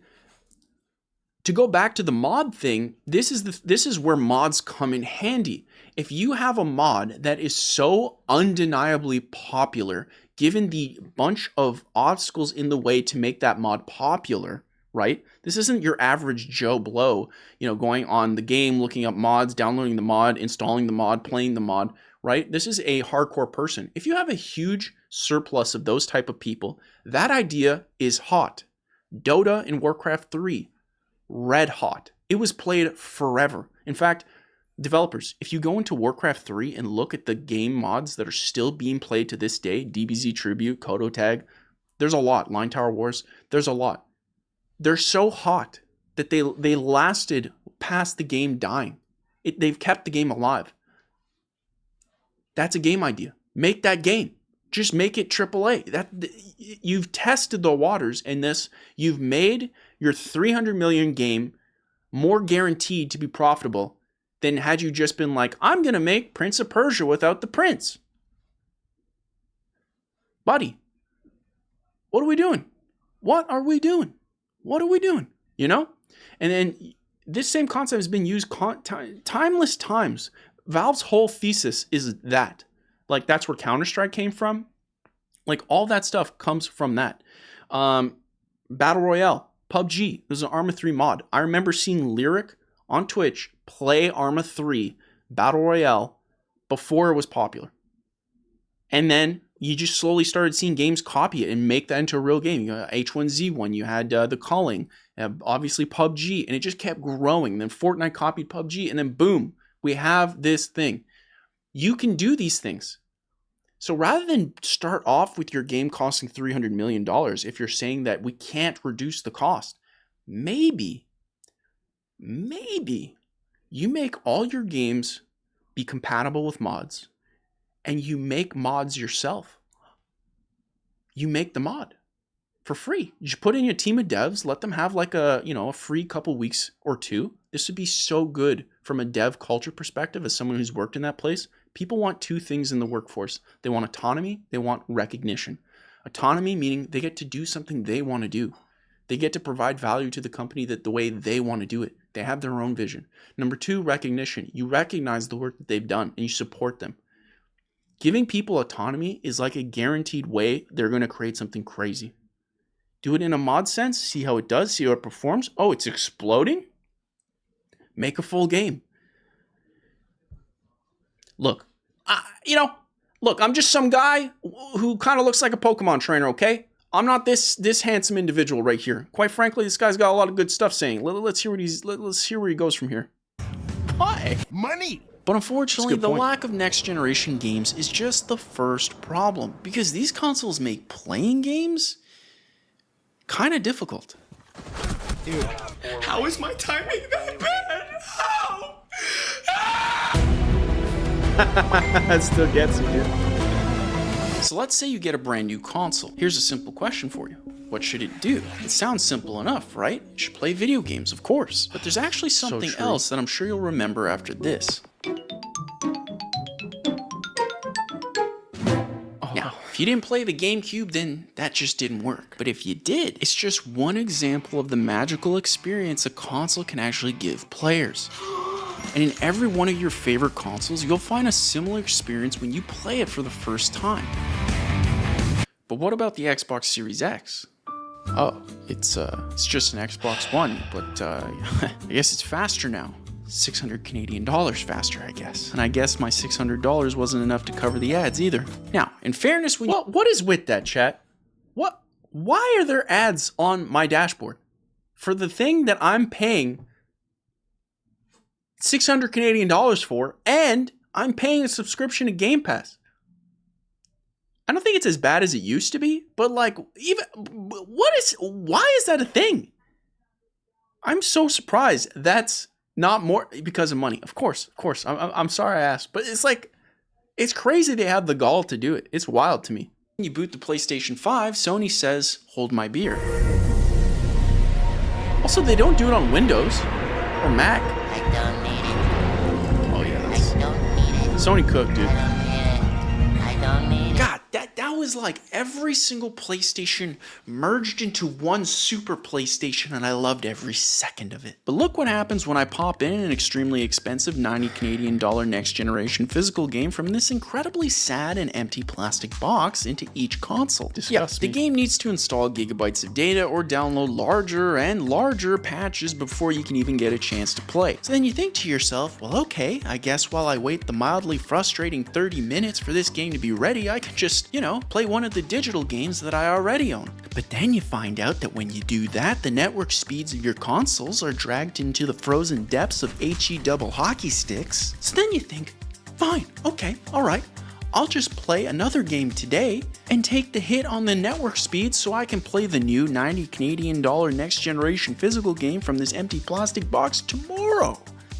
to go back to the mod thing, this is where mods come in handy. If you have a mod that is so undeniably popular, given the bunch of obstacles in the way to make that mod popular, right? This isn't your average Joe Blow, going on the game, looking up mods, downloading the mod, installing the mod, playing the mod, right? This is a hardcore person. If you have a huge surplus of those type of people, that idea is hot. Dota and Warcraft 3, red hot. It was played forever. In fact, developers, if you go into Warcraft 3 and look at the game mods that are still being played to this day, DBZ Tribute, Kodo Tag, there's a lot. Line Tower Wars, there's a lot. They're so hot that they lasted past the game dying. They've kept the game alive. That's a game idea. Make that game. Just make it AAA. You've tested the waters in this. You've made your 300 million game more guaranteed to be profitable than had you just been like, I'm going to make Prince of Persia without the prince. Buddy, what are we doing? What are we doing? What are we doing? You know? And then this same concept has been used timeless times. Valve's whole thesis is that. Like, that's where Counter-Strike came from. Like, all that stuff comes from that. Battle Royale, PUBG, there's an Arma 3 mod. I remember seeing Lyric on Twitch play Arma 3 Battle Royale before it was popular. And then you just slowly started seeing games copy it and make that into a real game. You got H1Z1, you had The Calling, obviously PUBG, and it just kept growing. Then Fortnite copied PUBG, and then boom, we have this thing. You can do these things. So rather than start off with your game costing $300 million, if you're saying that we can't reduce the cost, maybe you make all your games be compatible with mods and you make mods yourself. You make the mod for free. You just put in a team of devs, let them have like a free couple weeks or two. This would be so good from a dev culture perspective as someone who's worked in that place. People want two things in the workforce. They want autonomy, they want recognition. Autonomy meaning they get to do something they want to do. They get to provide value to the company the way they want to do it. They have their own vision. Number two, recognition. You recognize the work that they've done and you support them. Giving people autonomy is like a guaranteed way they're going to create something crazy. Do it in a mod sense, see how it does, see how it performs. Oh, it's exploding? Make a full game. Look, I'm just some guy who kind of looks like a Pokemon trainer, okay? I'm not this handsome individual right here. Quite frankly, this guy's got a lot of good stuff saying. Let's hear where he goes from here. Why? Money! But unfortunately, the lack of next generation games is just the first problem. Because these consoles make playing games kind of difficult. Dude, how is my timing that bad? How? That still gets you, dude. So let's say you get a brand new console. Here's a simple question for you. What should it do? It sounds simple enough, right? It should play video games, of course. But there's actually something else that I'm sure you'll remember after this. Now, if you didn't play the GameCube, then that just didn't work. But if you did, it's just one example of the magical experience a console can actually give players. And in every one of your favorite consoles, you'll find a similar experience when you play it for the first time. But what about the Xbox Series X? Oh, it's just an Xbox One, but I guess it's faster now. 600 Canadian dollars faster, I guess. And I guess my $600 wasn't enough to cover the ads either. Now, in fairness, what is with that, chat? Why are there ads on my dashboard? For the thing that I'm paying 600 Canadian dollars for, and I'm paying a subscription to Game Pass. I don't think it's as bad as it used to be, but like, why is that a thing? I'm so surprised that's not more because of money. Of course. I'm sorry I asked, but it's like, it's crazy they have the gall to do it. It's wild to me. When you boot the PlayStation 5, Sony says, hold my beer. Also, they don't do it on Windows or Mac. I don't need it. Oh yeah, I don't need it. Sony cooked, dude. I don't need it. God, that was like every single PlayStation merged into one super PlayStation, and I loved every second of it. But look what happens when I pop in an extremely expensive 90 Canadian dollar next generation physical game from this incredibly sad and empty plastic box into each console. The game needs to install gigabytes of data or download larger and larger patches before you can even get a chance to play. So then you think to yourself, well, okay, I guess while I wait the mildly frustrating 30 minutes for this game to be ready, I could just, play one of the digital games that I already own. But then you find out that when you do that, the network speeds of your consoles are dragged into the frozen depths of HE double hockey sticks. So then you think, fine, okay, alright, I'll just play another game today and take the hit on the network speed so I can play the new 90 Canadian dollar next generation physical game from this empty plastic box tomorrow.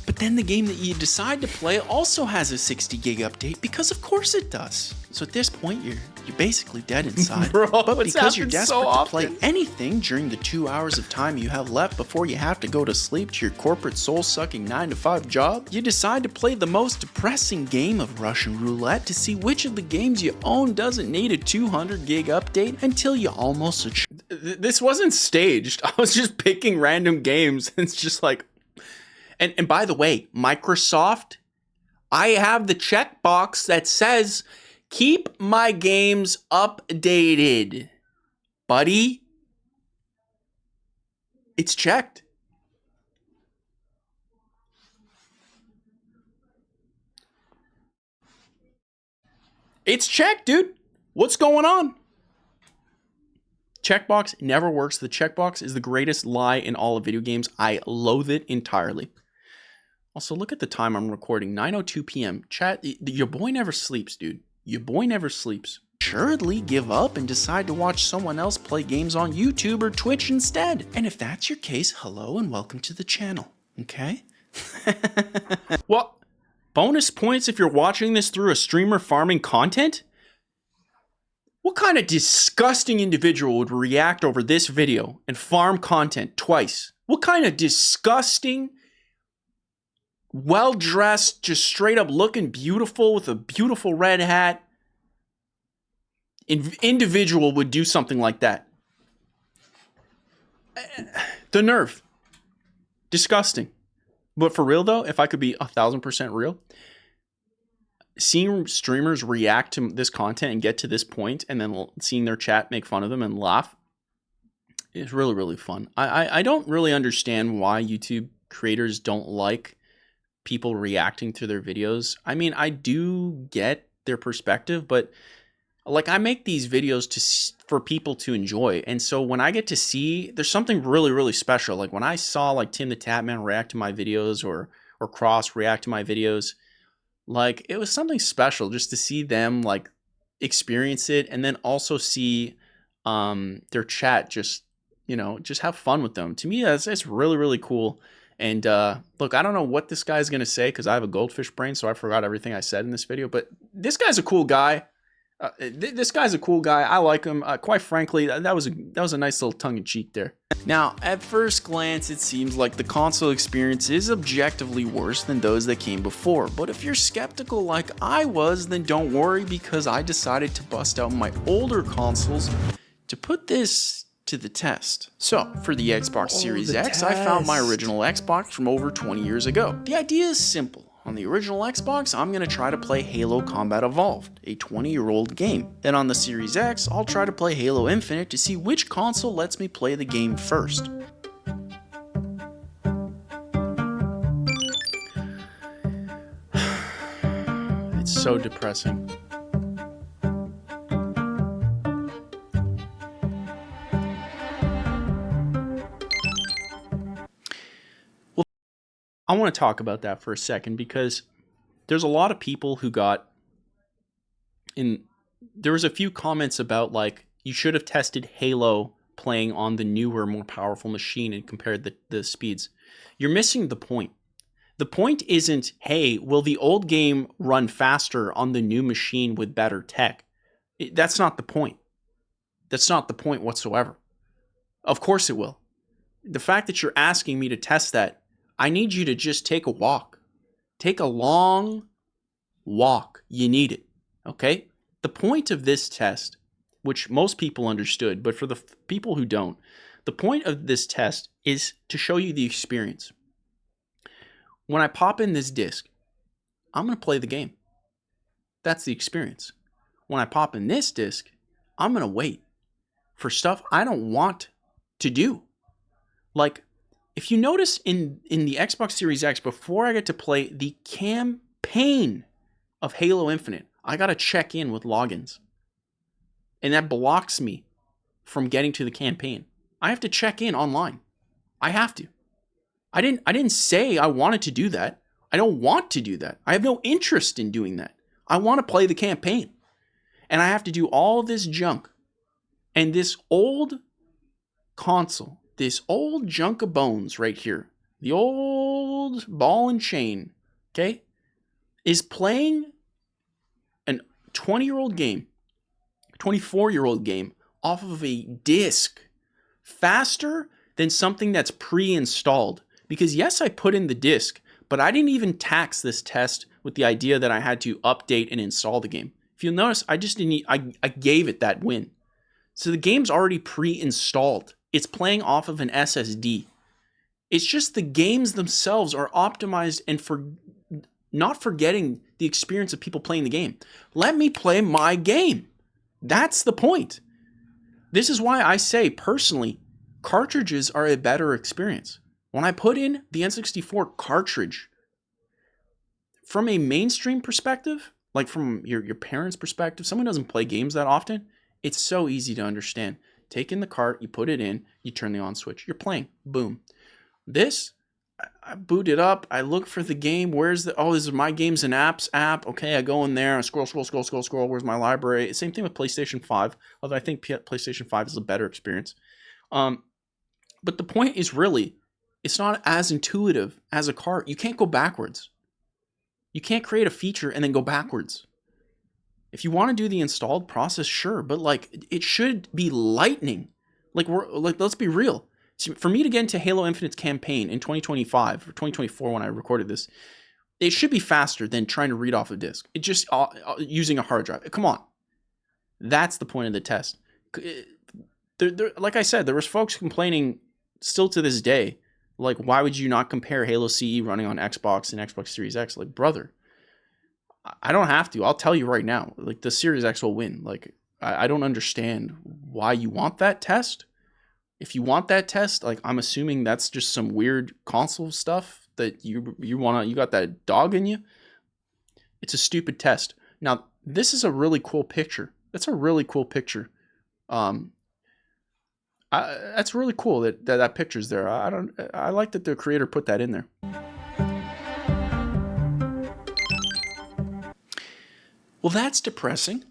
But then the game that you decide to play also has a 60 gig update because of course it does. So at this point, you're basically dead inside. Bro, but it's because you're happened desperate so to play often. anything during the 2 hours of time you have left before you have to go to sleep to your corporate soul-sucking 9-to-5 job, you decide to play the most depressing game of Russian roulette to see which of the games you own doesn't need a 200 gig update until you almost achieve. This wasn't staged. I was just picking random games. It's just like, And by the way, Microsoft, I have the checkbox that says, keep my games updated. Buddy, it's checked. It's checked, dude. What's going on? Checkbox never works. The checkbox is the greatest lie in all of video games. I loathe it entirely. Also, look at the time I'm recording. 9:02 p.m. Chat, your boy never sleeps, dude. Your boy never sleeps. Assuredly give up and decide to watch someone else play games on YouTube or Twitch instead. And if that's your case, hello and welcome to the channel. Okay? What? Bonus points if you're watching this through a streamer farming content? What kind of disgusting individual would react over this video and farm content twice? What kind of disgusting, well-dressed, just straight up looking beautiful with a beautiful red hat individual would do something like that? The nerve. Disgusting. But for real though, if I could be 1,000% real, seeing streamers react to this content and get to this point and then seeing their chat make fun of them and laugh is really, really fun. I don't really understand why YouTube creators don't like people reacting to their videos. I mean, I do get their perspective, but like I make these videos for people to enjoy. And so when I get to see, there's something really, really special. Like when I saw like Tim the Tatman react to my videos or Cross react to my videos, like it was something special just to see them like experience it and then also see their chat just, you know, just have fun with them. To me, it's really, really cool. And look, I don't know what this guy's going to say because I have a goldfish brain, so I forgot everything I said in this video. But this guy's a cool guy. This guy's a cool guy. I like him. Quite frankly, that was a nice little tongue-in-cheek there. Now, at first glance, it seems like the console experience is objectively worse than those that came before. But if you're skeptical like I was, then don't worry because I decided to bust out my older consoles to put this to the test. So, for the Xbox Series X, I found my original Xbox from over 20 years ago. The idea is simple. On the original Xbox, I'm going to try to play Halo Combat Evolved, a 20-year-old game. Then on the Series X, I'll try to play Halo Infinite to see which console lets me play the game first. It's so depressing. I want to talk about that for a second because there's a lot of people who got there was a few comments about like you should have tested Halo playing on the newer, more powerful machine and compared the speeds. You're missing the point. The point isn't, hey, will the old game run faster on the new machine with better tech? That's not the point. That's not the point whatsoever. Of course it will. The fact that you're asking me to test that, I need you to just take a walk. Take a long walk. You need it. Okay? The point of this test, which most people understood, but for the people who don't, the point of this test is to show you the experience. When I pop in this disc, I'm going to play the game. That's the experience. When I pop in this disc, I'm going to wait for stuff I don't want to do. Like, if you notice in the Xbox Series X, before I get to play the campaign of Halo Infinite, I got to check in with logins. And that blocks me from getting to the campaign. I have to check in online. I have to. I didn't say I wanted to do that. I don't want to do that. I have no interest in doing that. I want to play the campaign. And I have to do all this junk. And this old console, this old junk of bones right here, the old ball and chain, okay, is playing a 20-year-old game, 24-year-old game off of a disc faster than something that's pre-installed. Because yes, I put in the disc, but I didn't even tax this test with the idea that I had to update and install the game. If you'll notice, I just didn't, I gave it that win. So the game's already pre-installed. It's playing off of an SSD. It's just the games themselves are optimized and for not forgetting the experience of people playing the game. Let me play my game. That's the point. This is why I say, personally, cartridges are a better experience. When I put in the N64 cartridge, from a mainstream perspective, like from your parents' perspective, someone who doesn't play games that often, it's so easy to understand. Take in the cart, you put it in, you turn the on switch, you're playing, boom. This, I boot it up, I look for the game, where's the, oh, this is my games and apps app, okay, I go in there, I scroll, where's my library? Same thing with PlayStation 5, although I think PlayStation 5 is a better experience. But the point is really, it's not as intuitive as a cart. You can't go backwards. You can't create a feature and then go backwards. If you want to do the installed process, sure, but like it should be lightning. Like let's be real. See, for me to get into Halo Infinite's campaign in 2025 or 2024 when I recorded this, it should be faster than trying to read off a disk. It just using a hard drive. Come on, that's the point of the test. Like I said, there was folks complaining still to this day. Like, why would you not compare Halo CE running on Xbox and Xbox Series X? Like, brother, I don't have to. I'll tell you right now. Like, the Series X will win. Like, I don't understand why you want that test. If you want that test, like, I'm assuming that's just some weird console stuff that you got that dog in you. It's a stupid test. Now, this is a really cool picture. That's a really cool picture. That's really cool that picture's there. I like that the creator put that in there. Well, that's depressing,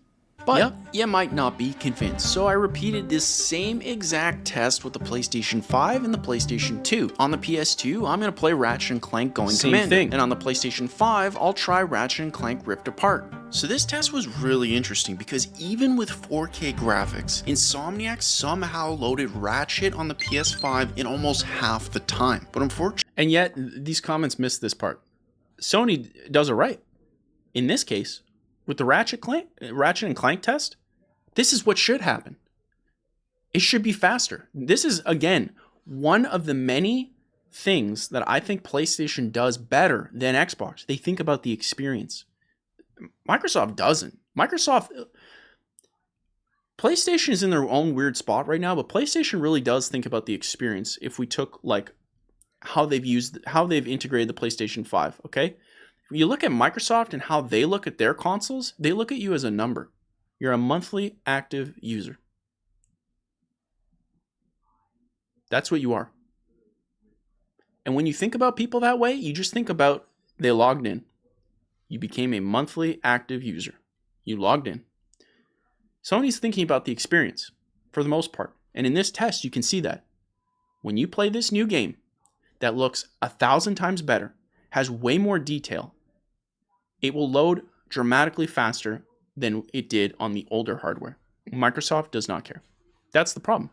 but you might not be convinced. So I repeated this same exact test with the PlayStation 5 and the PlayStation 2. On the PS2, I'm gonna play Ratchet & Clank Going Commando, and on the PlayStation 5, I'll try Ratchet & Clank Rift Apart. So this test was really interesting because even with 4K graphics, Insomniac somehow loaded Ratchet on the PS5 in almost half the time. But unfortunately, and yet these comments missed this part. Sony does it right. In this case, with the Ratchet and Clank test, this is what should happen. It should be faster. This is, again, one of the many things that I think PlayStation does better than Xbox. They think about the experience. Microsoft doesn't. PlayStation is in their own weird spot right now, but PlayStation really does think about the experience. If we took like how they've integrated the PlayStation 5, okay? You look at Microsoft and how they look at their consoles, they look at you as a number. You're a monthly active user. That's what you are. And when you think about people that way, you just think about they logged in. You became a monthly active user. You logged in. Sony's thinking about the experience for the most part. And in this test, you can see that. When you play this new game that looks 1,000 times better, has way more detail, it will load dramatically faster than it did on the older hardware. Microsoft does not care. That's the problem.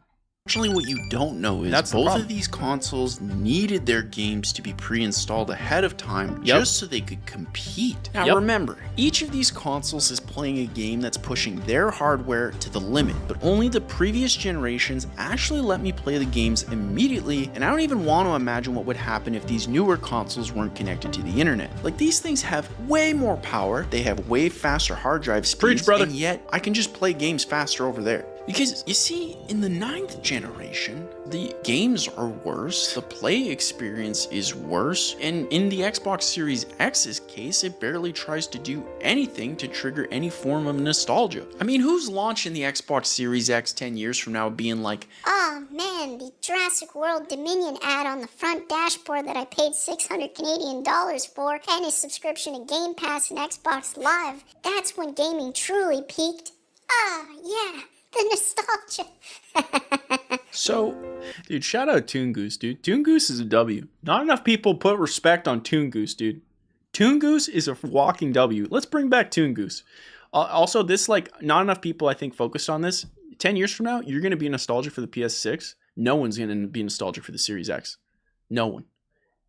Actually, what you don't know is both of these consoles needed their games to be pre-installed ahead of time just so they could compete. Now remember, each of these consoles is playing a game that's pushing their hardware to the limit, but only the previous generations actually let me play the games immediately, and I don't even want to imagine what would happen if these newer consoles weren't connected to the internet. Like, these things have way more power, they have way faster hard drive speeds, and yet I can just play games faster over there. Because, you see, in the 9th generation, the games are worse, the play experience is worse, and in the Xbox Series X's case, it barely tries to do anything to trigger any form of nostalgia. I mean, who's launching the Xbox Series X 10 years from now being like, oh man, And the Jurassic World Dominion ad on the front dashboard that I paid 600 Canadian dollars for, and his subscription to Game Pass and Xbox Live, that's when gaming truly peaked. Ah, yeah, the nostalgia. So, dude, shout out Toon Goose, dude. Toon Goose is a W. Not enough people put respect on Toon Goose, dude. Toon Goose is a walking W. Let's bring back Toon Goose. Also, this, like, not enough people, I think, focused on this. 10 years from now, you're going to be nostalgic for the PS6. No one's going to be nostalgic for the Series X. No one.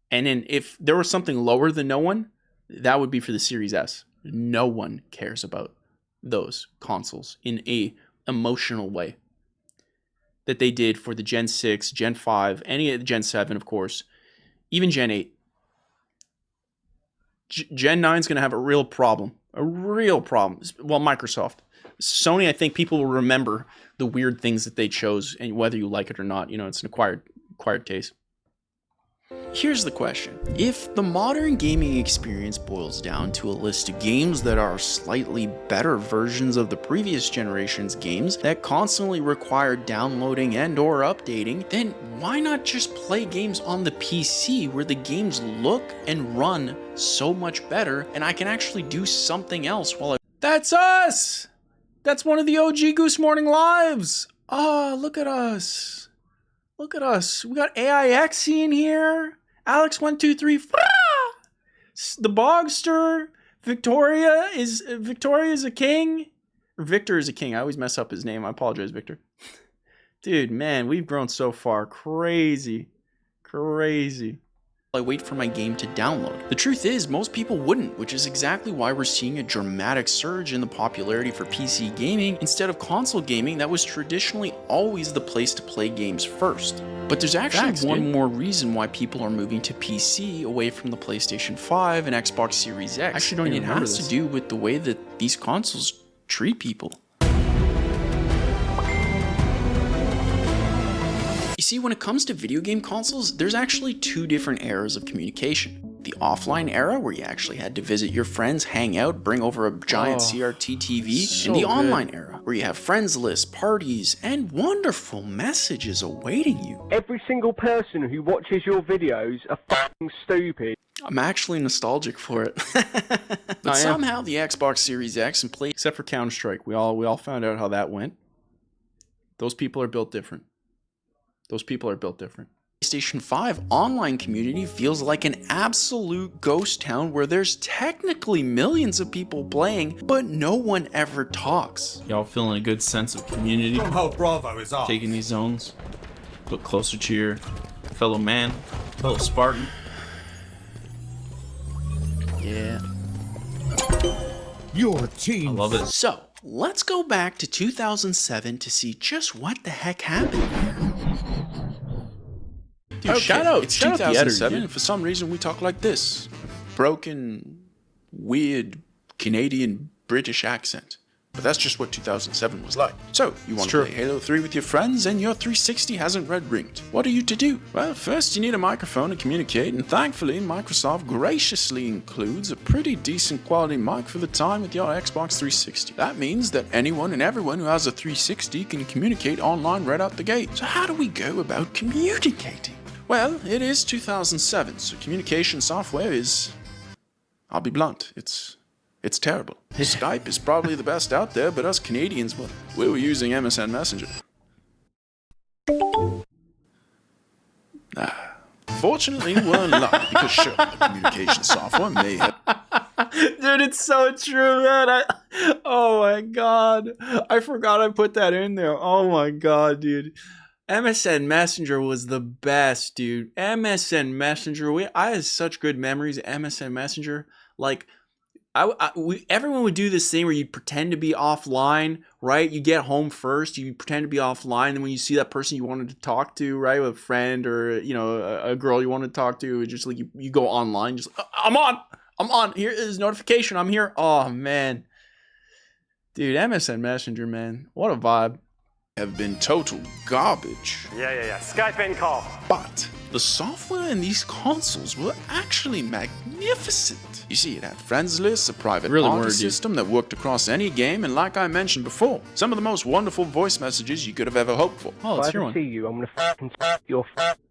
And then if there was something lower than no one, that would be for the Series S. No one cares about those consoles in a emotional way that they did for the Gen 6, Gen 5, any of the Gen 7, of course, even Gen 8. Gen 9 is going to have a real problem. A real problem. Well, Microsoft. Sony, I think people will remember the weird things that they chose, and whether you like it or not, you know, it's an acquired taste. Here's the question. If the modern gaming experience boils down to a list of games that are slightly better versions of the previous generation's games that constantly require downloading and or updating, then why not just play games on the PC where the games look and run so much better and I can actually do something else while I... That's us! That's one of the OG Goose Morning Lives! Oh, look at us. Look at us. We got AIX in here. Alex123, the Bogster, Victoria is a king, or Victor is a king. I always mess up his name. I apologize, Victor. Dude, man, we've grown so far. Crazy. I wait for my game to download. The truth is, most people wouldn't, which is exactly why we're seeing a dramatic surge in the popularity for PC gaming instead of console gaming that was traditionally always the place to play games first. But there's actually one more reason why people are moving to PC away from the PlayStation 5 and Xbox Series X. Actually, don't even remember this. And it has to do with the way that these consoles treat people. You see, when it comes to video game consoles, there's actually two different eras of communication. The offline era, where you actually had to visit your friends, hang out, bring over a giant CRT TV, and the online era, where you have friends lists, parties, and wonderful messages awaiting you. Every single person who watches your videos are fucking stupid. I'm actually nostalgic for it. But somehow the Xbox Series X and Play, except for Counter-Strike, we all found out how that went. Those people are built different. PlayStation 5 online community feels like an absolute ghost town where there's technically millions of people playing, but no one ever talks. Y'all feeling a good sense of community? Stronghold Bravo is off. Taking these zones, look closer to your fellow man, fellow Spartan. Yeah. Your team. I love it. So, let's go back to 2007 to see just what the heck happened here. Dude, shout out 2007. For some reason, we talk like this. Broken, weird, Canadian, British accent. But that's just what 2007 was like. So, you want to play Halo 3 with your friends and your 360 hasn't red ringed. What are you to do? Well, first you need a microphone to communicate, and thankfully Microsoft graciously includes a pretty decent quality mic for the time with your Xbox 360. That means that anyone and everyone who has a 360 can communicate online right out the gate. So how do we go about communicating? Well, it is 2007, so communication software is... I'll be blunt, it's terrible. Skype is probably the best out there, but us Canadians, well, we were using MSN Messenger. Fortunately, we weren't lucky, because sure, the communication software may have... Dude, it's so true, man. Oh my god. I forgot I put that in there. Oh my god, dude. MSN Messenger was the best, dude. MSN Messenger. I had such good memories of MSN Messenger. Like, everyone would do this thing where you pretend to be offline, right? You get home first, you pretend to be offline, and when you see that person you wanted to talk to, right, with a friend or, you know, a girl you wanted to talk to, just like you go online, just I'm on. Here is notification. I'm here. Oh man, dude, MSN Messenger, man, what a vibe. Have been total garbage. Yeah. Skype in call. But the software in these consoles were actually magnificent. You see, it had friends lists, a private Really party were, dude. system that worked across any game, and like I mentioned before, some of the most wonderful voice messages you could have ever hoped for. Oh, If let's I hear ever one. see you, I'm gonna fucking your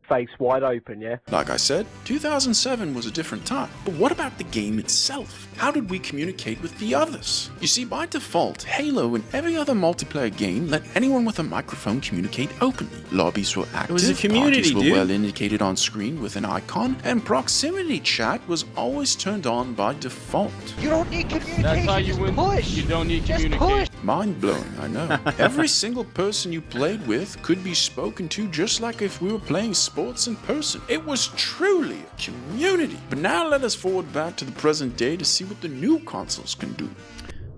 face wide open, yeah? Like I said, 2007 was a different time. But what about the game itself? How did we communicate with the others? You see, by default, Halo and every other multiplayer game let anyone with a microphone communicate openly. Lobbies were active, was a community, parties were dude. well indicated on screen with an icon, and proximity chat was always turned on by default. You don't need communication. That's how you just win. push. You don't need Just communication. Mind-blowing, I know. Every single person you played with could be spoken to just like if we were playing sports in person. It was truly a community. But now let us forward back to the present day to see what the new consoles can do.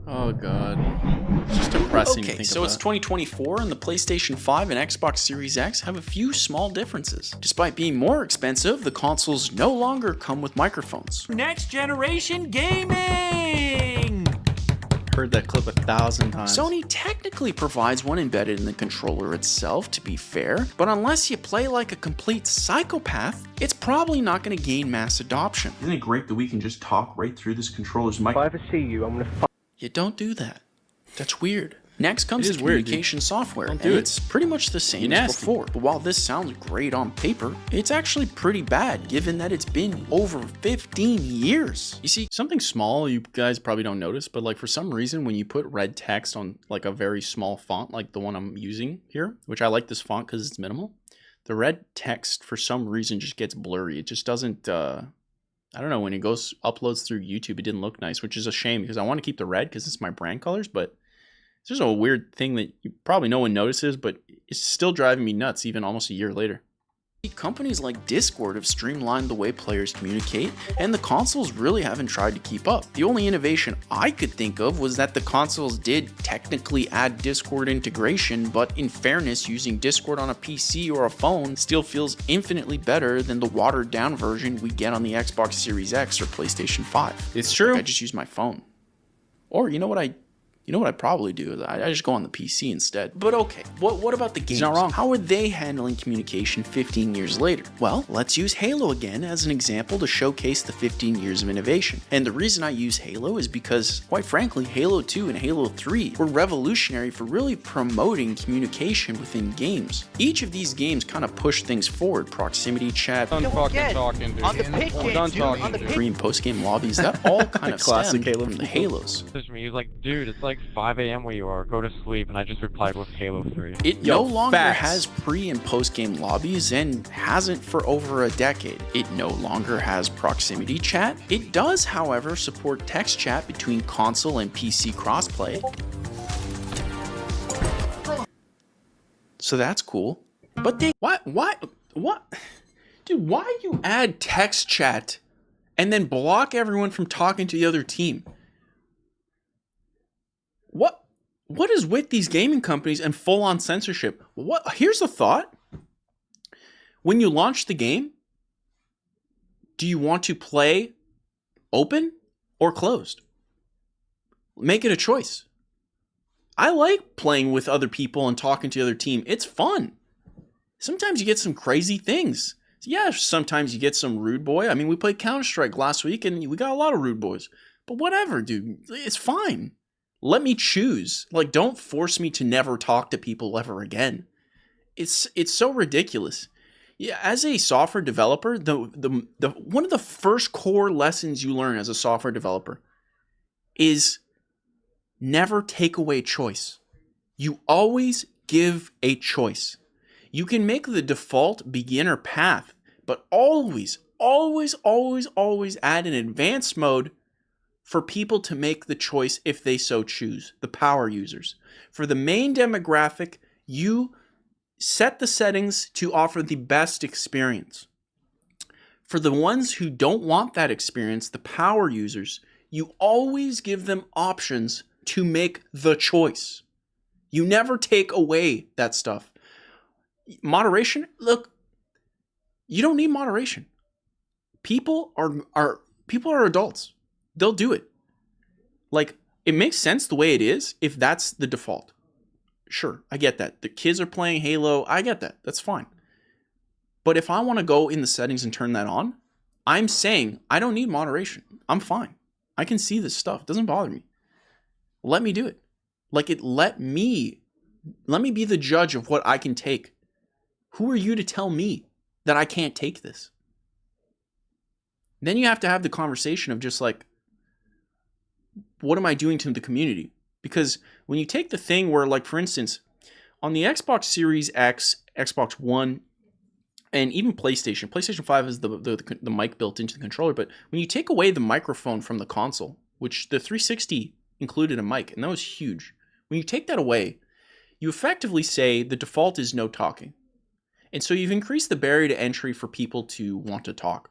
Oh god. It's just depressing to Okay, think so it's about. 2024 and the PlayStation 5 and Xbox Series X have a few small differences. Despite being more expensive, the consoles no longer come with microphones. Next generation gaming! Heard that clip 1,000 times. Sony technically provides one embedded in the controller itself, to be fair, but unless you play like a complete psychopath, it's probably not going to gain mass adoption. Isn't it great that we can just talk right through this controller's If mic? I ever see you, I'm gonna You don't do that. That's weird. Next comes It the is weird, dude. communication software, Don't and do it. it's pretty much the same You're as nasty. before. But while this sounds great on paper, it's actually pretty bad given that it's been over 15 years. You see, something small you guys probably don't notice, but like for some reason when you put red text on like a very small font like the one I'm using here, which I like this font because it's minimal, the red text for some reason just gets blurry. It just doesn't, I don't know, when it goes uploads through YouTube, it didn't look nice, which is a shame because I want to keep the red because it's my brand colors, but it's just a weird thing that you probably no one notices, but it's still driving me nuts even almost a year later. Companies like Discord have streamlined the way players communicate, and the consoles really haven't tried to keep up. The only innovation I could think of was that the consoles did technically add Discord integration, but in fairness, using Discord on a PC or a phone still feels infinitely better than the watered down version we get on the Xbox Series X or PlayStation 5. It's true. Like, I just use my phone. Or you know what I'd probably do is I just go on the PC instead. But okay, what about the games? not wrong. How are they handling communication 15 years later? Well, let's use Halo again as an example to showcase the 15 years of innovation. And the reason I use Halo is because, quite frankly, Halo 2 and Halo 3 were revolutionary for really promoting communication within games. Each of these games kind of pushed things forward. Proximity chat, Done fucking talking, dude. On the pit I'm game, done dude, talking, on the dude. pit- pre and post game lobbies, that all kind of Classic stemmed Halo from the people. Halos. Messaged me, he's like, dude, it's like 5 a.m. where you are. Go to sleep. And I just replied with Halo 3. It Yo, no longer facts. has pre and post game lobbies and hasn't for over a decade. It no longer has proximity chat. It does, however, support text chat between console and PC crossplay. So that's cool. But they what? Dude, why you add text chat and then block everyone from talking to the other team? What is with these gaming companies and full-on censorship? Here's the thought. When you launch the game, do you want to play open or closed? Make it a choice. I like playing with other people and talking to the other team. It's fun. Sometimes you get some crazy things. Yeah, sometimes you get some rude boy. I mean, we played Counter-Strike last week and we got a lot of rude boys. But whatever, dude. It's fine. Let me choose. Like, don't force me to never talk to people ever again. It's so ridiculous. Yeah, as a software developer, the one of the first core lessons you learn as a software developer is never take away choice. You always give a choice. You can make the default beginner path, but always add an advanced mode for people to make the choice if they so choose, the power users. For the main demographic, you set the settings to offer the best experience. For the ones who don't want that experience, the power users, you always give them options to make the choice. You never take away that stuff. Moderation, look, you don't need moderation. People are adults. They'll do it. Like, it makes sense the way it is if that's the default. Sure, I get that. The kids are playing Halo. I get that. That's fine. But if I want to go in the settings and turn that on, I'm saying I don't need moderation. I'm fine. I can see this stuff. It doesn't bother me. Let me do it. Like, let me be the judge of what I can take. Who are you to tell me that I can't take this? Then you have to have the conversation of just like, what am I doing to the community? Because when you take the thing where, like, for instance, on the Xbox Series X, Xbox One, and even PlayStation 5 has the mic built into the controller, but when you take away the microphone from the console, which the 360 included a mic, and that was huge. When you take that away, you effectively say the default is no talking. And so you've increased the barrier to entry for people to want to talk.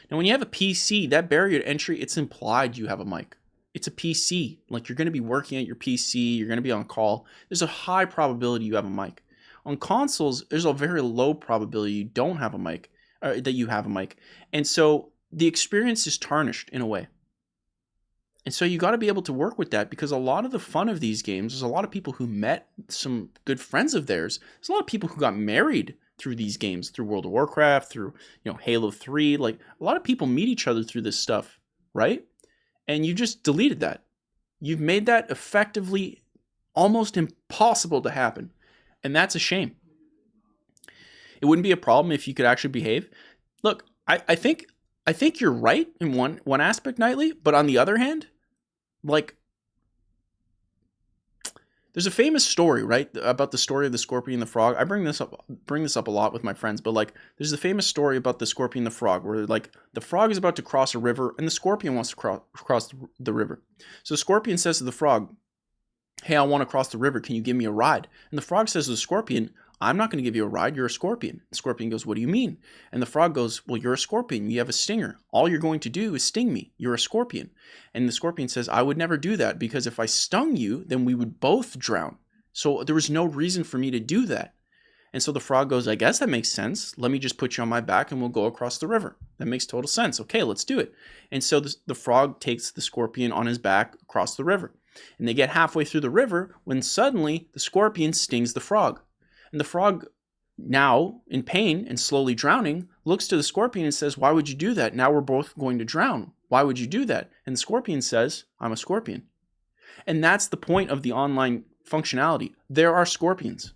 Now, when you have a PC, that barrier to entry, it's implied you have a mic. It's a PC. Like, you're going to be working at your PC, you're going to be on call. There's a high probability you have a mic. On consoles, there's a very low probability you don't have a mic, that you have a mic. And so the experience is tarnished in a way. And so you got to be able to work with that, because a lot of the fun of these games, there's a lot of people who met some good friends of theirs. There's a lot of people who got married through these games, through World of Warcraft, through, Halo 3. Like, a lot of people meet each other through this stuff, right? And you just deleted that. You've made that effectively almost impossible to happen. And that's a shame. It wouldn't be a problem if you could actually behave. Look, I think you're right in one aspect, Knightley, but on the other hand, like, there's a famous story, right, about the story of the scorpion and the frog. I bring this up a lot with my friends, but, like, there's a famous story about the scorpion and the frog, where, like, the frog is about to cross a river and the scorpion wants to cross the river. So the scorpion says to the frog, "Hey, I want to cross the river. Can you give me a ride?" And the frog says to the scorpion, "I'm not going to give you a ride. You're a scorpion." The scorpion goes, "What do you mean?" And the frog goes, "Well, you're a scorpion. You have a stinger. All you're going to do is sting me. You're a scorpion." And the scorpion says, "I would never do that, because if I stung you, then we would both drown. So there was no reason for me to do that." And so the frog goes, "I guess that makes sense. Let me just put you on my back and we'll go across the river. That makes total sense. Okay, let's do it." And so the frog takes the scorpion on his back across the river. And they get halfway through the river when suddenly the scorpion stings the frog. And the frog, now in pain and slowly drowning, looks to the scorpion and says, "Why would you do that? Now we're both going to drown. Why would you do that?" And the scorpion says, "I'm a scorpion." And that's the point of the online functionality. There are scorpions.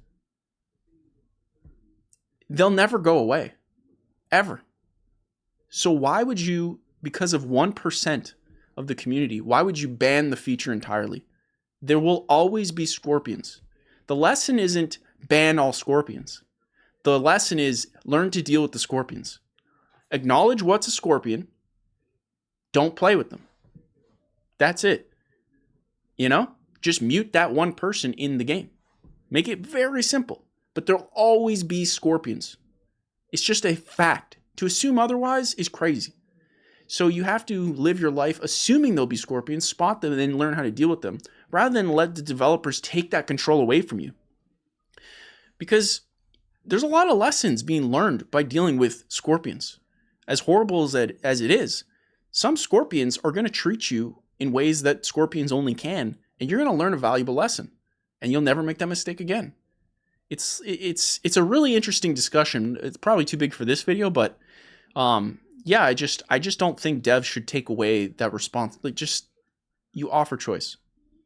They'll never go away. Ever. So why would you, because of 1% of the community, why would you ban the feature entirely? There will always be scorpions. The lesson isn't ban all scorpions. The lesson is learn to deal with the scorpions. Acknowledge what's a scorpion. Don't play with them. That's it. Just mute that one person in the game. Make it very simple. But there'll always be scorpions. It's just a fact. To assume otherwise is crazy. So you have to live your life assuming there'll be scorpions, spot them, and then learn how to deal with them, rather than let the developers take that control away from you. Because there's a lot of lessons being learned by dealing with scorpions. As horrible as it is, some scorpions are going to treat you in ways that scorpions only can, and you're going to learn a valuable lesson, and you'll never make that mistake again. It's a really interesting discussion. It's probably too big for this video, but yeah, I just don't think devs should take away that response. Like, just, you offer choice.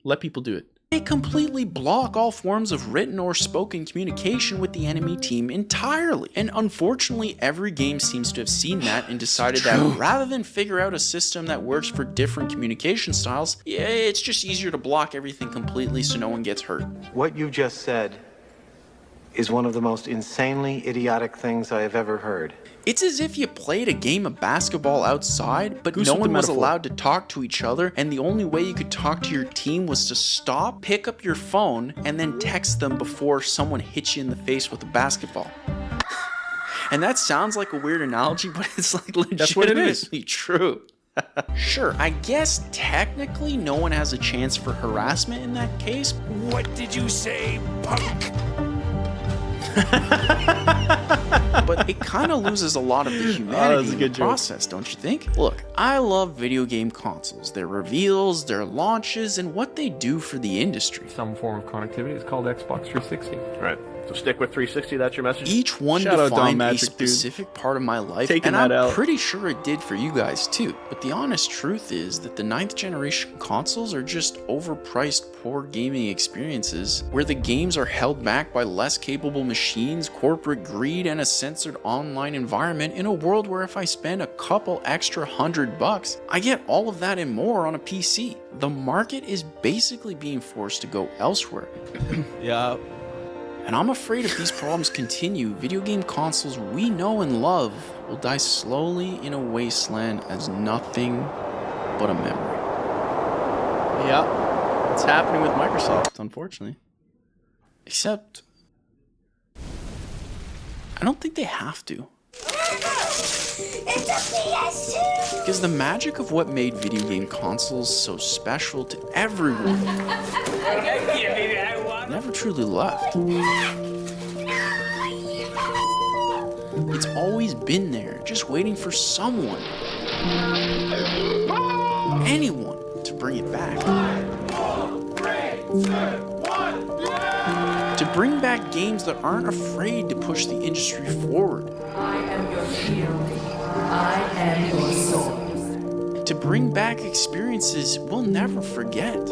Let people do it. They completely block all forms of written or spoken communication with the enemy team entirely. And unfortunately, every game seems to have seen that and decided that rather than figure out a system that works for different communication styles, yeah, it's just easier to block everything completely so no one gets hurt. What you just said is one of the most insanely idiotic things I have ever heard. It's as if you played a game of basketball outside, but no one was allowed to talk to each other, and the only way you could talk to your team was to stop, pick up your phone, and then text them before someone hits you in the face with a basketball. And that sounds like a weird analogy, but it's like legitimately true. Sure, I guess technically no one has a chance for harassment in that case. What did you say, punk? But it kind of loses a lot of the humanity in the process, don't you think? Look, I love video game consoles, their reveals, their launches, and what they do for the industry. Some form of connectivity is called Xbox 360. Right. So stick with 360, that's your message? Each one Shout out Dom defined a Magic, specific part of my life, Taking and that I'm out. pretty sure it did for you guys too. But the honest truth is that the 9th generation consoles are just overpriced, poor gaming experiences where the games are held back by less capable machines, corporate greed, and a censored online environment in a world where if I spend a couple extra $100, I get all of that and more on a PC. The market is basically being forced to go elsewhere. Yeah. And I'm afraid if these problems continue, video game consoles we know and love will die slowly in a wasteland as nothing but a memory. Yeah. It's happening with Microsoft, unfortunately. Except, I don't think they have to. Because the magic of what made video game consoles so special to everyone never truly left. It's always been there, just waiting for someone, anyone, to bring it back. To bring back games that aren't afraid to push the industry forward. I am your shield. I am your sword. To bring back experiences we'll never forget.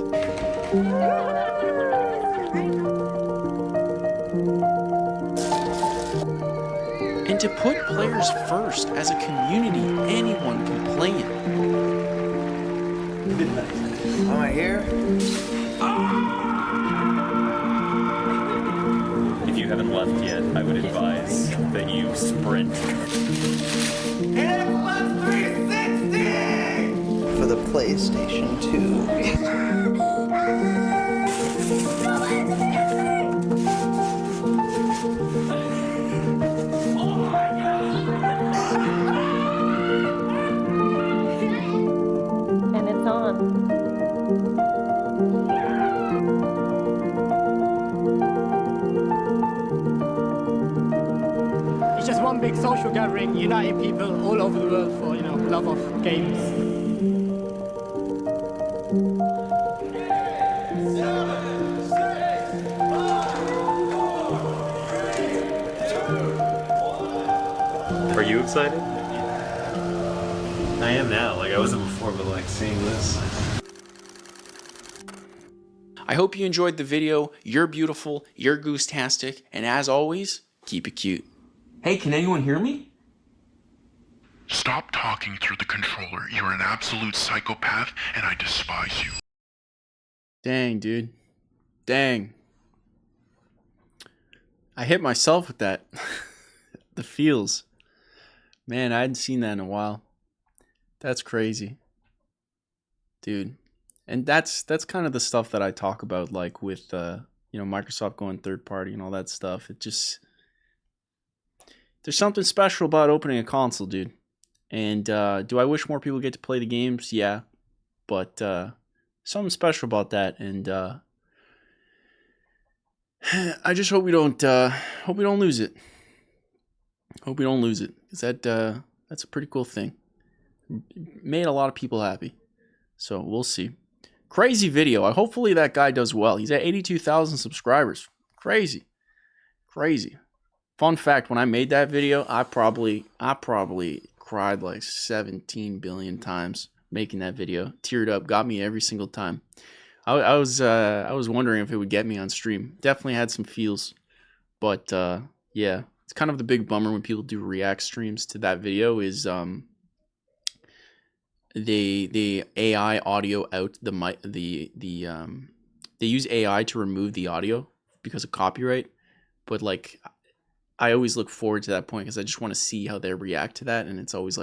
And to put players first as a community anyone can play in. Am I here? If you haven't left yet, I would advise that you sprint. Xbox 360! For the PlayStation 2. And it's on. It's just one big social gathering, uniting people all over the world for, love of games. Are you excited? I am now. Like I wasn't before, but like seeing this. I hope you enjoyed the video. You're beautiful, you're goose-tastic, and as always, keep it cute. Hey, can anyone hear me? Stop talking through the controller. You're an absolute psychopath, and I despise you. Dang, dude. Dang. I hit myself with that. The feels. Man, I hadn't seen that in a while. That's crazy. Dude. And that's kind of the stuff that I talk about, like with Microsoft going third party and all that stuff. It just, there's something special about opening a console, dude. And do I wish more people get to play the games? Yeah. But something special about that, and I just hope we don't lose it. Hope we don't lose it, because that's a pretty cool thing. Made a lot of people happy. So we'll see. Crazy video. Hopefully that guy does well. He's at 82,000 subscribers. Crazy. Crazy. Fun fact, when I made that video, I probably cried like 17 billion times making that video. Teared up, got me every single time. I was wondering if it would get me on stream. Definitely had some feels. But yeah, it's kind of the big bummer when people do react streams to that video is they AI audio out the mic, they use AI to remove the audio because of copyright. But like, I always look forward to that point because I just want to see how they react to that, and it's always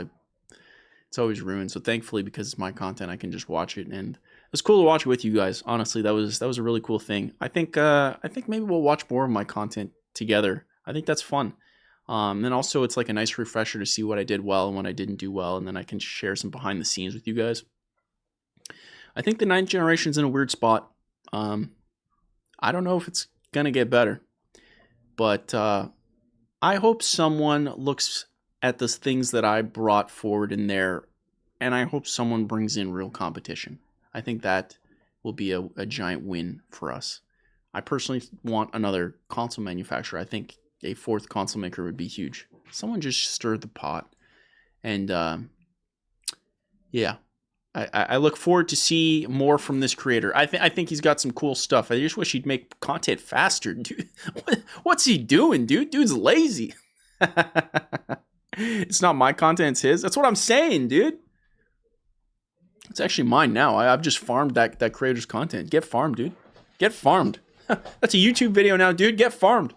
ruined. So thankfully, because it's my content, I can just watch it, and it was cool to watch it with you guys. Honestly, that was a really cool thing. I think maybe we'll watch more of my content together. I think that's fun. And also it's like a nice refresher to see what I did well and what I didn't do well, and then I can share some behind the scenes with you guys. I think the 9th generation's in a weird spot. I don't know if it's gonna get better, but I hope someone looks at the things that I brought forward in there, and I hope someone brings in real competition. I think that will be a giant win for us. I personally want another console manufacturer. I think a fourth console maker would be huge. Someone just stirred the pot. And yeah, I look forward to see more from this creator. I think he's got some cool stuff. I just wish he'd make content faster, dude. What's he doing, dude? Dude's lazy. It's not my content, it's his. That's what I'm saying, dude. It's actually mine now. I've just farmed that creator's content. Get farmed, dude. Get farmed. That's a YouTube video now, dude. Get farmed.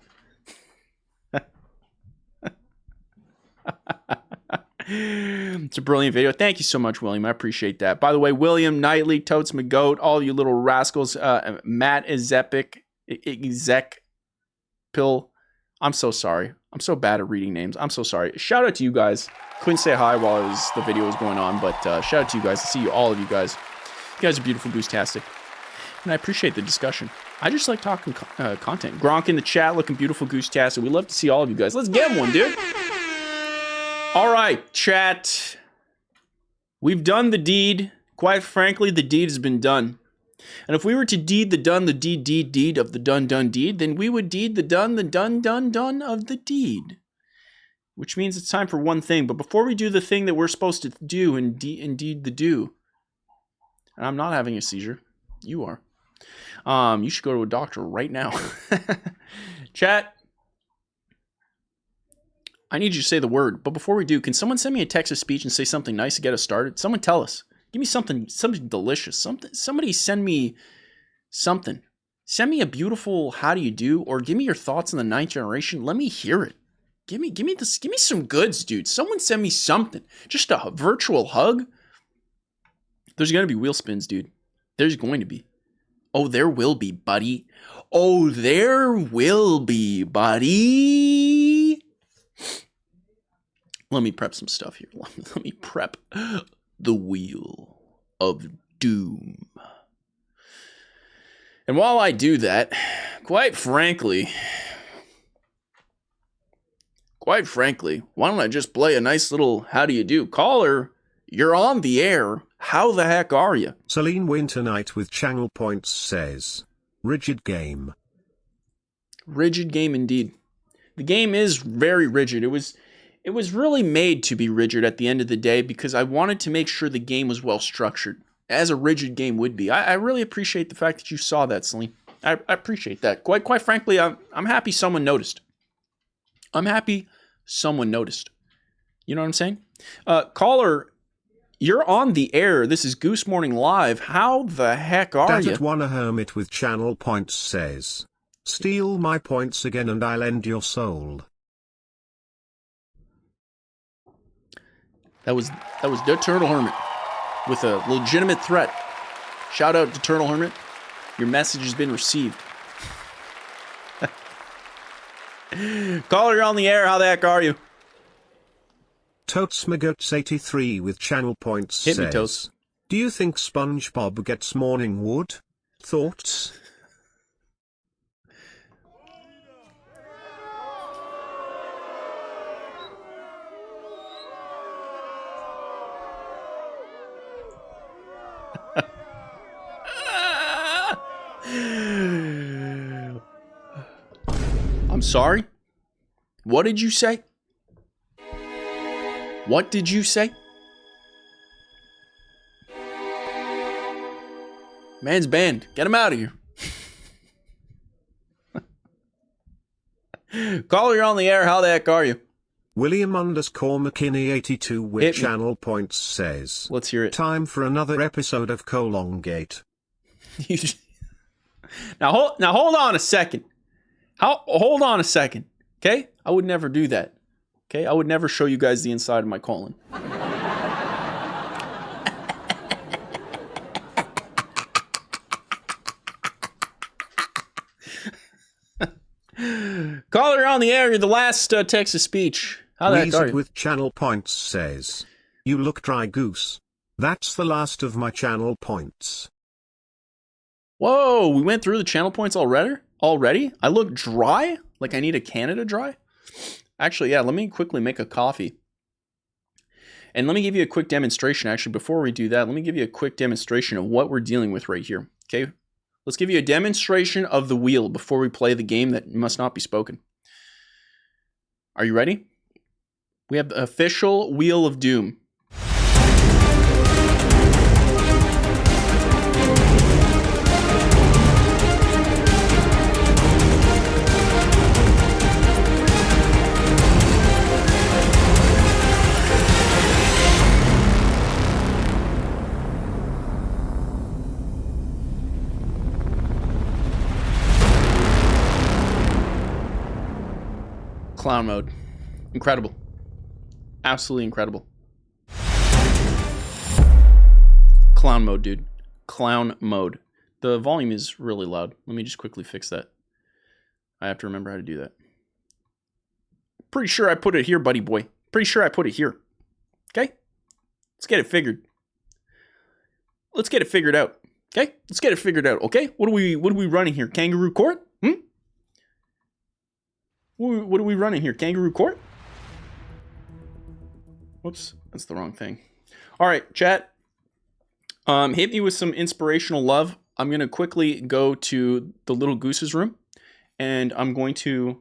It's a brilliant video. Thank you so much, William. I appreciate that. By the way, William, Knightley, Totes McGoat, all you little rascals, Matt is epic, Exec Pill. I'm so sorry. I'm so bad at reading names. I'm so sorry. Shout out to you guys. Couldn't say hi while the video was going on, but shout out to you guys. I see all of you guys. You guys are beautiful, Goose-tastic. And I appreciate the discussion. I just like talking content. Gronk in the chat looking beautiful, Goose-tastic. We love to see all of you guys. Let's get one, dude. All right, chat. We've done the deed. Quite frankly, the deed has been done. And if we were to deed the done, the deed of the done deed, then we would deed the done of the deed. Which means it's time for one thing. But before we do the thing that we're supposed to do, indeed the do. And I'm not having a seizure. You are. You should go to a doctor right now. Chat. I need you to say the word. But before we do, can someone send me a text of speech and say something nice to get us started? Someone tell us. Give me something delicious. Somebody send me something. Send me a beautiful how do you do, or give me your thoughts on the ninth generation. Let me hear it. Give me some goods, dude. Someone send me something. Just a virtual hug. There's gonna be wheel spins, dude. There's going to be. Oh, there will be, buddy. Oh, there will be, buddy. Let me prep some stuff here. Let me prep the wheel of doom. And while I do that, quite frankly, why don't I just play a nice little how do you do? Caller, you're on the air. How the heck are you? Celine Winternight with channel points says, rigid game. Rigid game indeed. The game is very rigid. It was really made to be rigid at the end of the day because I wanted to make sure the game was well structured, as a rigid game would be. I really appreciate the fact that you saw that, Celine. I appreciate that. Quite frankly, I'm happy someone noticed. I'm happy someone noticed. You know what I'm saying? Caller, you're on the air. This is Goose Morning Live. How the heck are you? That Wanna Hermit with channel points says, steal my points again and I'll end your soul. That was the Turtle Hermit with a legitimate threat. Shout out to Turtle Hermit. Your message has been received. Caller, you're on the air. How the heck are you? Totes Magoats 83 with channel points Hit says, me, Totes. do you think SpongeBob gets morning wood? Thoughts? I'm sorry? What did you say? What did you say? Man's banned. Get him out of here. Caller, you're on the air. How the heck are you? William _ McKinney 82 with channel points says, let's hear it. Time for another episode of Colongate. Now hold on a second. Hold on a second. Okay? I would never do that. Okay? I would never show you guys the inside of my colon. Caller, you're on the air. You're the last text of speech. How the heck are you? with channel points says, you look dry, Goose. That's the last of my channel points. Whoa, we went through the channel points already? I look dry? Like I need a Canada Dry? Actually, yeah, let me quickly make a coffee. And let me give you a quick demonstration. Actually, before we do that, let me give you a quick demonstration of what we're dealing with right here. Okay? Let's give you a demonstration of the wheel before we play the game that must not be spoken. Are you ready? We have the official Wheel of Doom. Clown mode. Incredible. Absolutely incredible. Clown mode, dude. Clown mode. The volume is really loud. Let me just quickly fix that. I have to remember how to do that. Pretty sure I put it here, buddy boy. Pretty sure I put it here. Okay? Let's get it figured. Let's get it figured out. Okay? Let's get it figured out. Okay? What are we running here? Kangaroo court? What are we running here? Kangaroo court? Whoops, that's the wrong thing. All right, chat. Hit me with some inspirational love. I'm gonna quickly go to the little goose's room, and I'm going to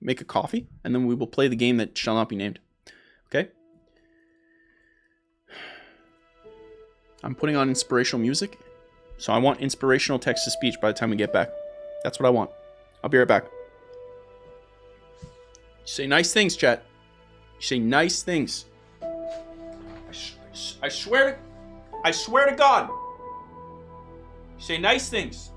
make a coffee, and then we will play the game that shall not be named. Okay? I'm putting on inspirational music, so I want inspirational text to speech by the time we get back. That's what I want. I'll be right back. You say nice things, chat. You say nice things. I swear to God. You say nice things.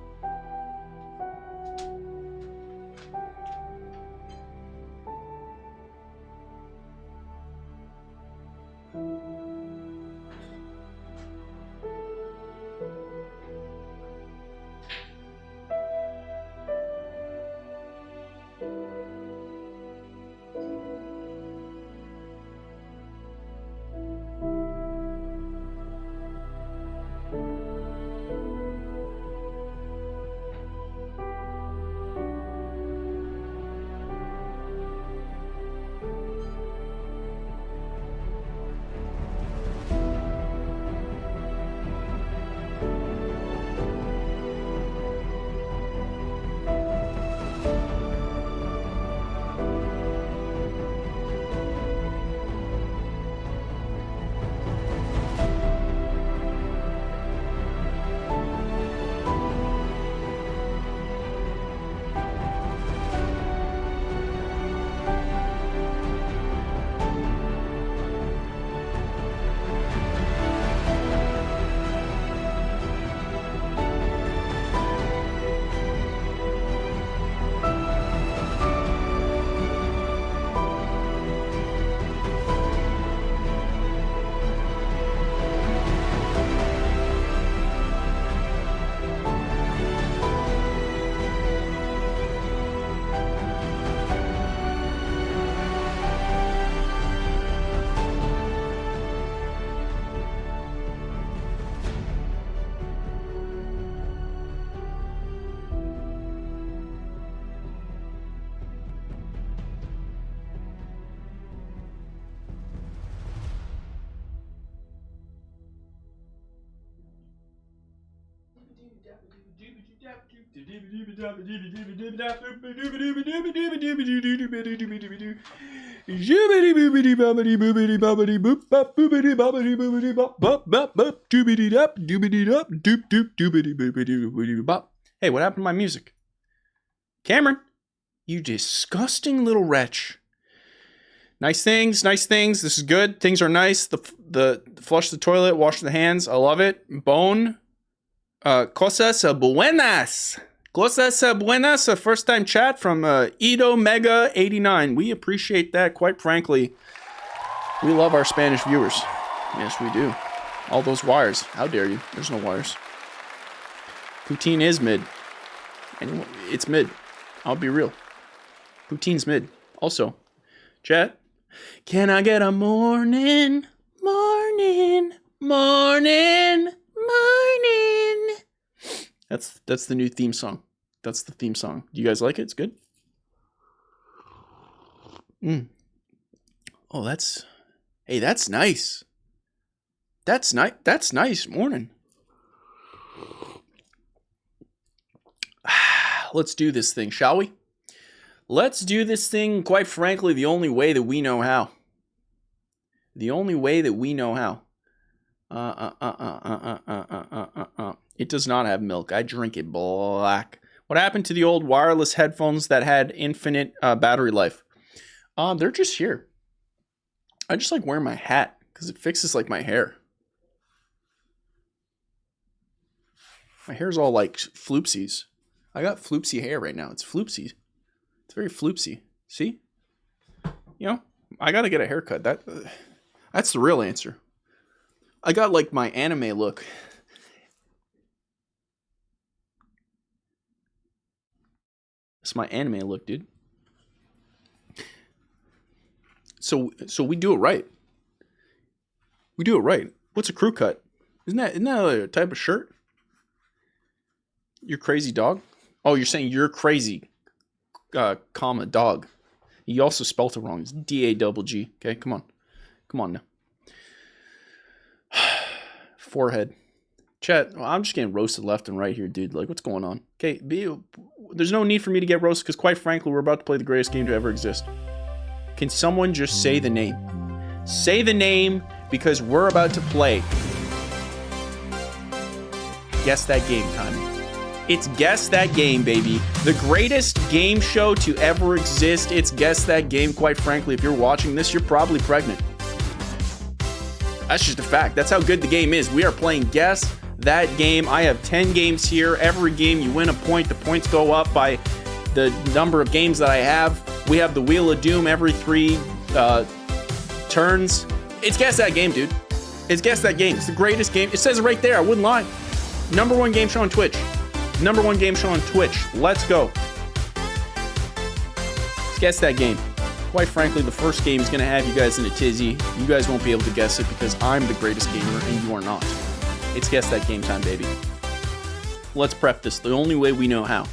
Hey, what happened to my music? Cameron, you disgusting little wretch. Nice things, nice things. This is good. Things are nice. The flush the toilet, wash the hands. I love it. Bone. Cosas buenas. Cosas buenas. A first time chat from Edo Mega 89. We appreciate that, quite frankly. We love our Spanish viewers. Yes, we do. All those wires. How dare you? There's no wires. Poutine is mid. Anyway, it's mid. I'll be real. Poutine's mid. Also, chat. Can I get a morning? Morning. Morning. Morning. That's the new theme song. That's the theme song. Do you guys like it? It's good. Oh, that's nice. That's nice. Morning. Let's do this thing, shall we? Let's do this thing, quite frankly, the only way that we know how. The only way that we know how. It does not have milk. I drink it black. What happened to the old wireless headphones that had infinite battery life? They're just here. I just like wearing my hat because it fixes like my hair. My hair's all like floopsies. I got floopsy hair right now. It's floopsy. It's very floopsy. See? You know, I gotta get a haircut. That's the real answer. I got like my anime look. It's my anime look, dude. So we do it right. We do it right. What's a crew cut? Isn't that a type of shirt? You're crazy dog? Oh, you're saying you're crazy, comma, dog. You also spelt it wrong. It's D-A-double-G. Okay, come on. Come on now. Forehead. Chat, I'm just getting roasted left and right here, dude. Like, what's going on? Okay, there's no need for me to get roasted because, quite frankly, we're about to play the greatest game to ever exist. Can someone just say the name? Say the name because we're about to play. Guess that game time. It's Guess That Game, baby. The greatest game show to ever exist. It's Guess That Game. Quite frankly, if you're watching this, you're probably pregnant. That's just a fact. That's how good the game is. We are playing Guess That Game. I have 10 games here. Every game you win a point. The points go up by the number of games that I have. We have the Wheel of Doom every 3 turns. It's Guess That Game, dude. It's Guess That Game. It's the greatest game. It says it right there. I wouldn't lie. #1 game show on Twitch. #1 game show on Twitch. Let's go. Let's Guess That Game. Quite frankly, the first game is going to have you guys in a tizzy. You guys won't be able to guess it because I'm the greatest gamer and you are not. It's Guess That Game time, baby. Let's prep this the only way we know how.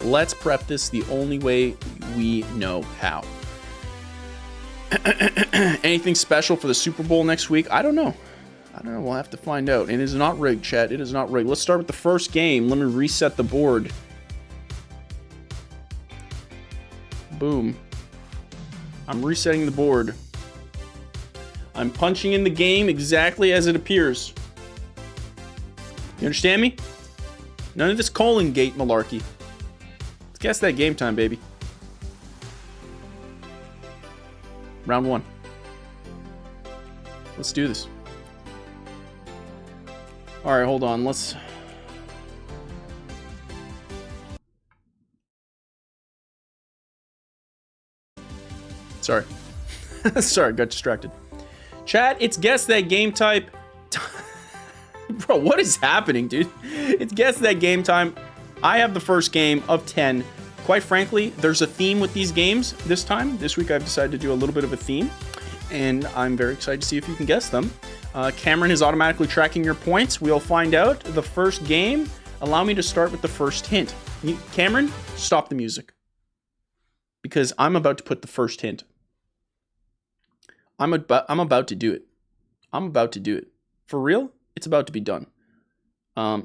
Let's prep this the only way we know how. Anything special for the Super Bowl next week? I don't know. We'll have to find out. It is not rigged, chat. It is not rigged. Let's start with the first game. Let me reset the board. Boom. I'm resetting the board. I'm punching in the game exactly as it appears. You understand me? None of this colon gate malarkey. Let's Guess That Game time, baby. Round 1. Let's do this. All right, hold on. Let's... Sorry. Sorry, got distracted. Chat, it's Guess That Game type. Bro, what is happening, dude? It's Guess That Game time. I have the first game of 10. Quite frankly, there's a theme with these games this time. This week I've decided to do a little bit of a theme, and I'm very excited to see if you can guess them. Cameron is automatically tracking your points. We'll find out. The first game, allow me to start with the first hint. Cameron, stop the music. Because I'm about to put the first hint. I'm about to do it. I'm about to do it. For real? It's about to be done. The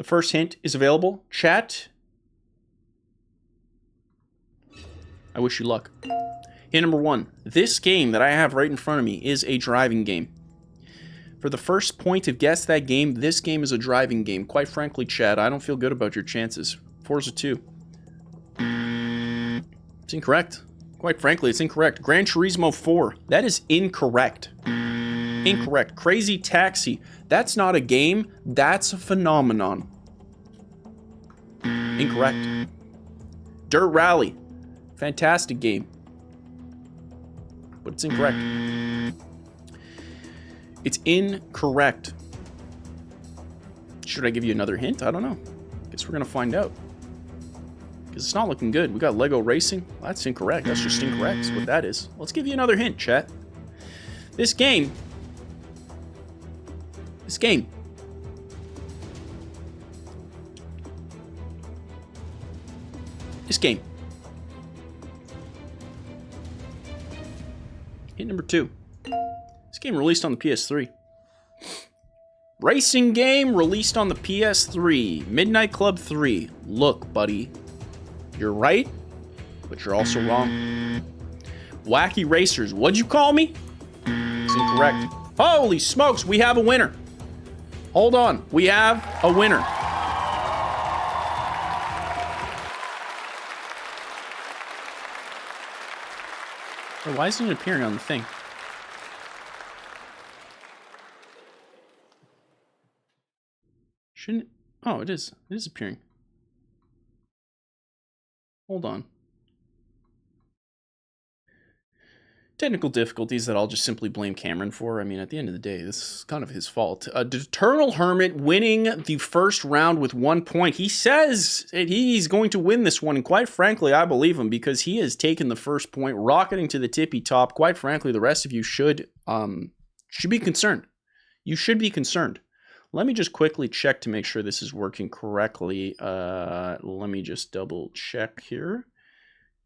first hint is available. Chat. I wish you luck. Hint number 1. This game that I have right in front of me is a driving game. For the first point of Guess That Game, this game is a driving game. Quite frankly, Chad, I don't feel good about your chances. 4's a 2. It's incorrect. Quite frankly, it's incorrect. Gran Turismo 4. That is incorrect. Incorrect. Crazy Taxi. That's not a game. That's a phenomenon. Incorrect. Dirt Rally. Fantastic game. But it's incorrect. It's incorrect. Should I give you another hint? I don't know. Guess we're going to find out. Because it's not looking good. We got Lego Racing. Well, that's incorrect. That's just incorrect. That's what that is. Let's give you another hint, chat. This game. This game. This game. Hint number 2. This game released on the PS3. Racing game released on the PS3. Midnight Club 3. Look, buddy. You're right, but you're also wrong. Wacky Racers. What'd you call me? It's incorrect. Holy smokes, we have a winner. Hold on. We have a winner. Why isn't it appearing on the thing? Shouldn't it? Oh, it is. It is appearing. Hold on. Technical difficulties that I'll just simply blame Cameron for. I mean, at the end of the day, this is kind of his fault. Turtle Hermit winning the first round with 1 point. He says that he's going to win this one, and quite frankly, I believe him because he has taken the first point, rocketing to the tippy top. Quite frankly, the rest of you should be concerned. You should be concerned. Let me just quickly check to make sure this is working correctly. Let me just double check here.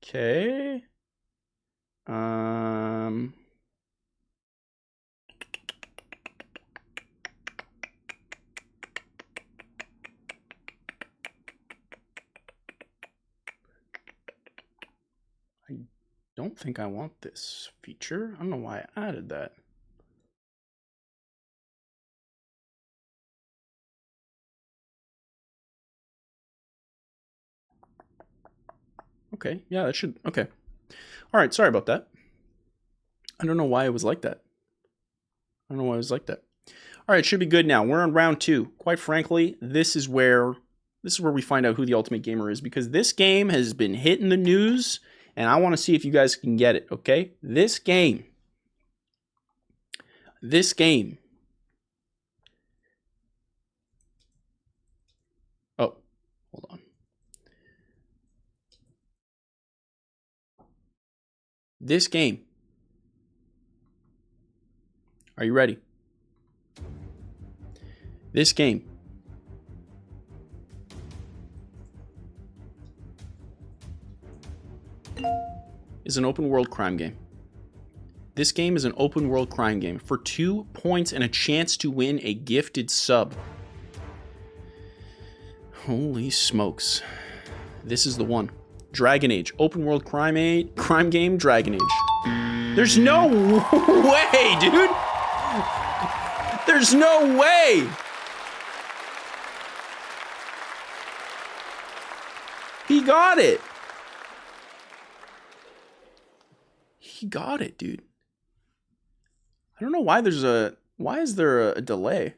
Okay. I don't think I want this feature. I don't know why I added that. Okay, yeah, that should, okay. All right, sorry about that. I don't know why it was like that. I don't know why it was like that. All right, it should be good now. We're on round 2. Quite frankly, this is where we find out who the ultimate gamer is, because this game has been hitting the news, and I want to see if you guys can get it, okay? This game. Oh, hold on. This game. Are you ready? This game is an open world crime game. This game is an open world crime game for 2 points and a chance to win a gifted sub. Holy smokes. This is the one. Dragon Age. Open world crime game, Dragon Age. There's no way, dude. There's no way. He got it. He got it, dude. I don't know why why is there a delay?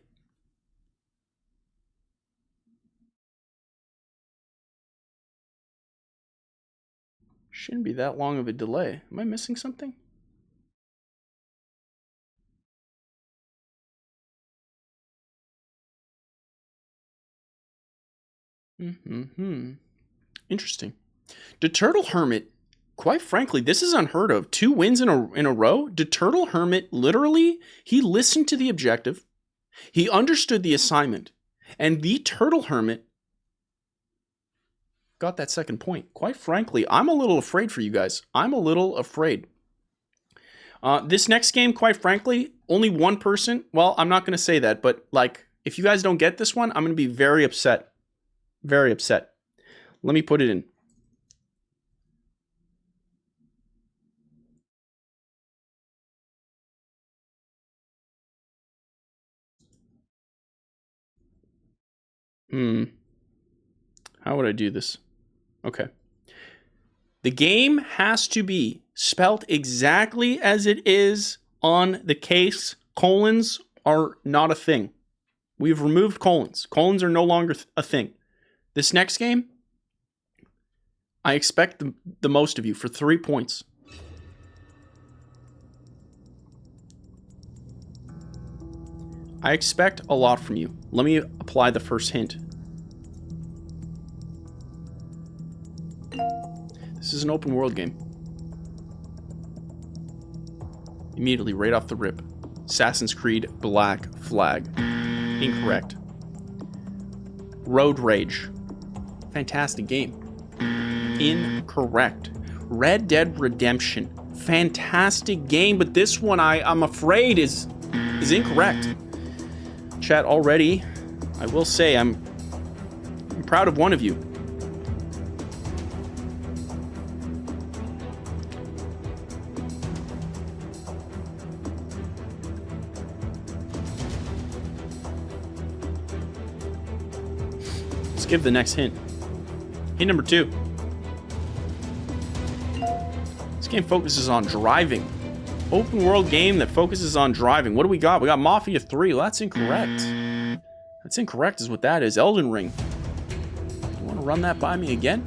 Shouldn't be that long of a delay. Am I missing something? Interesting. The Turtle Hermit, quite frankly, this is unheard of. 2 wins in a row. The Turtle Hermit, literally, he listened to the objective. He understood the assignment. And the Turtle Hermit got that second point. Quite frankly, I'm a little afraid for you guys. I'm a little afraid. This next game, quite frankly, only one person. Well, I'm not going to say that, but like, if you guys don't get this one, I'm going to be very upset. Very upset. Let me put it in. How would I do this? Okay. The game has to be spelt exactly as it is on the case. Colons are not a thing. We've removed colons. Colons are no longer a thing. This next game, I expect the most of you for 3 points. I expect a lot from you. Let me apply the first hint. This is an open world game. Immediately, right off the rip. Assassin's Creed Black Flag. Incorrect. Road Rage. Fantastic game. Incorrect. Red Dead Redemption. fantastic game, but this one I'm afraid is incorrect. Chat, already, I will say I'm proud of one of you. Let's give the next hint. Hint number 2. This game focuses on driving. Open world game that focuses on driving. What do we got? We got Mafia 3. Well, that's incorrect. That's incorrect is what that is. Elden Ring. You want to run that by me again?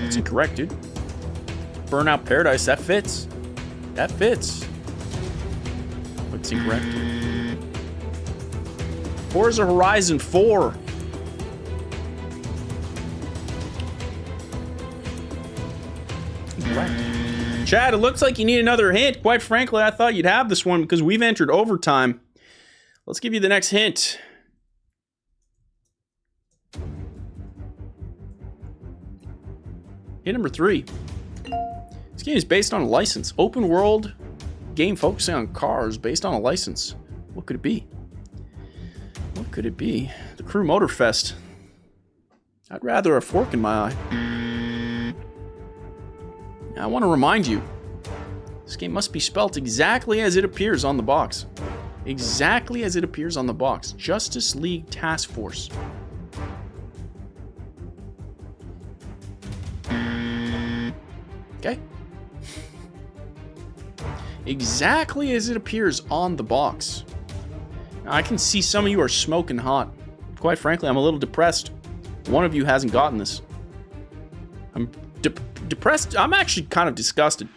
That's incorrect, dude. Burnout Paradise. That fits. That fits. But it's incorrect. Forza Horizon 4. Incorrect. Chad, it looks like you need another hint. Quite frankly, I thought you'd have this one because we've entered overtime. Let's give you the next hint. Hint number 3. This game is based on a license. Open world game focusing on cars based on a license. What could it be? What could it be? The Crew Motorfest. I'd rather a fork in my eye. Now, I want to remind you, this game must be spelt exactly as it appears on the box. Exactly as it appears on the box. Justice League Task Force. Okay? Exactly as it appears on the box. Now, I can see some of you are smoking hot. Quite frankly, I'm a little depressed. One of you hasn't gotten this. I'm depressed. I'm actually kind of disgusted.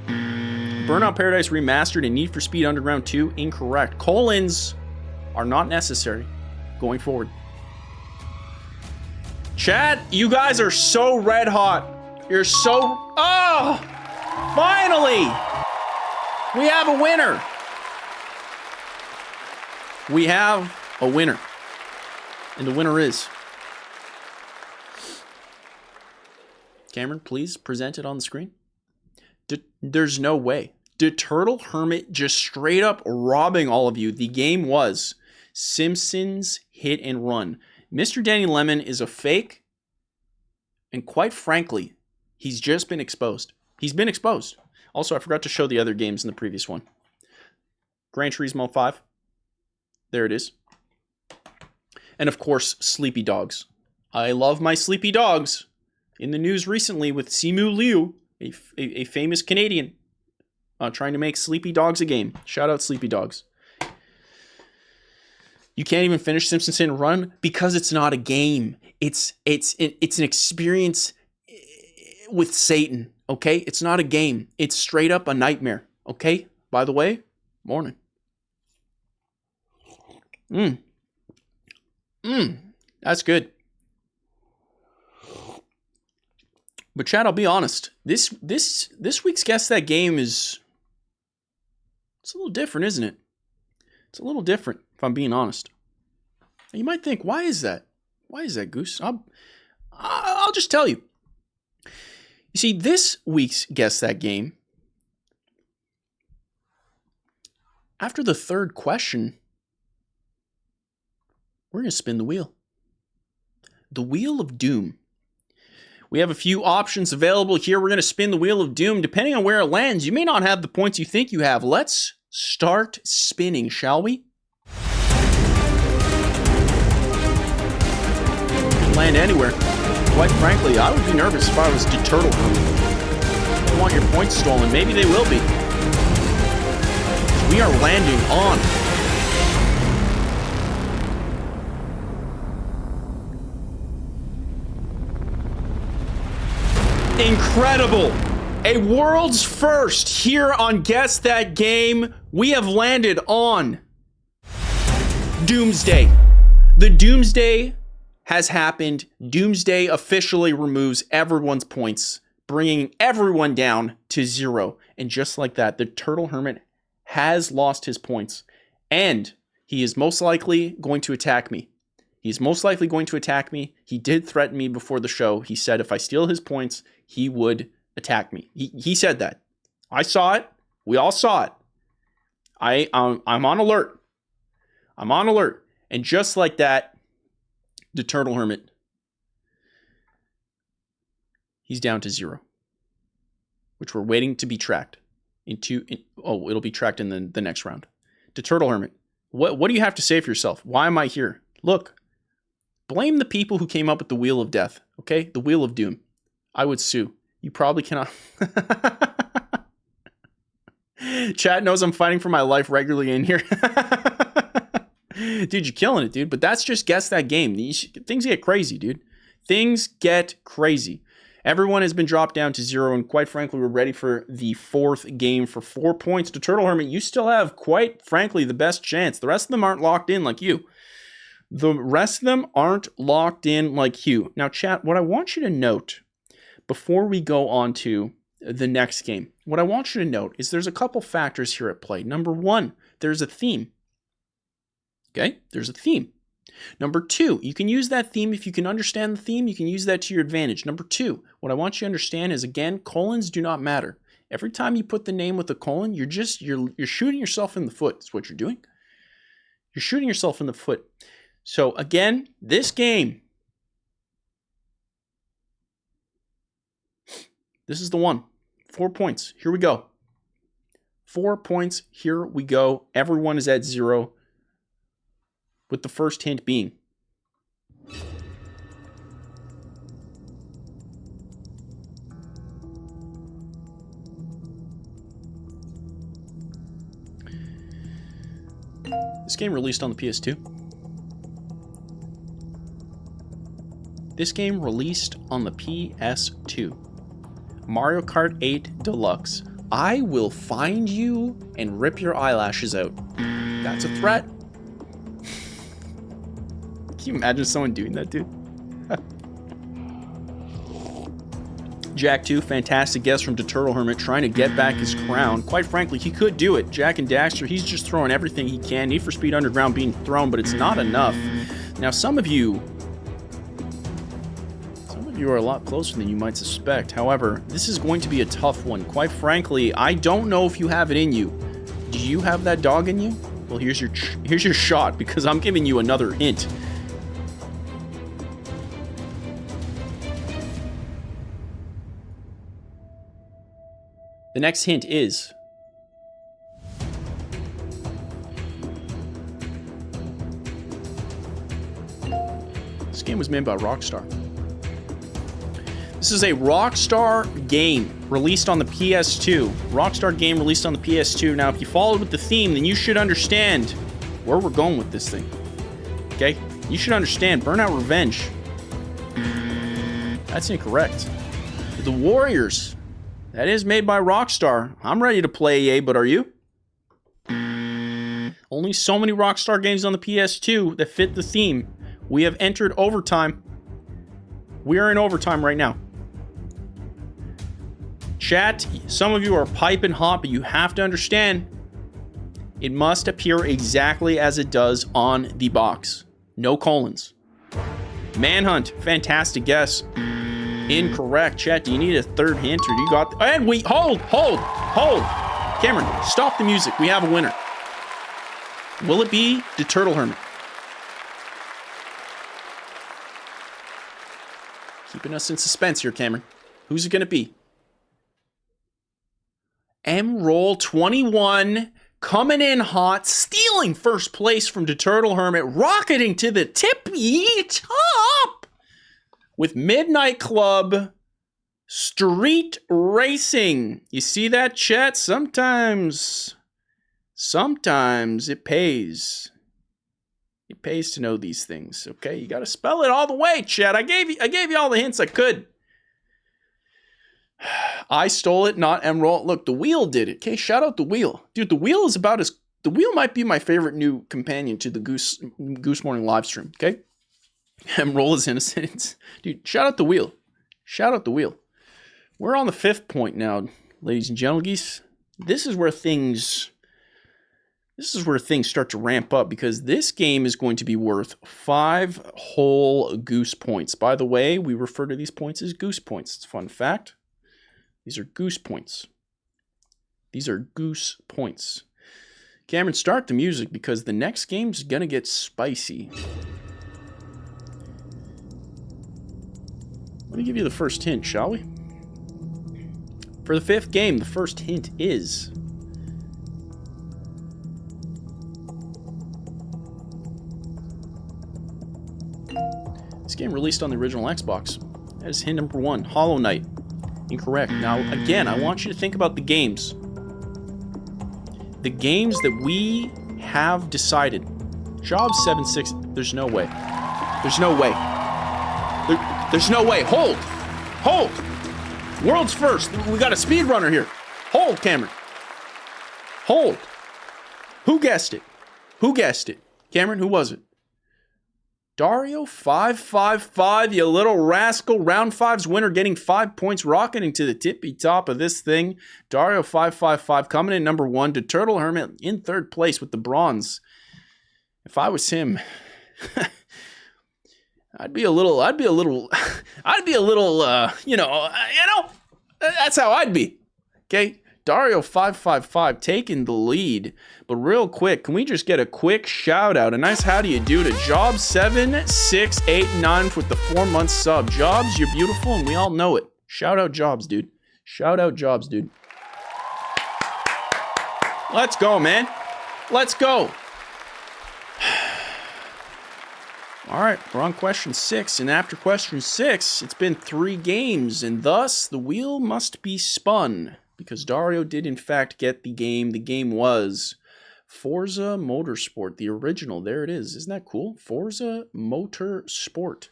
Burnout Paradise Remastered and Need for Speed Underground 2, incorrect. Colons are not necessary going forward. Chat, you guys are so red hot. You're so... Oh! Finally! We have a winner. We have a winner. And the winner is... Cameron, please present it on the screen. There's no way. Did Turtle Hermit just straight up robbing all of you? The game was Simpsons Hit and Run. Mr. Danny Lemon is a fake. And quite frankly, he's just been exposed. He's been exposed. Also, I forgot to show the other games in the previous one. Gran Turismo 5. There it is. And of course, Sleepy Dogs. I love my Sleepy Dogs. In the news recently with Simu Liu, a famous Canadian, trying to make Sleepy Dogs a game. Shout out Sleepy Dogs. You can't even finish Simpsons Hit and Run because it's not a game. It's an experience with Satan. Okay, it's not a game. It's straight up a nightmare. Okay. By the way, morning. That's good. But Chad, I'll be honest. This week's Guess That Game it's a little different, isn't it? It's a little different, if I'm being honest. And you might think, why is that? Why is that, Goose? I'll just tell you. You see, this week's Guess That Game, after the third question, we're going to spin the wheel. The Wheel of Doom. We have a few options available here. We're going to spin the Wheel of Doom. Depending on where it lands, you may not have the points you think you have. Let's start spinning, shall we? Could land anywhere. Quite frankly, I would be nervous if I was the Turtle Hermit. I don't want your points stolen. Maybe they will be. We are landing on... Incredible! A world's first here on Guess That Game. We have landed on Doomsday. The Doomsday has happened. Doomsday officially removes everyone's points, bringing everyone down to 0. And just like that, the Turtle Hermit has lost his points. And he is most likely going to attack me. He's most likely going to attack me. He did threaten me before the show. He said if I steal his points, he would attack me. He said that. I saw it. We all saw it. I'm on alert. I'm on alert. And just like that, the Turtle Hermit, he's down to 0, which we're waiting to be tracked. It'll be tracked in the next round. The Turtle Hermit, what do you have to say for yourself? Why am I here? Look, blame the people who came up with the Wheel of Death, okay? The Wheel of Doom. I would sue. You probably cannot. Chat knows I'm fighting for my life regularly in here. Dude, you're killing it, dude. But that's just Guess That Game. Things get crazy, dude. Things get crazy. Everyone has been dropped down to 0, and quite frankly, we're ready for the 4th game for 4 points. To Turtle Hermit, you still have, quite frankly, the best chance. The rest of them aren't locked in like you. The rest of them aren't locked in like you. Now, chat, what I want you to note before we go on to the next game, what I want you to note is there's a couple factors here at play. Number 1, there's a theme. Okay, there's a theme. Number 2, you can use that theme. If you can understand the theme, you can use that to your advantage. Number 2, what I want you to understand is, again, colons do not matter. Every time you put the name with a colon, you're shooting yourself in the foot. That's what you're doing. You're shooting yourself in the foot. So again, this game, this is the one. 4 points. Here we go. 4 points. Here we go. Everyone is at 0. With the first hint being this game released on the PS2. This game released on the PS2. Mario Kart 8 Deluxe. I will find you and rip your eyelashes out. That's a threat. Can you imagine someone doing that, dude? Jack 2, fantastic guess from the Turtle Hermit, trying to get back his crown. Quite frankly, he could do it. Jack and Daxter, he's just throwing everything he can. Need for Speed Underground being thrown, but it's not enough. Now, some of you are a lot closer than you might suspect. However, this is going to be a tough one. Quite frankly, I don't know if you have it in you. Do you have that dog in you? Well, here's your shot, because I'm giving you another hint. The next hint is this game was made by Rockstar. This is a Rockstar game released on the PS2. Rockstar game released on the PS2. Now, if you followed with the theme, then you should understand where we're going with this thing. Okay? You should understand Burnout Revenge. That's incorrect. The Warriors. That is made by Rockstar. I'm ready to play EA, but are you? Only so many Rockstar games on the PS2 that fit the theme. We have entered overtime. We are in overtime right now. Chat, some of you are piping hot, but you have to understand, it must appear exactly as it does on the box. No colons. Manhunt, fantastic guess. Incorrect. Chat, do you need a third hint, or do you got... And we... Hold! Cameron, stop the music. We have a winner. Will it be the Turtle Hermit? Keeping us in suspense here, Cameron. Who's it going to be? M-Roll 21 coming in hot, stealing first place from the Turtle Hermit, rocketing to the tippy top with Midnight Club Street Racing. You see that, chat? Sometimes it pays. It pays to know these things, okay? You got to spell it all the way, chat. I gave you all the hints I could. I stole it, not Emerald. Look, the Wheel did it. Okay, shout out the Wheel. Dude, the Wheel is about as... The Wheel might be my favorite new companion to the Goose Morning live stream, okay? Emerald is innocent. Dude, shout out the Wheel. Shout out the Wheel. We're on the 5th point now, ladies and gentlemen. This is where things This is where things start to ramp up because this game is going to be worth 5 whole goose points. By the way, we refer to these points as goose points. It's a fun fact. These are goose points. These are goose points. Cameron, start the music because the next game's going to get spicy. Let me give you the first hint, shall we? For the 5th game, the first hint is... this game released on the original Xbox. That is hint number 1. Hollow Knight. Incorrect. Now, again, I want you to think about the games. The games that we have decided. Job 7-6. There's no way. There's no way. There's no way. Hold. Hold. World's first. We got a speedrunner here. Hold, Cameron. Hold. Who guessed it? Who guessed it? Cameron, who was it? Dario 555, you little rascal. Round 5's winner getting 5 points, rocketing to the tippy top of this thing. Dario 555 coming in number 1 to Turtle Hermit in 3rd place with the bronze. If I was him, I'd be a little, that's how I'd be. Okay. Dario 555 taking the lead. But real quick, can we just get a quick shout out? A nice how do you do to Job 7689 with the 4-month sub. Jobs, you're beautiful and we all know it. Shout out Jobs, dude. Shout out Jobs, dude. Let's go, man. Let's go. All right, we're on question 6, and after question 6, it's been 3 games, and thus the wheel must be spun. Because Dario did in fact get the game. The game was Forza Motorsport, the original. There it is. Isn't that cool? Forza Motorsport.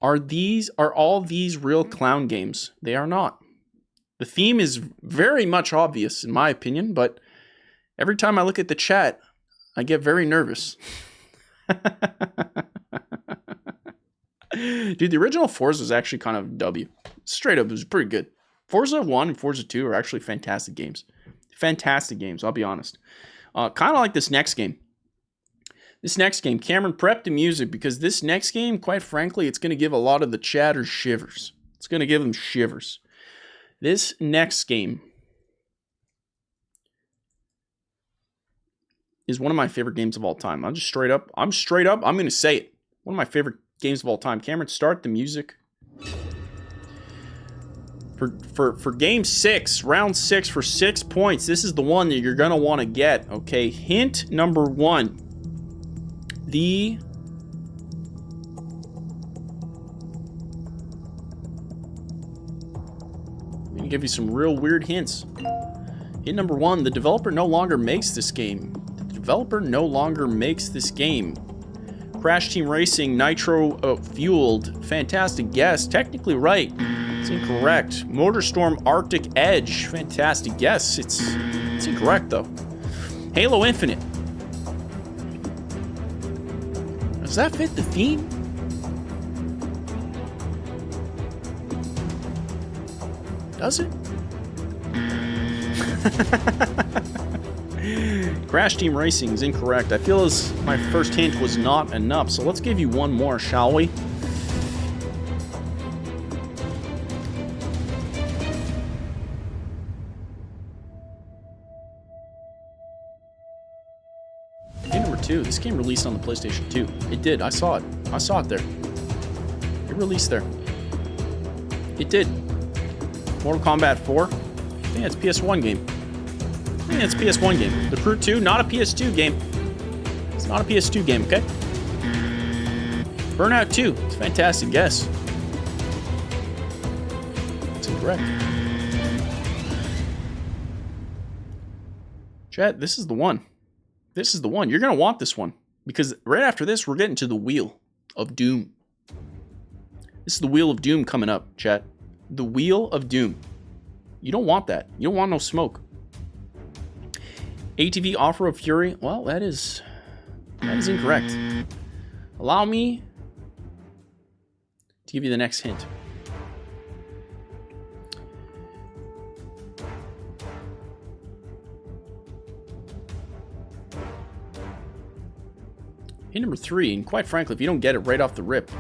Are all these real clown games? They are not. The theme is very much obvious in my opinion, but every time I look at the chat, I get very nervous. Dude, the original Forza is actually kind of W. Straight up, it was pretty good. Forza 1 and Forza 2 are actually fantastic games. Fantastic games, I'll be honest. Kind of like this next game. This next game, Cameron, prep the music because this next game, quite frankly, it's going to give a lot of the chatters shivers. It's going to give them shivers. This next game is one of my favorite games of all time. I'm straight up, I'm going to say it. One of my favorite games of all time. Cameron, start the music. For game 6, round 6 for 6 points, this is the one that you're going to want to get, okay? Hint number 1. I'm going to give you some real weird hints. Hint number 1, the developer no longer makes this game. The developer no longer makes this game. Crash Team Racing, Nitro fueled. Fantastic guess. Technically right. It's incorrect. Motorstorm Arctic Edge. Fantastic guess. It's incorrect though. Halo Infinite. Does that fit the theme? Does it? Crash Team Racing is incorrect. I feel as my first hint was not enough, so let's give you one more, shall we? Hint number 2. This game released on the PlayStation 2. It did. I saw it. I saw it there. It released there. It did. Mortal Kombat 4. I think it's a PS1 game. I think it's a PS1 game. The Crew 2, not a PS2 game. It's not a PS2 game, okay? Burnout 2. It's a fantastic guess. It's incorrect. Chat, this is the one. This is the one. You're going to want this one. Because right after this, we're getting to the Wheel of Doom. This is the Wheel of Doom coming up, chat. The Wheel of Doom. You don't want that. You don't want no smoke. ATV Off-Road Fury. Well, that is incorrect. Allow me to give you the next hint. Hit number 3, and quite frankly, if you don't get it right off the rip,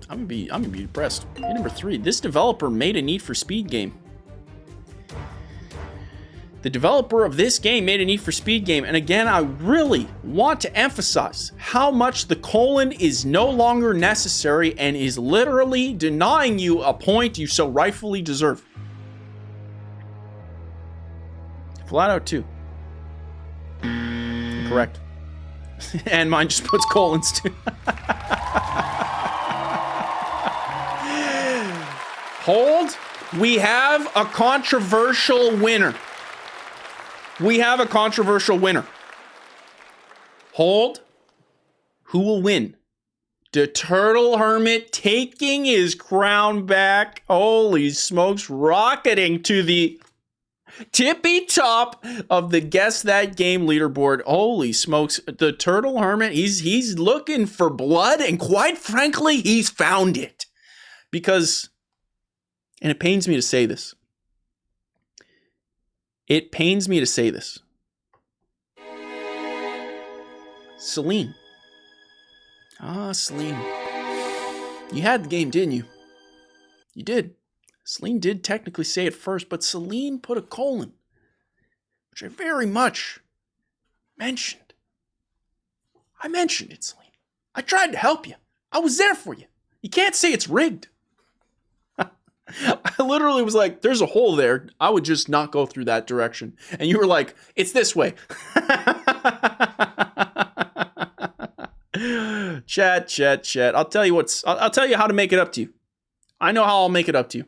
I'm gonna be depressed. Hit number 3. This developer made a Need for Speed game. The developer of this game made a Need for Speed game, and again, I really want to emphasize how much the colon is no longer necessary and is literally denying you a point you so rightfully deserve. Flat out 2. Correct. And mine just puts colons too. Hold. We have a controversial winner. We have a controversial winner. Hold. Who will win? The Turtle Hermit taking his crown back. Holy smokes. Rocketing to the tippy top of the Guess That Game leaderboard. Holy smokes. The Turtle Hermit, he's looking for blood, and quite frankly, he's found it. Because, and it pains me to say this. It pains me to say this. Celine. Celine. You had the game, didn't you? You did. Celine did technically say it first, but Celine put a colon, which I very much mentioned. I mentioned it, Celine. I tried to help you. I was there for you. You can't say it's rigged. I literally was like, there's a hole there. I would just not go through that direction. And you were like, it's this way. Chat. I'll tell you I'll tell you how to make it up to you. I know how I'll make it up to you.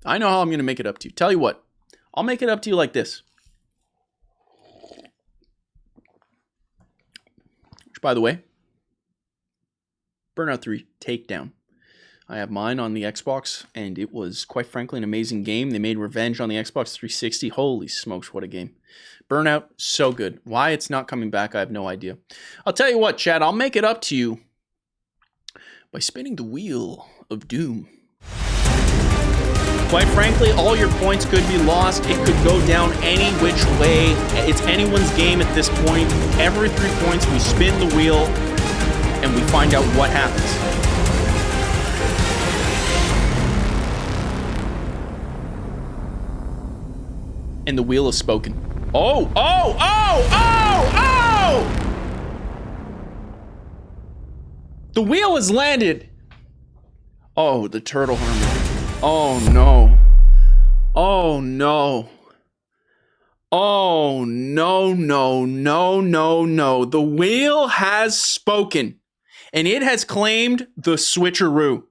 I know how I'm going to make it up to you. Tell you what, I'll make it up to you like this. Which, by the way, Burnout 3 Takedown. I have mine on the Xbox, and it was, quite frankly, an amazing game. They made Revenge on the Xbox 360. Holy smokes, what a game. Burnout, so good. Why it's not coming back, I have no idea. I'll tell you what, Chad, I'll make it up to you by spinning the wheel of doom. Quite frankly, all your points could be lost. It could go down any which way. It's anyone's game at this point. Every 3 points, we spin the wheel, and we find out what happens. And the wheel has spoken. Oh! The wheel has landed. Oh, the Turtle Hermit. Oh, no. Oh, no. Oh, no. The wheel has spoken. And it has claimed the switcheroo.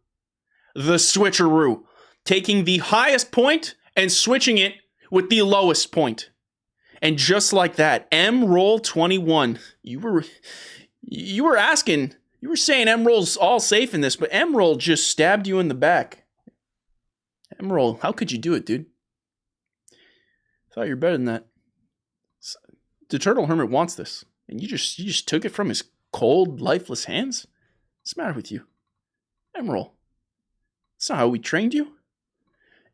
The switcheroo. Taking the highest point and switching it with the lowest point. And just like that, M-Roll21. You were asking, you were saying M-Roll's all safe in this, but M-Roll just stabbed you in the back. M-Roll, how could you do it, dude? Thought you were better than that. The Turtle Hermit wants this, and you just took it from his cold, lifeless hands? What's the matter with you? M-Roll. That's not how we trained you.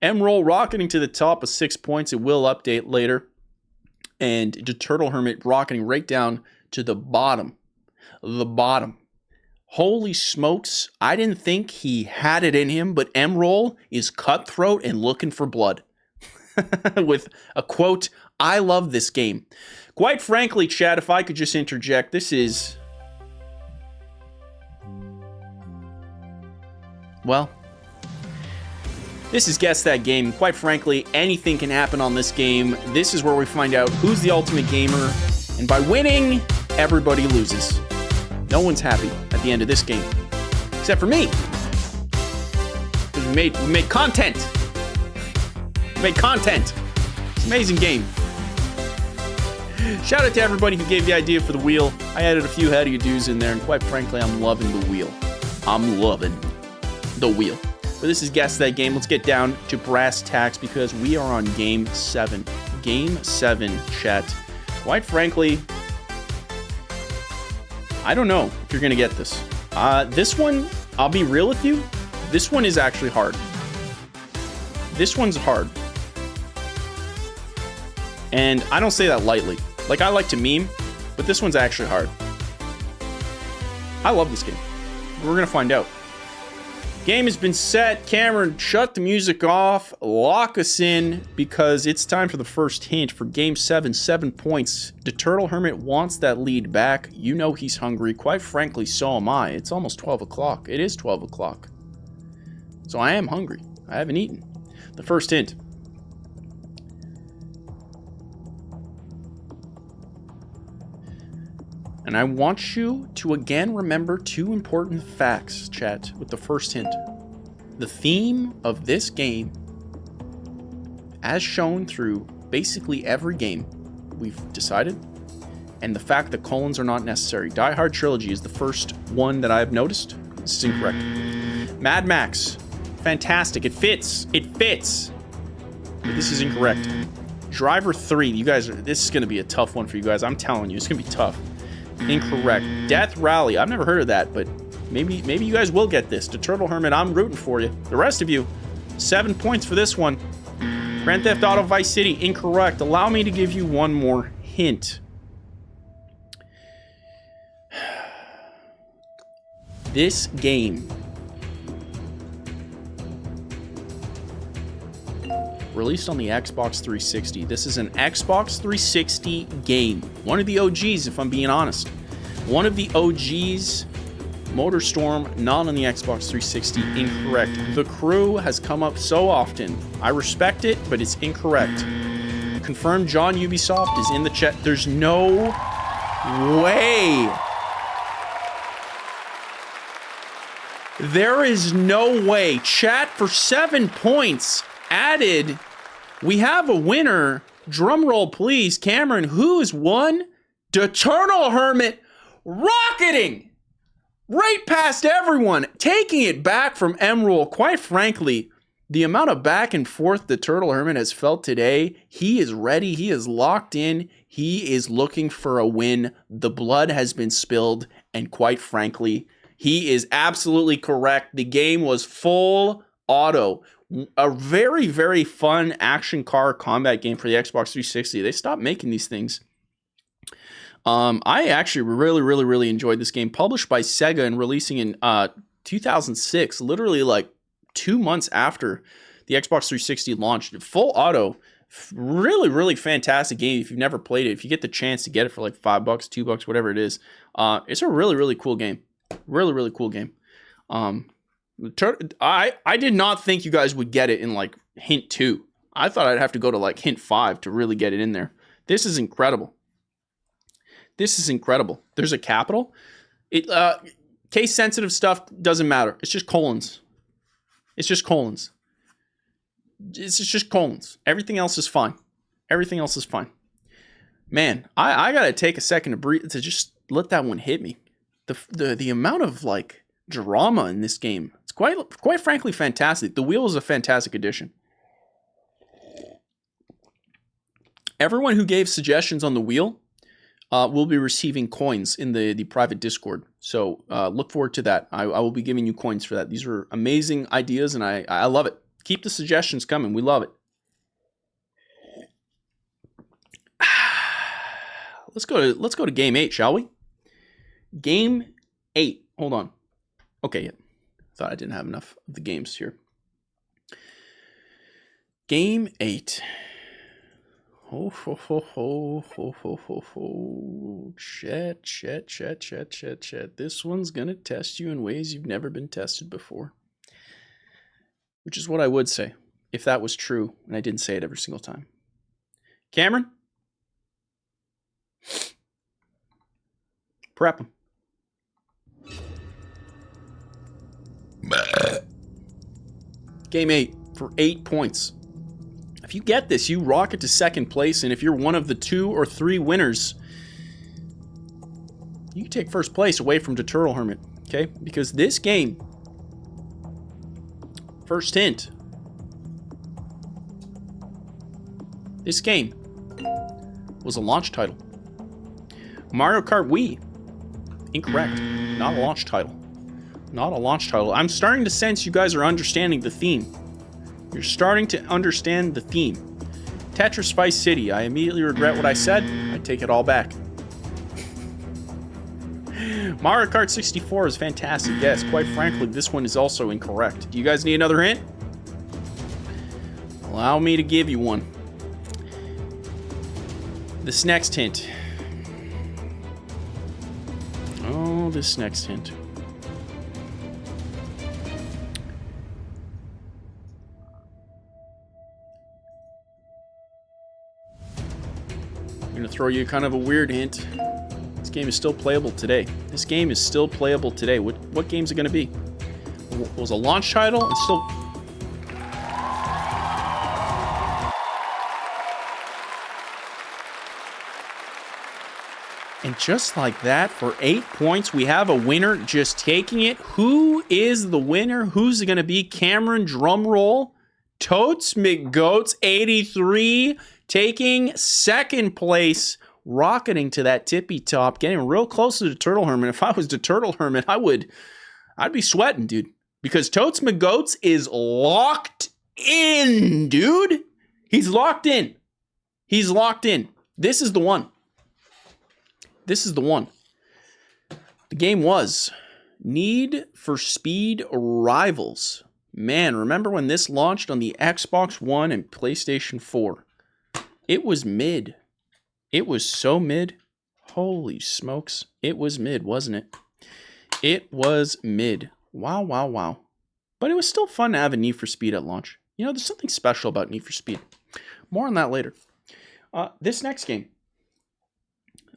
M-Roll rocketing to the top of 6 points. It will update later. And the Turtle Hermit rocketing right down to the bottom. The bottom. Holy smokes. I didn't think he had it in him, but M-Roll is cutthroat and looking for blood. With a quote, I love this game. Quite frankly, Chad, if I could just interject, this is... Well... This is Guess That Game. Quite frankly, anything can happen on this game. This is where we find out who's the ultimate gamer. And by winning, everybody loses. No one's happy at the end of this game. Except for me. Because we made content. We made content. It's an amazing game. Shout out to everybody who gave the idea for the wheel. I added a few how do you do's in there, and quite frankly, I'm loving the wheel. I'm loving the wheel. But this is Guess That Game. Let's get down to brass tacks because we are on Game 7. Game 7, chat. Quite frankly, I don't know if you're going to get this. This one, I'll be real with you, this one is actually hard. This one's hard. And I don't say that lightly. Like, I like to meme, but this one's actually hard. I love this game. We're gonna find out. Game has been set. Cameron, shut the music off. Lock us in because it's time for the first hint for Game 7. 7 points. The Turtle Hermit wants that lead back. You know he's hungry. Quite frankly, so am I. It's almost 12 o'clock. It is 12 o'clock. So I am hungry. I haven't eaten. The first hint. And I want you to again remember 2 important facts, chat, with the first hint. The theme of this game, as shown through basically every game we've decided, and the fact that colons are not necessary. Die Hard Trilogy is the first one that I've noticed. This is incorrect. Mad Max, fantastic. It fits. It fits. But this is incorrect. Driver 3, you guys, this is going to be a tough one for you guys. I'm telling you, it's going to be tough. Incorrect. Death Rally. I've never heard of that, but maybe you guys will get this. The Turtle Hermit, I'm rooting for you. The rest of you, 7 points for this one. Grand Theft Auto Vice City. Incorrect. Allow me to give you one more hint. This game released on the Xbox 360. This is an Xbox 360 game. One of the OGs, if I'm being honest. One of the OGs, MotorStorm, not on the Xbox 360. Incorrect. The Crew has come up so often. I respect it, but it's incorrect. Confirmed John Ubisoft is in the chat. There's no way. There is no way. Chat, for 7 points. Added, we have a winner. Drum roll, please. Cameron, who's won? The Turtle Hermit, rocketing right past everyone, taking it back from Emerald. Quite frankly, the amount of back and forth the Turtle Hermit has felt today, he is ready. He is locked in. He is looking for a win. The blood has been spilled, and quite frankly, he is absolutely correct. The game was full auto. A very, very fun action car combat game for the Xbox 360. They stopped making these things. I actually really enjoyed this game. Published by Sega and releasing in 2006, literally like 2 months after the Xbox 360 launched. Full auto. Really fantastic game. If you've never played it, if you get the chance to get it for like $5, $2, whatever it is, it's a really cool game. Really cool game. I did not think you guys would get it in like hint 2. I thought I'd have to go to like hint 5 to really get it in there. This is incredible. This is incredible. There's a capital. It case sensitive stuff doesn't matter. It's just colons. It's just colons. It's just colons. Everything else is fine. Everything else is fine. Man, I gotta take a second to breathe, to just let that one hit me. The amount of like drama in this game, it's quite frankly fantastic. The wheel is a fantastic addition. Everyone who gave suggestions on the wheel will be receiving coins in the private Discord. So look forward to that. I will be giving you coins for that. These are amazing ideas, and I love it. Keep the suggestions coming. We love it. Let's go to game 8, shall we? Game 8. Hold on. Okay, yeah. Thought I didn't have enough of the games here. Game 8. Ho ho ho ho ho ho ho ho. Chat. This one's gonna test you in ways you've never been tested before. Which is what I would say if that was true, and I didn't say it every single time. Cameron? Prep him. Game 8 for 8 points. If you get this, you rocket to second place, and if you're one of the 2 or 3 winners, you can take first place away from the Turtle Hermit, okay? Because this game, first hint, this game was a launch title. Mario Kart Wii, incorrect, not a launch title. Not a launch title. I'm starting to sense you guys are understanding the theme. You're starting to understand the theme. Tetris Spice City. I immediately regret what I said. I take it all back. Mario Kart 64 is fantastic. Yes, quite frankly, this one is also incorrect. Do you guys need another hint? Allow me to give you one. This next hint. Oh, this next hint. I'm gonna throw you kind of a weird hint. This game is still playable today. This game is still playable today. What game's it gonna be? It was a launch title? It's still... And just like that, for 8 points, we have a winner just taking it. Who is the winner? Who's it going to be? Cameron, drum roll. Totes McGoats, 83, taking second place, rocketing to that tippy top, getting real close to the Turtle Hermit. If I was the Turtle Hermit, I'd be sweating, dude. Because Totes McGoats is locked in, dude. He's locked in. He's locked in. This is the one. This is the one. The game was Need for Speed Rivals. Man, remember when this launched on the Xbox One and PlayStation 4? It was mid. It was so mid. Holy smokes. It was mid, wasn't it? It was mid. Wow, wow, wow. But it was still fun to have a Need for Speed at launch. You know, there's something special about Need for Speed. More on that later. This next game.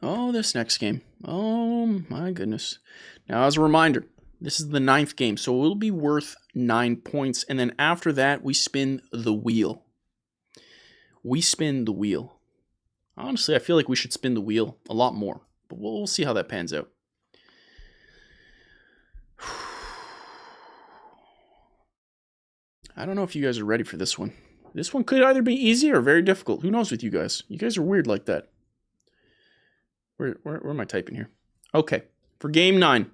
Oh, this next game. Oh, my goodness. Now, as a reminder, this is the 9th game, so it will be worth 9 points. And then after that, we spin the wheel. We spin the wheel. Honestly, I feel like we should spin the wheel a lot more. But we'll see how that pans out. I don't know if you guys are ready for this one. This one could either be easy or very difficult. Who knows with you guys? You guys are weird like that. Where am I typing here? Okay, for game 9.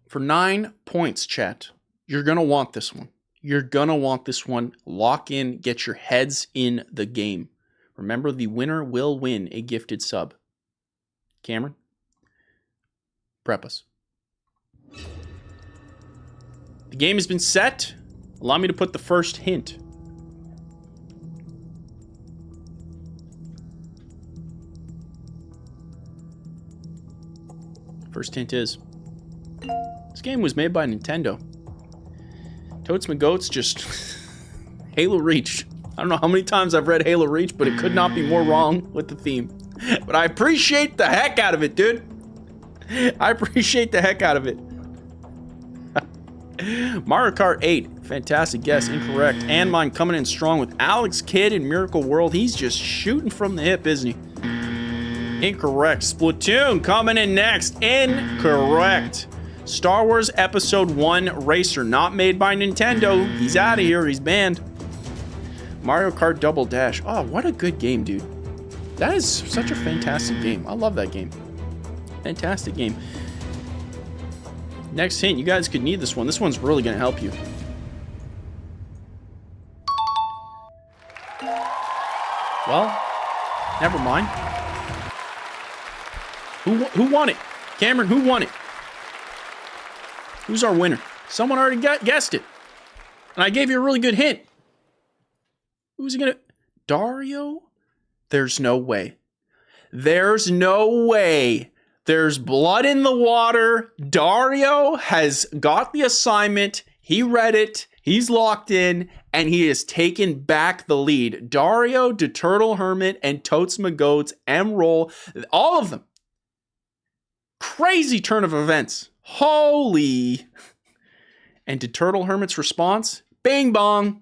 For 9 points, chat. You're going to want this one. You're going to want this one. Lock in. Get your heads in the game. Remember, the winner will win a gifted sub. Cameron, prep us. The game has been set. Allow me to put the first hint. First hint is, this game was made by Nintendo. Totes McGoats just Halo Reach. I don't know how many times I've read Halo Reach, but it could not be more wrong with the theme. But I appreciate the heck out of it, dude. I appreciate the heck out of it. Mario Kart 8. Fantastic guess. Incorrect. And mine coming in strong with Alex Kidd in Miracle World. He's just shooting from the hip, isn't he? Incorrect. Splatoon coming in next. Incorrect. Star Wars Episode 1 Racer, not made by Nintendo. He's out of here. He's banned. Mario Kart Double Dash. Oh, what a good game, dude. That is such a fantastic game. I love that game. Fantastic game. Next hint. You guys could need this one. This one's really going to help you. Well, never mind. Who won it? Cameron, who won it? Who's our winner? Someone already guessed it. And I gave you a really good hint. Who's it gonna... Dario? There's no way. There's no way. There's blood in the water. Dario has got the assignment. He read it. He's locked in. And he has taken back the lead. Dario, the Turtle Hermit, and Totes McGoats, M-Roll, all of them. Crazy turn of events. Holy. And to Turtle Hermit's response, bing bong.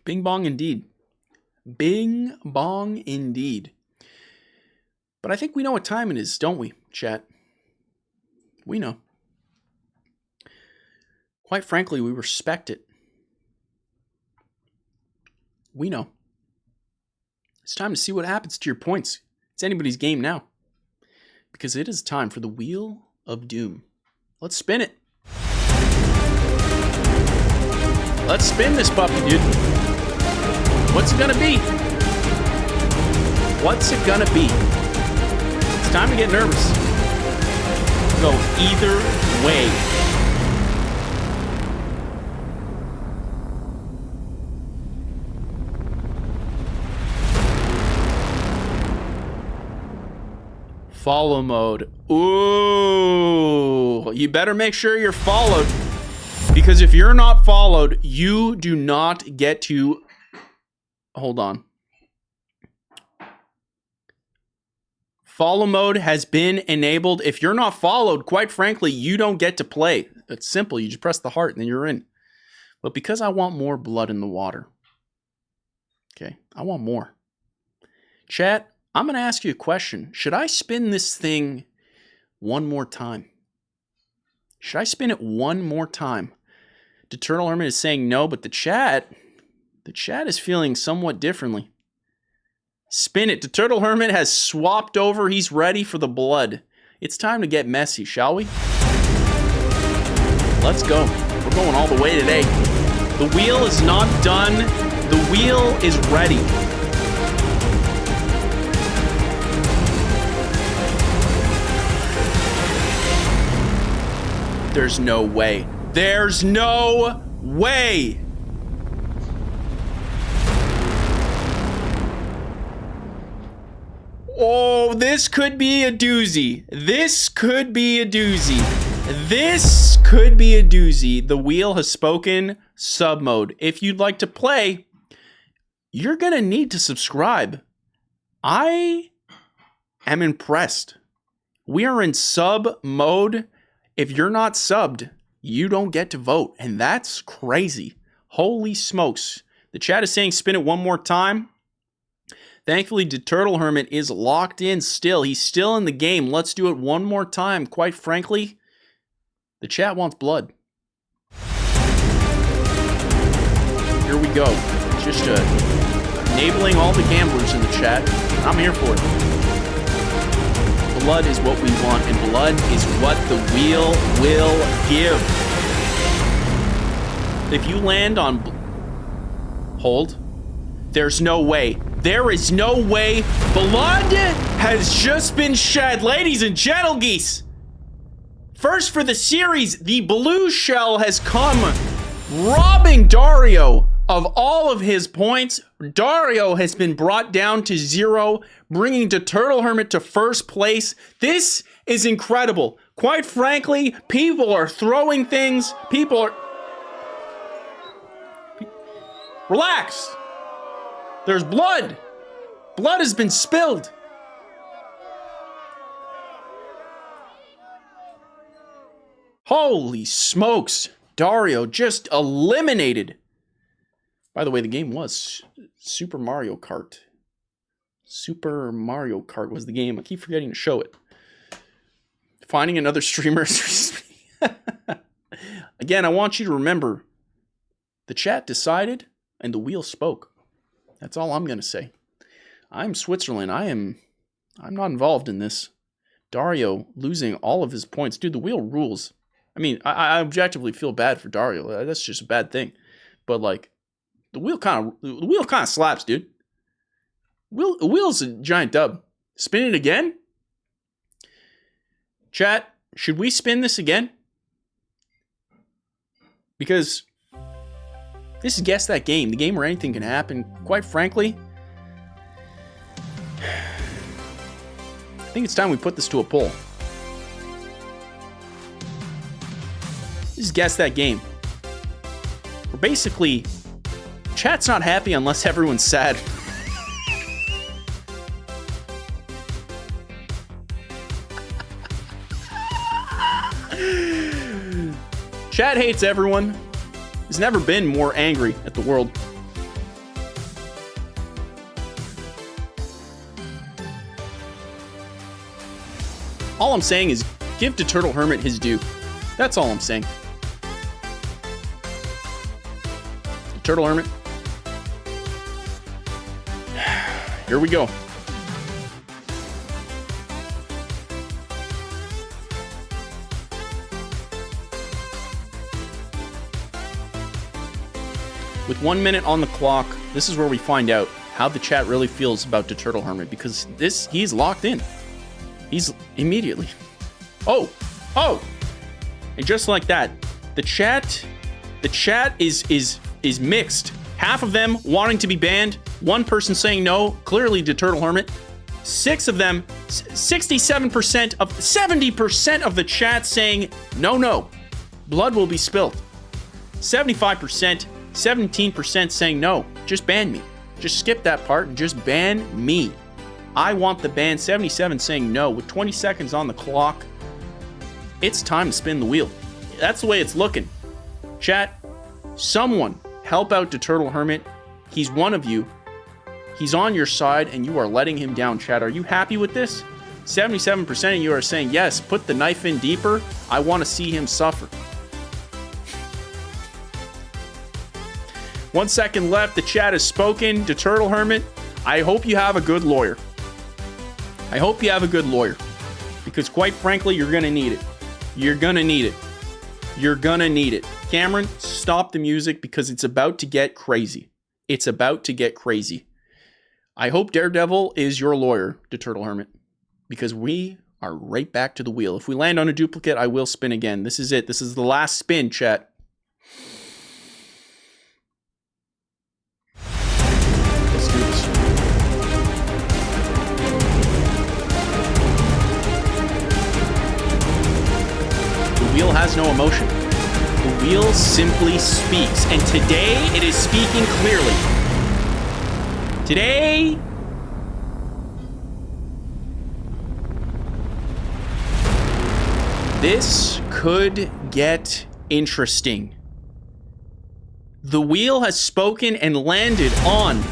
Bing bong indeed. Bing bong indeed. But I think we know what time it is, don't we, chat? We know. Quite frankly, we respect it. We know. It's time to see what happens to your points. It's anybody's game now. Because it is time for the Wheel of Doom. Let's spin it. Let's spin this puppy, dude. What's it gonna be? What's it gonna be? It's time to get nervous. Go either way. Follow mode. Ooh, you better make sure you're followed, because if you're not followed, you do not get to... Hold on. Follow mode has been enabled. If you're not followed, quite frankly, you don't get to play. It's simple. You just press the heart and then you're in. But because I want more blood in the water. Okay, I want more. Chat, I'm going to ask you a question. Should I spin this thing one more time? Should I spin it one more time? The Turtle Hermit is saying no, but the chat is feeling somewhat differently. Spin it. The Turtle Hermit has swapped over. He's ready for the blood. It's time to get messy, shall we? Let's go. We're going all the way today. The wheel is not done. The wheel is ready. There's no way. There's no way. Oh, this could be a doozy. This could be a doozy. This could be a doozy. The wheel has spoken. Sub mode. If you'd like to play, you're going to need to subscribe. I am impressed. We are in sub mode. If you're not subbed, you don't get to vote. And that's crazy. Holy smokes. The chat is saying spin it one more time. Thankfully, the Turtle Hermit is locked in still. He's still in the game. Let's do it one more time. Quite frankly, the chat wants blood. Here we go. Just enabling all the gamblers in the chat. I'm here for it. Blood is what we want, and blood is what the wheel will give. If you land on... Hold. There's no way. There is no way. Blood has just been shed. Ladies and gentle geese. First for the series, the blue shell has come, robbing Dario of all of his points. Dario has been brought down to 0, bringing the Turtle Hermit to first place. This is incredible. Quite frankly, people are throwing things. People are... Relax. There's blood. Blood has been spilled. Holy smokes. Dario just eliminated. By the way, the game was Super Mario Kart. Super Mario Kart was the game. I keep forgetting to show it. Finding another streamer. Again, I want you to remember, the chat decided and the wheel spoke. That's all I'm going to say. I'm Switzerland. I'm not involved in this. Dario losing all of his points. Dude, the wheel rules. I mean, I objectively feel bad for Dario. That's just a bad thing. But like, the wheel kind of slaps, dude. The wheel's a giant dub. Spin it again? Chat, should we spin this again? Because this is Guess That Game. The game where anything can happen. Quite frankly, I think it's time we put this to a poll. This is Guess That Game. We're basically... Chat's not happy unless everyone's sad. Chat hates everyone. Has never been more angry at the world. All I'm saying is give the Turtle Hermit his due. That's all I'm saying. The Turtle Hermit. Here we go. With 1 minute on the clock, this is where we find out. how the chat really feels about the Turtle Hermit, because he's locked in. He's immediately. Oh, and just like that, the chat is mixed. Half of them wanting to be banned, one person saying no, clearly the Turtle Hermit. 6 of them, 67% of 70% of the chat saying no, blood will be spilled. 75%, 17% saying no, just ban me. Just skip that part and just ban me. I want the ban. 77 saying no. With 20 seconds on the clock, it's time to spin the wheel. That's the way it's looking. Chat, someone help out the Turtle Hermit. He's one of you. He's on your side and you are letting him down, chat. Are you happy with this? 77% of you are saying yes, put the knife in deeper. I want to see him suffer. 1 second left. The chat has spoken. The Turtle Hermit, I hope you have a good lawyer. I hope you have a good lawyer. Because quite frankly, you're going to need it. You're going to need it. You're going to need it. Cameron, stop the music because it's about to get crazy. It's about to get crazy. I hope Daredevil is your lawyer, the Turtle Hermit. Because we are right back to the wheel. If we land on a duplicate, I will spin again. This is it. This is the last spin, chat. Let's do this. The wheel has no emotion. The wheel simply speaks. And today, it is speaking clearly. Today, this could get interesting. The wheel has spoken and landed on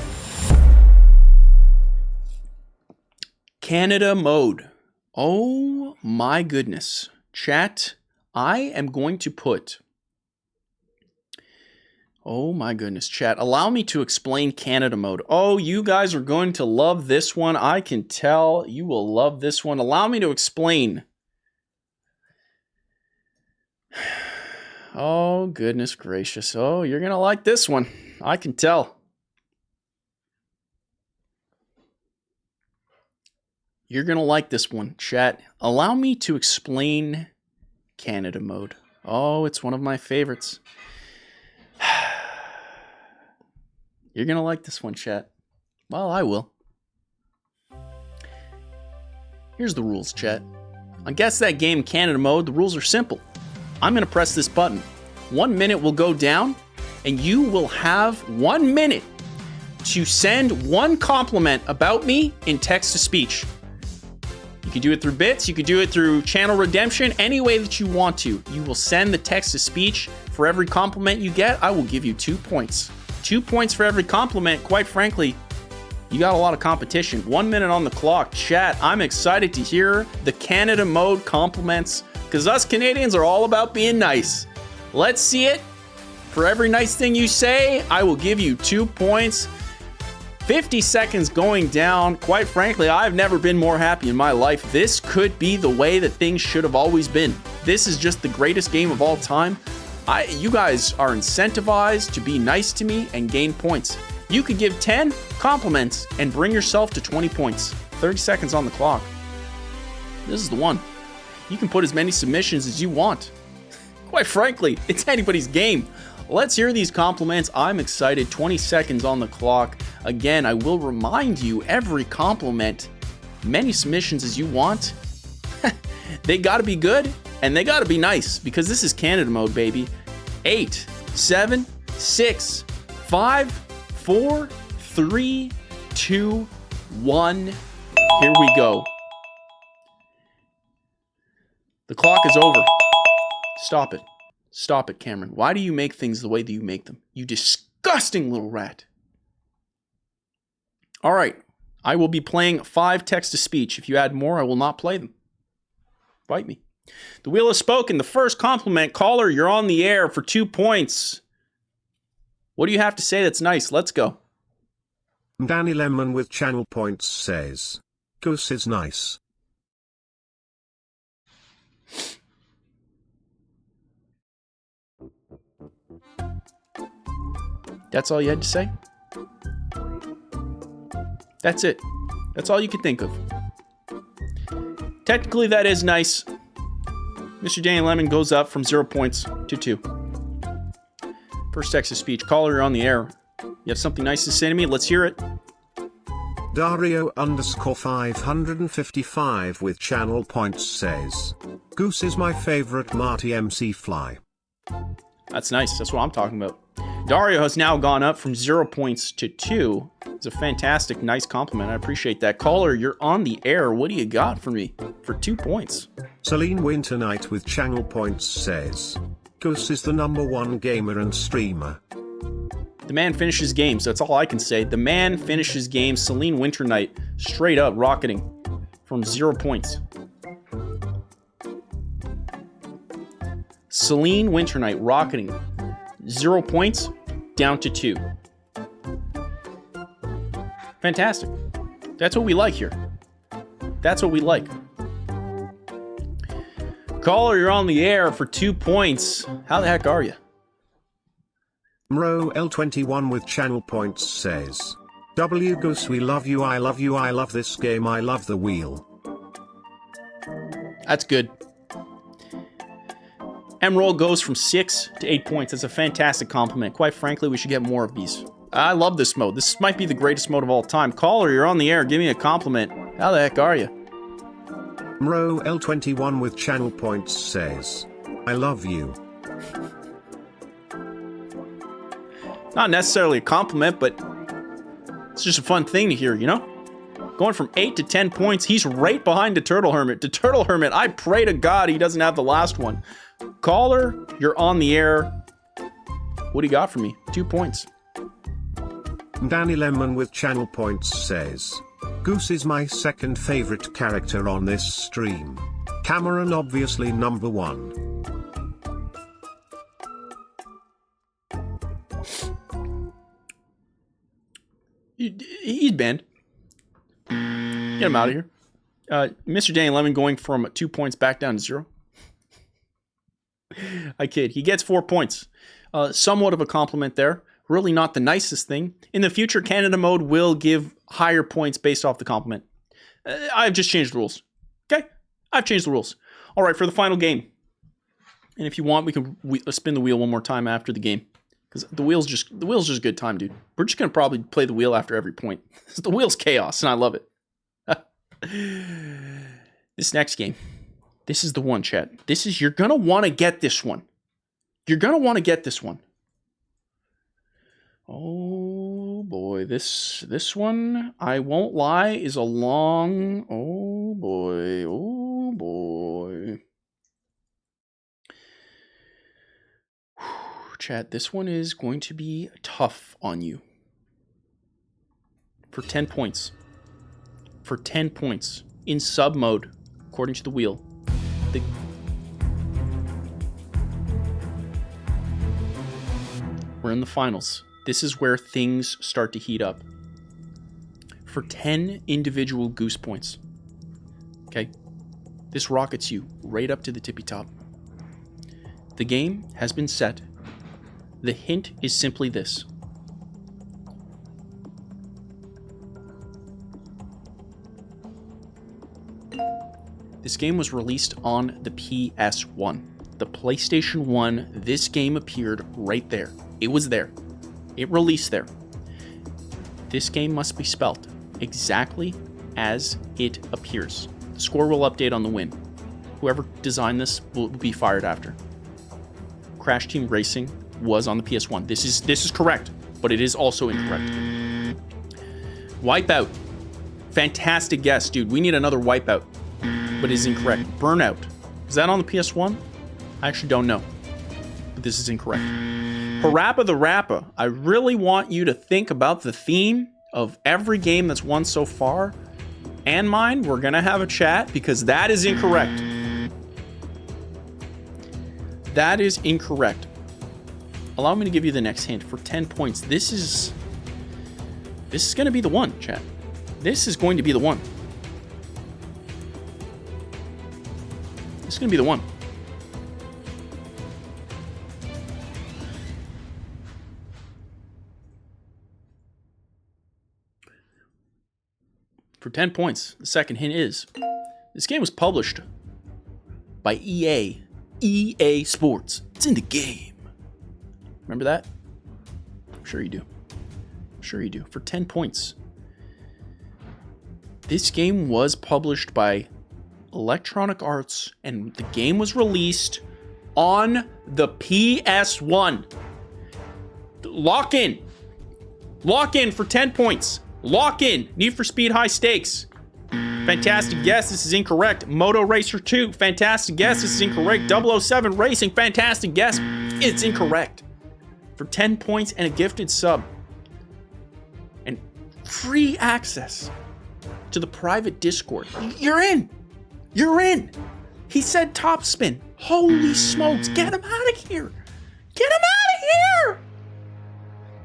Canada mode. Oh my goodness. Chat, I am going to put... Oh my goodness, chat. Allow me to explain Canada mode. Oh, you guys are going to love this one. I can tell you will love this one. Allow me to explain. Oh, goodness gracious. Oh, you're going to like this one. I can tell. You're going to like this one, chat. Allow me to explain Canada mode. Oh, it's one of my favorites. You're going to like this one, chat. Well, I will. Here's the rules, chat. On Guess That Game Canada mode, the rules are simple. I'm going to press this button. 1 minute will go down, and you will have 1 minute to send one compliment about me in text-to-speech. You can do it through bits, you can do it through channel redemption, any way that you want to. You will send the text-to-speech. For every compliment you get, I will give you 2 points. 2 points for every compliment. Quite frankly, you got a lot of competition. 1 minute on the clock. Chat, I'm excited to hear the Canada mode compliments, because us Canadians are all about being nice. Let's see it. For every nice thing you say, I will give you 2 points. 50 seconds going down. Quite frankly, I've never been more happy in my life. This could be the way that things should have always been. This is just the greatest game of all time. You guys are incentivized to be nice to me and gain points. You could give 10 compliments and bring yourself to 20 points. 30 seconds on the clock. This is the one. You can put as many submissions as you want. Quite frankly, it's anybody's game. Let's hear these compliments. I'm excited. 20 seconds on the clock. Again, I will remind you, every compliment, many submissions as you want, they gotta be good and they gotta be nice, because this is Canada mode, baby. 8, 7, 6, 5, 4, 3, 2, 1. Here we go. The clock is over. Stop it. Stop it, Cameron. Why do you make things the way that you make them? You disgusting little rat. All right. I will be playing 5 text-to-speech. If you add more, I will not play them. Bite me. The wheel has spoken. The first compliment. Caller, you're on the air for 2 points. What do you have to say that's nice? Let's go. Danny Lemon with channel points says, Goose is nice. That's all you had to say? That's it. That's all you can think of. Technically, that is nice. Mr. Danny Lemon goes up from 0 points to 2. First text of speech. Caller, you're on the air. You have something nice to say to me? Let's hear it. Dario_555 with channel points says, Goose is my favorite Marty MC fly. That's nice. That's what I'm talking about. Dario has now gone up from 0 points to 2. It's a fantastic, nice compliment. I appreciate that. Caller, you're on the air. What do you got for me for 2 points? Celine Winternight with channel points says, Goose is the #1 gamer and streamer. The man finishes games. That's all I can say. The man finishes games. Celine Winternight, straight up rocketing from 0 points. Celine Winternight rocketing 0 points down to 2. Fantastic. That's what we like here. That's what we like. Caller, you're on the air for 2 points. How the heck are you? Mro L21 with channel points says, W Goose, we love you, I love you, I love this game, I love the wheel. That's good. Emerald goes from 6 to 8 points. That's a fantastic compliment. Quite frankly, we should get more of these. I love this mode. This might be the greatest mode of all time. Caller, you're on the air. Give me a compliment. How the heck are you? Mro L21 with channel points says, I love you. Not necessarily a compliment, but it's just a fun thing to hear, you know? Going from 8 to 10 points, he's right behind the Turtle Hermit. The Turtle Hermit, I pray to God he doesn't have the last one. Caller, you're on the air. What do you got for me? 2 points. Danny Lemon with channel points says, Goose is my second favorite character on this stream. Cameron obviously #1. He's banned. Get him out of here. Mr. Danny Lemon going from 2 points back down to 0. I kid. He gets 4 points. Somewhat of a compliment there. Really not the nicest thing. In the future, Canada mode will give higher points based off the compliment. I've just changed the rules. Okay? I've changed the rules. All right, for the final game. And if you want, we can spin the wheel one more time after the game. Because the wheel's just a good time, dude. We're just going to probably play the wheel after every point. The wheel's chaos, and I love it. This next game. This is the one, chat. You're going to want to get this one. You're going to want to get this one. Oh, boy. This one, I won't lie, is a long... Oh, boy. Oh, boy. Chat, this one is going to be tough on you. For 10 points. For 10 points. In sub mode, according to the wheel. We're in the finals. This is where things start to heat up. For 10 individual goose points. Okay? This rockets you right up to the tippy top. The game has been set. The hint is simply this. This game was released on the PS1. The PlayStation 1, this game appeared right there. It was there. It released there. This game must be spelt exactly as it appears. The score will update on the win. Whoever designed this will be fired after. Crash Team Racing was on the PS1. This is correct, but it is also incorrect. Wipeout. Fantastic guess, dude. We need another Wipeout, but it is incorrect. Burnout. Is that on the PS1? I actually don't know, but this is incorrect. Parappa the Rappa. I really want you to think about the theme of every game that's won so far and mine. We're going to have a chat because that is incorrect. That is incorrect. Allow me to give you the next hint. For 10 points, this is going to be the one, chat. This is going to be the one. This is going to be the one. For 10 points, the second hint is, this game was published by EA. EA Sports. It's in the game. Remember that? I'm sure you do. I'm sure you do. For 10 points. This game was published by Electronic Arts, and the game was released on the PS1. Lock in. Lock in for 10 points. Lock in. Need for Speed High Stakes. Fantastic guess. This is incorrect. Moto Racer 2. Fantastic guess. This is incorrect. 007 Racing. Fantastic guess. It's incorrect. For 10 points and a gifted sub. And free access to the private Discord. You're in. You're in. He said top spin. Holy smokes. Get him out of here. Get him out of here.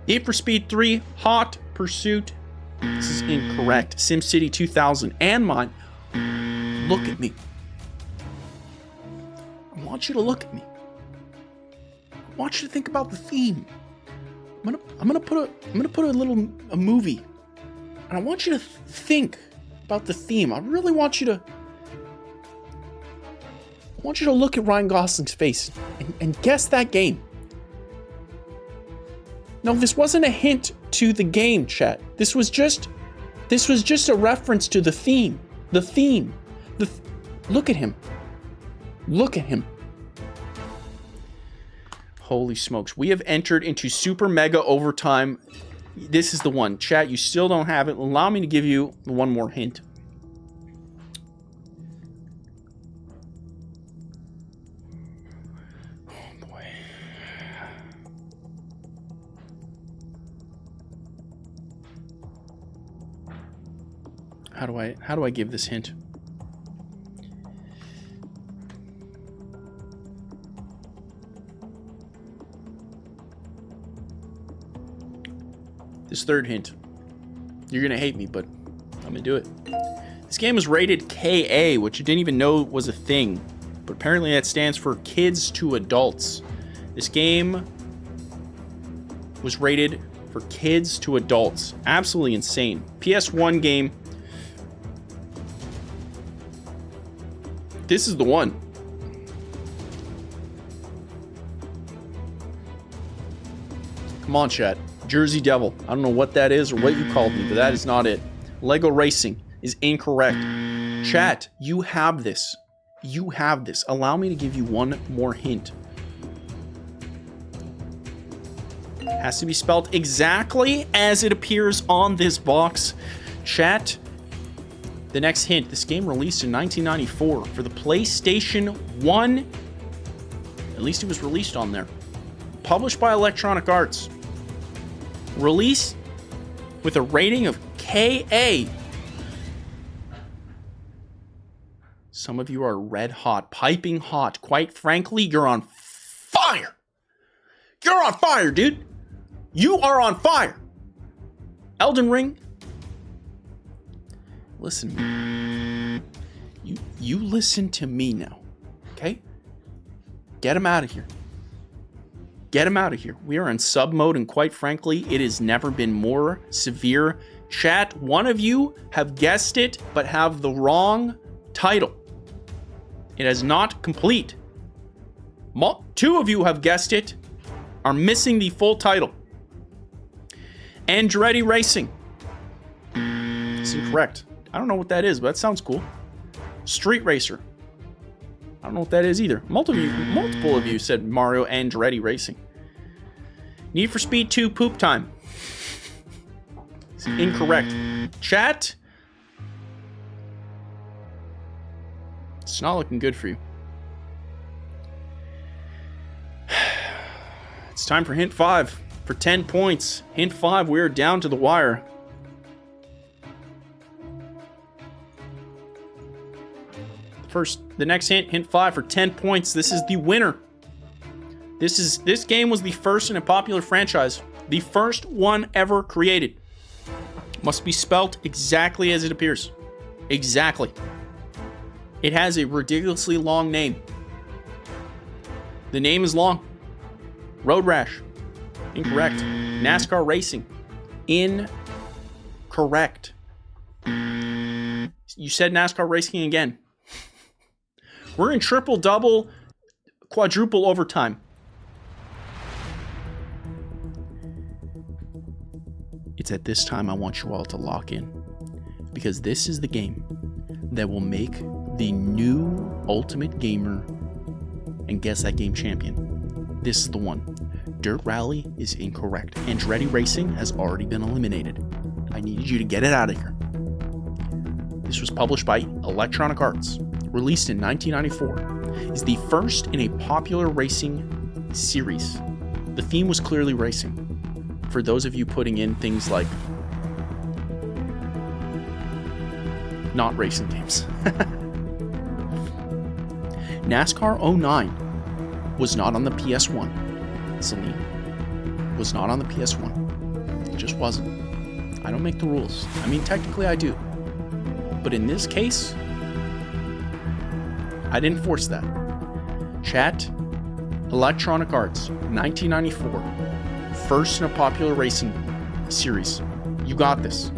Need for Speed 3. Hot Pursuit. This is incorrect. SimCity 2000 and mine. Look at me. I want you to look at me. I want you to think about the theme. I'm gonna put a movie, and I want you to think about the theme. I really want you to. I want you to look at Ryan Gosling's face and guess that game. No, this wasn't a hint to the game, chat. This was just a reference to the theme. The theme. Look at him. Look at him. Holy smokes. We have entered into super mega overtime. This is the one. Chat, you still don't have it. Allow me to give you one more hint. How do I give this hint? This third hint. You're gonna hate me, but I'm gonna do it. This game was rated KA, which you didn't even know was a thing, but apparently that stands for kids to adults. This game was rated for kids to adults. Absolutely insane. PS1 game. This is the one. Come on, chat. Jersey Devil. I don't know what that is or what you called me, but that is not it. Lego Racing is incorrect. Chat, you have this. You have this. Allow me to give you one more hint. Has to be spelled exactly as it appears on this box. Chat, the next hint. This game released in 1994 for the PlayStation 1. At least it was released on there. Published by Electronic Arts. Release with a rating of KA. Some of you are red hot, piping hot. Quite frankly, you're on fire. You're on fire, dude. You are on fire. Elden Ring. Listen. You listen to me now. Okay? Get him out of here. Get him out of here. We are in sub mode, and quite frankly, it has never been more severe. Chat, one of you have guessed it, but have the wrong title. It is not complete. Two of you have guessed it, are missing the full title. Andretti Racing. It's incorrect. I don't know what that is, but that sounds cool. Street Racer. I don't know what that is either. Multiple of you said Mario Andretti Racing. Need for Speed 2 Poop Time. It's incorrect. Chat. It's not looking good for you. It's time for hint 5 for 10 points. Hint 5, we're down to the wire. The next hint, hint 5 for 10 points. This is the winner. This game was the first in a popular franchise. The first one ever created. Must be spelt exactly as it appears. Exactly. It has a ridiculously long name. The name is long. Road Rash. Incorrect. NASCAR Racing. Incorrect. You said NASCAR racing again. We're in triple, double, quadruple overtime. It's at this time I want you all to lock in, because this is the game that will make the new Ultimate Gamer and Guess That Game champion. This is the one. Dirt Rally is incorrect. Andretti Racing has already been eliminated. I needed you to get it out of here. This was published by Electronic Arts, released in 1994. It's the first in a popular racing series. The theme was clearly racing. For those of you putting in things like not racing games. NASCAR 09 was not on the PS1. Celine was not on the PS1. It just wasn't. I don't make the rules. I mean, technically I do. But in this case, I didn't force that. Chat, Electronic Arts, 1994. First in a popular racing series. You got this.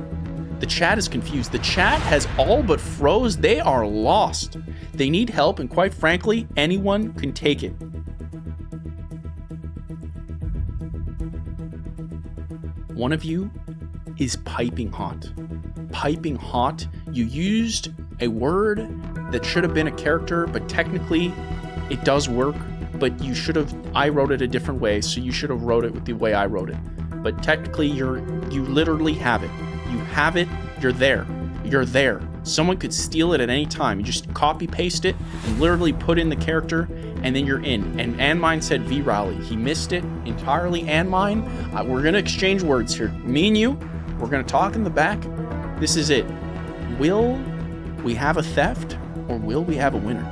The chat is confused. The chat has all but froze. They are lost. They need help, and quite frankly, anyone can take it. One of you is piping hot. Piping hot. You used a word that should have been a character, but technically it does work. But you should have, I wrote it a different way, so you should have wrote it with the way I wrote it. But technically, you literally have it. You have it, you're there. You're there. Someone could steal it at any time. You just copy paste it and literally put in the character, and then you're in. And Anmine said V-Rally. He missed it entirely. Anmine, we're gonna exchange words here. Me and you, we're gonna talk in the back. This is it. Will we have a theft, or will we have a winner?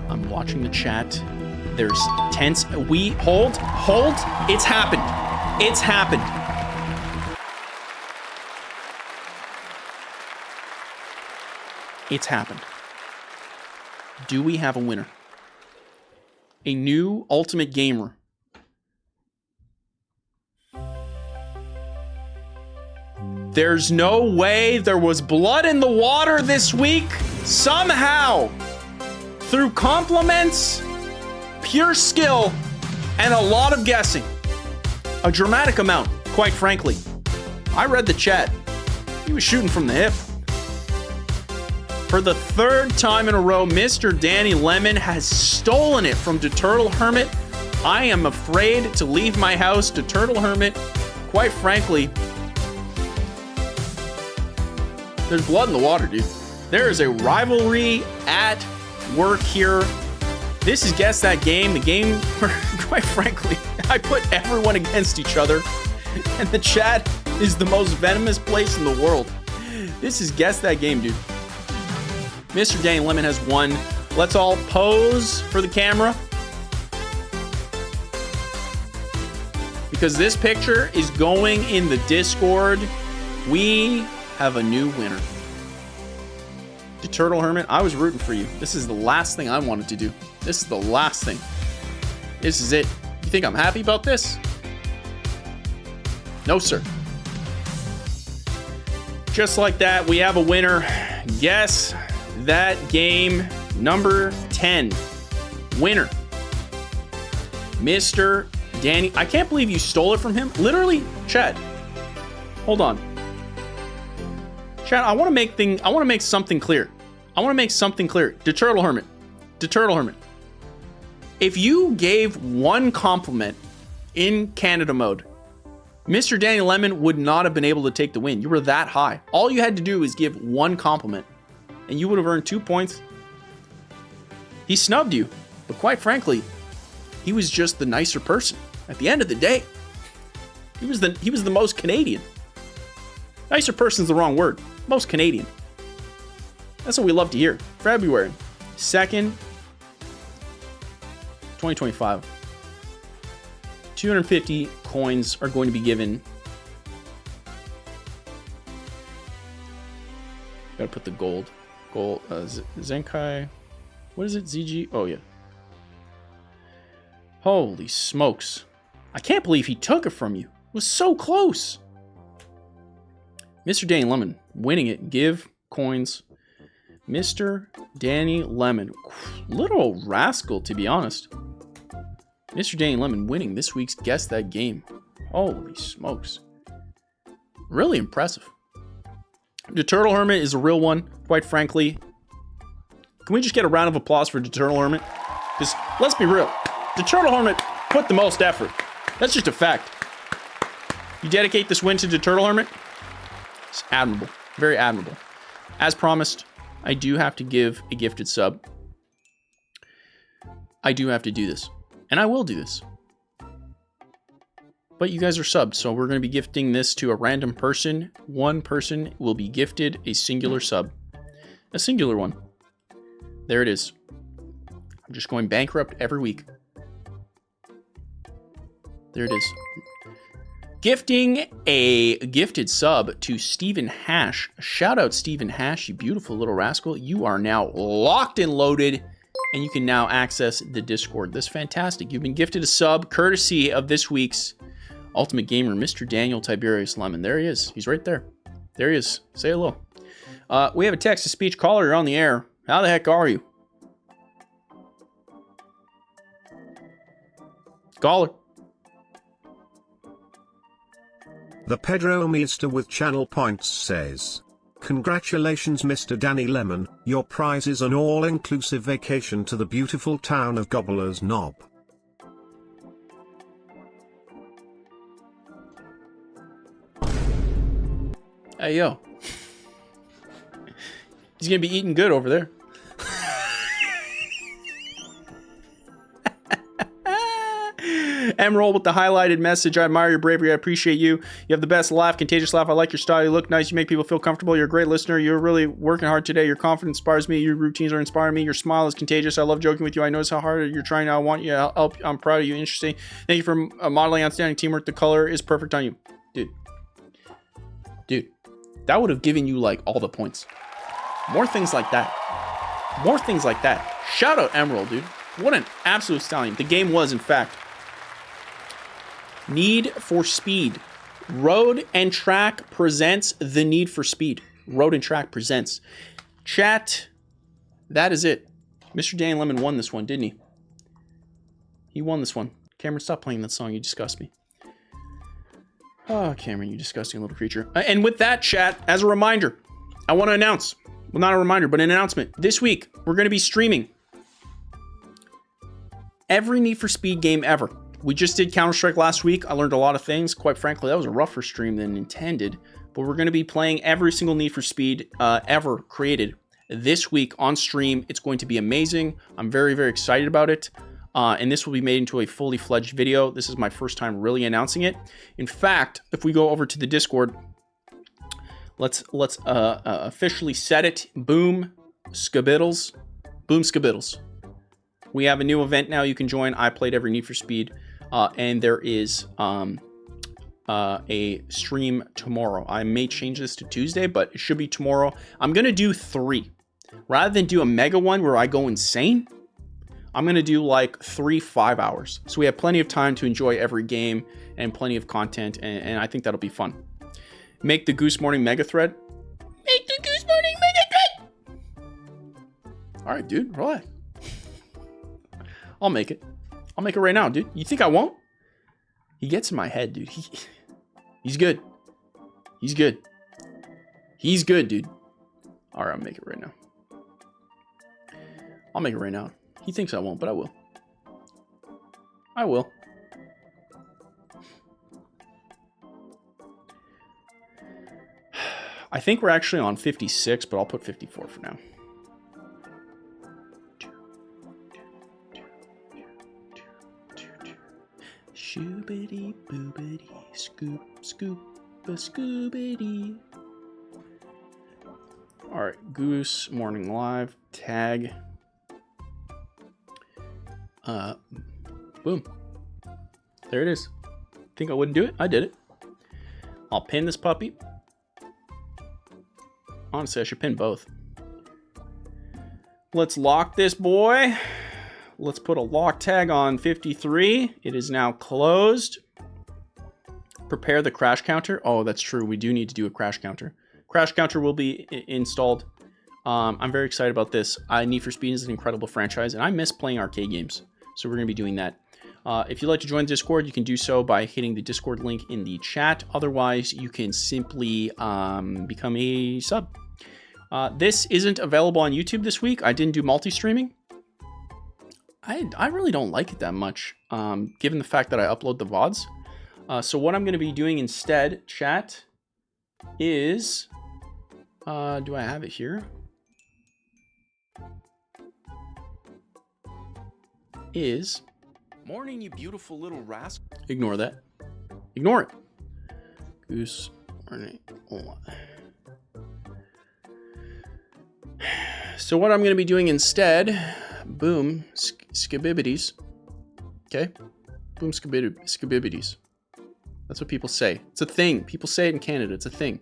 I'm watching the chat. There's tense. Hold. It's happened. It's happened. It's happened. Do we have a winner? A new Ultimate Gamer. There's no way there was blood in the water this week. Somehow. Through compliments, pure skill, and a lot of guessing. A dramatic amount, quite frankly. I read the chat. He was shooting from the hip. For the third time in a row, Mr. Danny Lemon has stolen it from Turtle Hermit. I am afraid to leave my house. Turtle Hermit, quite frankly, there's blood in the water, dude. There is a rivalry at work here. This is Guess That Game, the game where, quite frankly, I put everyone against each other, and the chat is the most venomous place in the world. This is Guess That Game, dude. Mr. Danny Lemon has won. Let's all pose for the camera, because this picture is going in the Discord. We have a new winner. Turtle Hermit, I was rooting for you. This is the last thing I wanted to do. This is the last thing. This is it. You think I'm happy about this? No, sir. Just like that, we have a winner. Guess That Game number 10. Winner. Mr. Danny. I can't believe you stole it from him. Literally, chat. Hold on. Chat, I want to make something clear. The Turtle Hermit. If you gave one compliment in Canada mode, Mr. Danny Lemon would not have been able to take the win. You were that high. All you had to do is give one compliment, and you would have earned 2 points. He snubbed you, but quite frankly, he was just the nicer person. At the end of the day, he was the most Canadian. Nicer person's the wrong word. Most Canadian. That's what we love to hear. February 2nd, 2025. 250 coins are going to be given. Gotta put the gold. Zenkai. What is it? ZG? Oh, yeah. Holy smokes. I can't believe he took it from you. It was so close. Mr. Danny Lemon winning it. Give coins. Mr. Danny Lemon. Little rascal, to be honest. Mr. Danny Lemon winning this week's Guess That Game. Holy smokes. Really impressive. The Turtle Hermit is a real one, quite frankly. Can we just get a round of applause for the Turtle Hermit? Because, let's be real, the Turtle Hermit put the most effort. That's just a fact. You dedicate this win to the Turtle Hermit? It's admirable. Very admirable. As promised, I do have to give a gifted sub. I do have to do this. And I will do this. But you guys are subbed, so we're going to be gifting this to a random person. One person will be gifted a singular sub. A singular one. There it is. I'm just going bankrupt every week. There it is. Gifting a gifted sub to Stephen Hash. Shout out Stephen Hash, you beautiful little rascal. You are now locked and loaded, and you can now access the Discord. That's fantastic. You've been gifted a sub courtesy of this week's Ultimate Gamer, Mr. Daniel Tiberius Lemon. There he is. He's right there. There he is. Say hello. We have a text-to-speech caller. You're on the air. How the heck are you? Caller. The Pedro Mister with channel points says, "Congratulations Mr. Danny Lemon, your prize is an all-inclusive vacation to the beautiful town of Gobbler's Knob." Hey, yo. He's going to be eating good over there. Emerald with the highlighted message. I admire your bravery. I appreciate you. You have the best laugh, contagious laugh. I like your style. You look nice. You make people feel comfortable. You're a great listener. You're really working hard today. Your confidence inspires me. Your routines are inspiring me. Your smile is contagious. I love joking with you. I notice how hard you're trying. I want you to help. I'm proud of you. Interesting. Thank you for modeling outstanding teamwork. The color is perfect on you. Dude, that would have given you like all the points. More things like that. More things like that. Shout out Emerald, dude. What an absolute stallion. The game was, in fact, Need for Speed. Road and Track presents the Need for Speed. Road and Track presents. Chat, that is it. Mr. Dan Lemon won this one, didn't he? He won this one. Cameron, stop playing that song. You disgust me. Oh, Cameron, you disgusting little creature. And with that, chat, as a reminder, I want to announce, well, not a reminder, but an announcement. This week, we're going to be streaming every Need for Speed game ever. We just did Counter-Strike last week. I learned a lot of things. Quite frankly, that was a rougher stream than intended. But we're going to be playing every single Need for Speed ever created this week on stream. It's going to be amazing. I'm very, very excited about it. And this will be made into a fully fledged video. This is my first time really announcing it. In fact, if we go over to the Discord, let's officially set it. Boom, Skibiddles. Boom, Skibiddles. We have a new event now you can join. I played every Need for Speed. And there is a stream tomorrow. I may change this to Tuesday, but it should be tomorrow. I'm going to do 3. Rather than do a mega one where I go insane, I'm going to do like 3 5 hours. So we have plenty of time to enjoy every game and plenty of content. And I think that'll be fun. Make the Goose Morning mega thread. Make the Goose Morning mega thread. All right, dude, relax. I'll make it. I'll make it right now, dude. You think I won't? He gets in my head, dude. He's good. He's good. He's good, dude. All right, I'll make it right now. I'll make it right now. He thinks I won't, but I will. I will. I think we're actually on 56, but I'll put 54 for now. Shoobity boobity scoop scoop a scoobity. All right, Goose Morning Live tag. Boom. There it is. Think I wouldn't do it? I did it. I'll pin this puppy. Honestly, I should pin both. Let's lock this boy. Let's put a lock tag on 53. It is now closed. Prepare the crash counter. Oh, that's true. We do need to do a crash counter. Crash counter will be installed. I'm very excited about this. Need for Speed is an incredible franchise, and I miss playing arcade games. So we're going to be doing that. If you'd like to join the Discord, you can do so by hitting the Discord link in the chat. Otherwise, you can simply become a sub. This isn't available on YouTube this week. I didn't do multi-streaming. I really don't like it that much, given the fact that I upload the VODs. So what I'm going to be doing instead, chat, is... do I have it here? Is... Morning, you beautiful little rascal. Ignore that. Ignore it. Goose Morning. Hold on. So what I'm going to be doing instead, boom, skibbibities. Okay? Boom, skibbibities. That's what people say. It's a thing. People say it in Canada. It's a thing.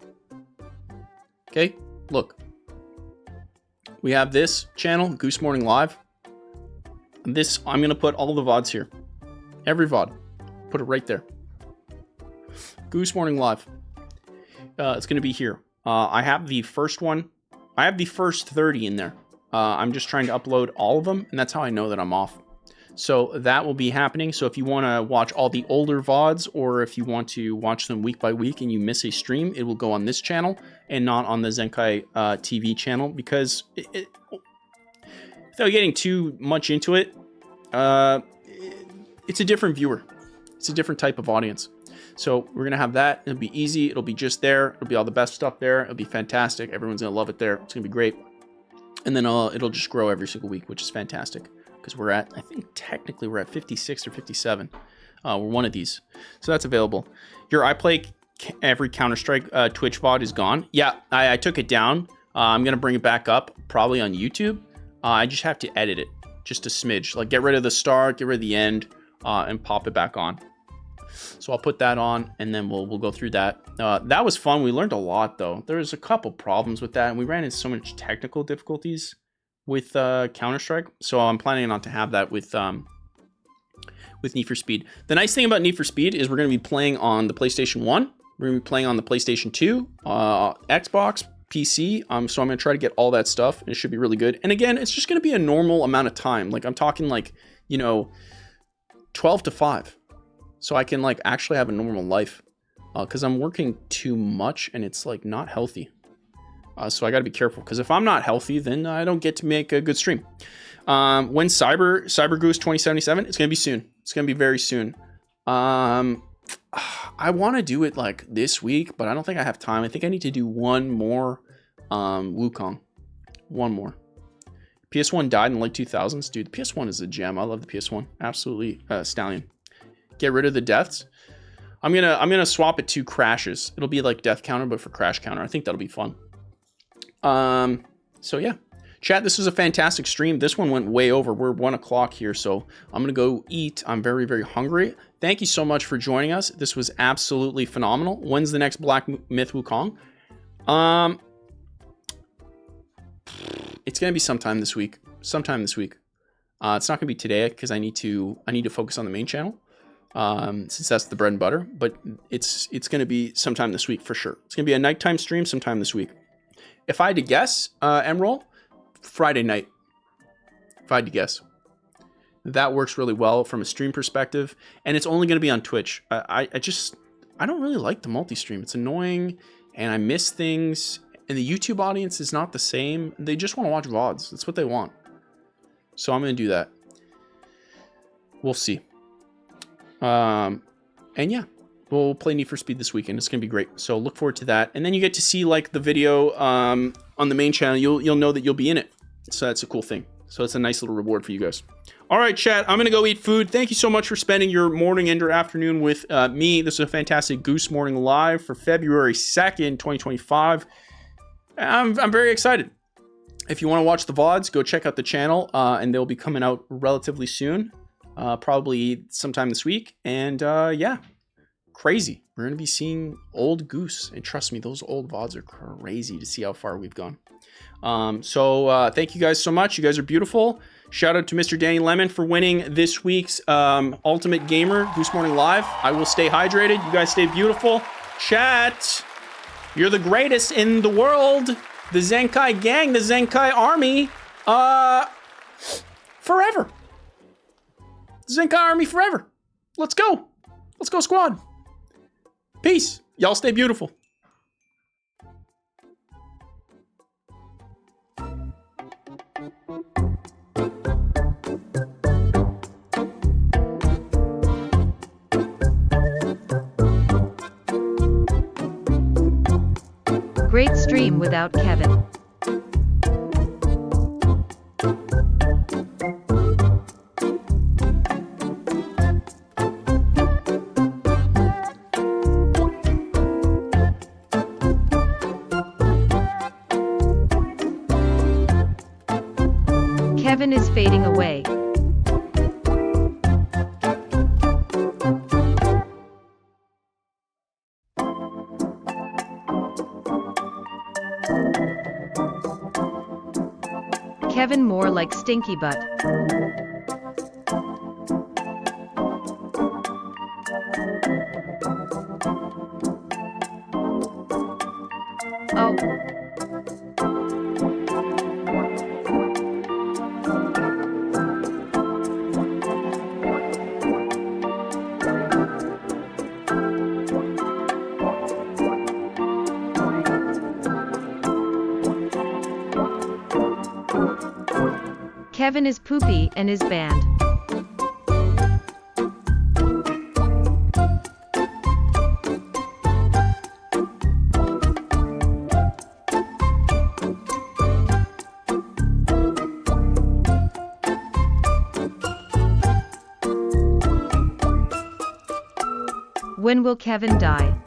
Okay? Look. We have this channel, Goose Morning Live. This, I'm going to put all the VODs here. Every VOD. Put it right there. Goose Morning Live. It's going to be here. I have the first one. I have the first 30 in there. I'm just trying to upload all of them, and that's how I know that I'm off. So that will be happening. So if you want to watch all the older VODs, or if you want to watch them week by week and you miss a stream, it will go on this channel and not on the Zenkai TV channel, because without getting too much into it, it's a different viewer. It's a different type of audience. So we're going to have that. It'll be easy. It'll be just there. It'll be all the best stuff there. It'll be fantastic. Everyone's going to love it there. It's going to be great. And then it'll just grow every single week, which is fantastic. Because we're at, I think technically we're at 56 or 57. We're one of these. So that's available. Your I play every Counter-Strike Twitch VOD is gone. Yeah, I took it down. I'm going to bring it back up probably on YouTube. I just have to edit it just a smidge. Like get rid of the start, get rid of the end, and pop it back on. So I'll put that on, and then we'll go through that. That was fun. We learned a lot, though. There was a couple problems with that, and we ran into so much technical difficulties with Counter-Strike. So I'm planning not to have that with Need for Speed. The nice thing about Need for Speed is we're going to be playing on the PlayStation 1. We're going to be playing on the PlayStation 2, Xbox, PC. So I'm going to try to get all that stuff, and it should be really good. And again, it's just going to be a normal amount of time. Like I'm talking like, 12 to 5. So I can like actually have a normal life, because I'm working too much and it's like not healthy. So I got to be careful, because if I'm not healthy, then I don't get to make a good stream. When Cyber Goose 2077, it's going to be soon. It's going to be very soon. I want to do it like this week, but I don't think I have time. I think I need to do one more Wukong. One more. PS1 died in the late 2000s. Dude, the PS1 is a gem. I love the PS1. Absolutely stallion. Get rid of the deaths. I'm gonna swap it to crashes. It'll be like death counter, but for crash counter. I think that'll be fun. So yeah, chat. This was a fantastic stream. This one went way over. We're 1 o'clock here, so I'm gonna go eat. I'm very, very hungry. Thank you so much for joining us. This was absolutely phenomenal. When's the next Black Myth Wukong? It's gonna be sometime this week. It's not gonna be today because I need to focus on the main channel. Since that's the bread and butter, but it's going to be sometime this week for sure. It's going to be a nighttime stream sometime this week. If I had to guess, Emerald, Friday night. If I had to guess. That works really well from a stream perspective, and it's only going to be on Twitch. I don't really like the multi-stream. It's annoying, and I miss things, and the YouTube audience is not the same. They just want to watch VODs. That's what they want. So I'm going to do that. We'll see. And yeah, we'll play Need for Speed this weekend. It's gonna be great. So look forward to that. And then you get to see like the video on the main channel. You'll know that you'll be in it. So that's a cool thing. So it's a nice little reward for you guys. All right, chat. I'm gonna go eat food. Thank you so much for spending your morning and your afternoon with me. This is a fantastic Goose Morning Live for February 2nd, 2025. I'm very excited. If you want to watch the VODs, go check out the channel, and they'll be coming out relatively soon. Probably sometime this week. And yeah, crazy. We're going to be seeing old Goose. And trust me, those old VODs are crazy to see how far we've gone. Thank you guys so much. You guys are beautiful. Shout out to Mr. Danny Lemon for winning this week's Ultimate Gamer Goose Morning Live. I will stay hydrated. You guys stay beautiful. Chat, you're the greatest in the world. The Zenkai gang, the Zenkai army, forever. Zenkai army forever. Let's go. Let's go, squad. Peace. Y'all stay beautiful. Great stream without Kevin. Kevin is fading away. Kevin more like stinky butt. Oh. Kevin is poopy and is banned. When will Kevin die?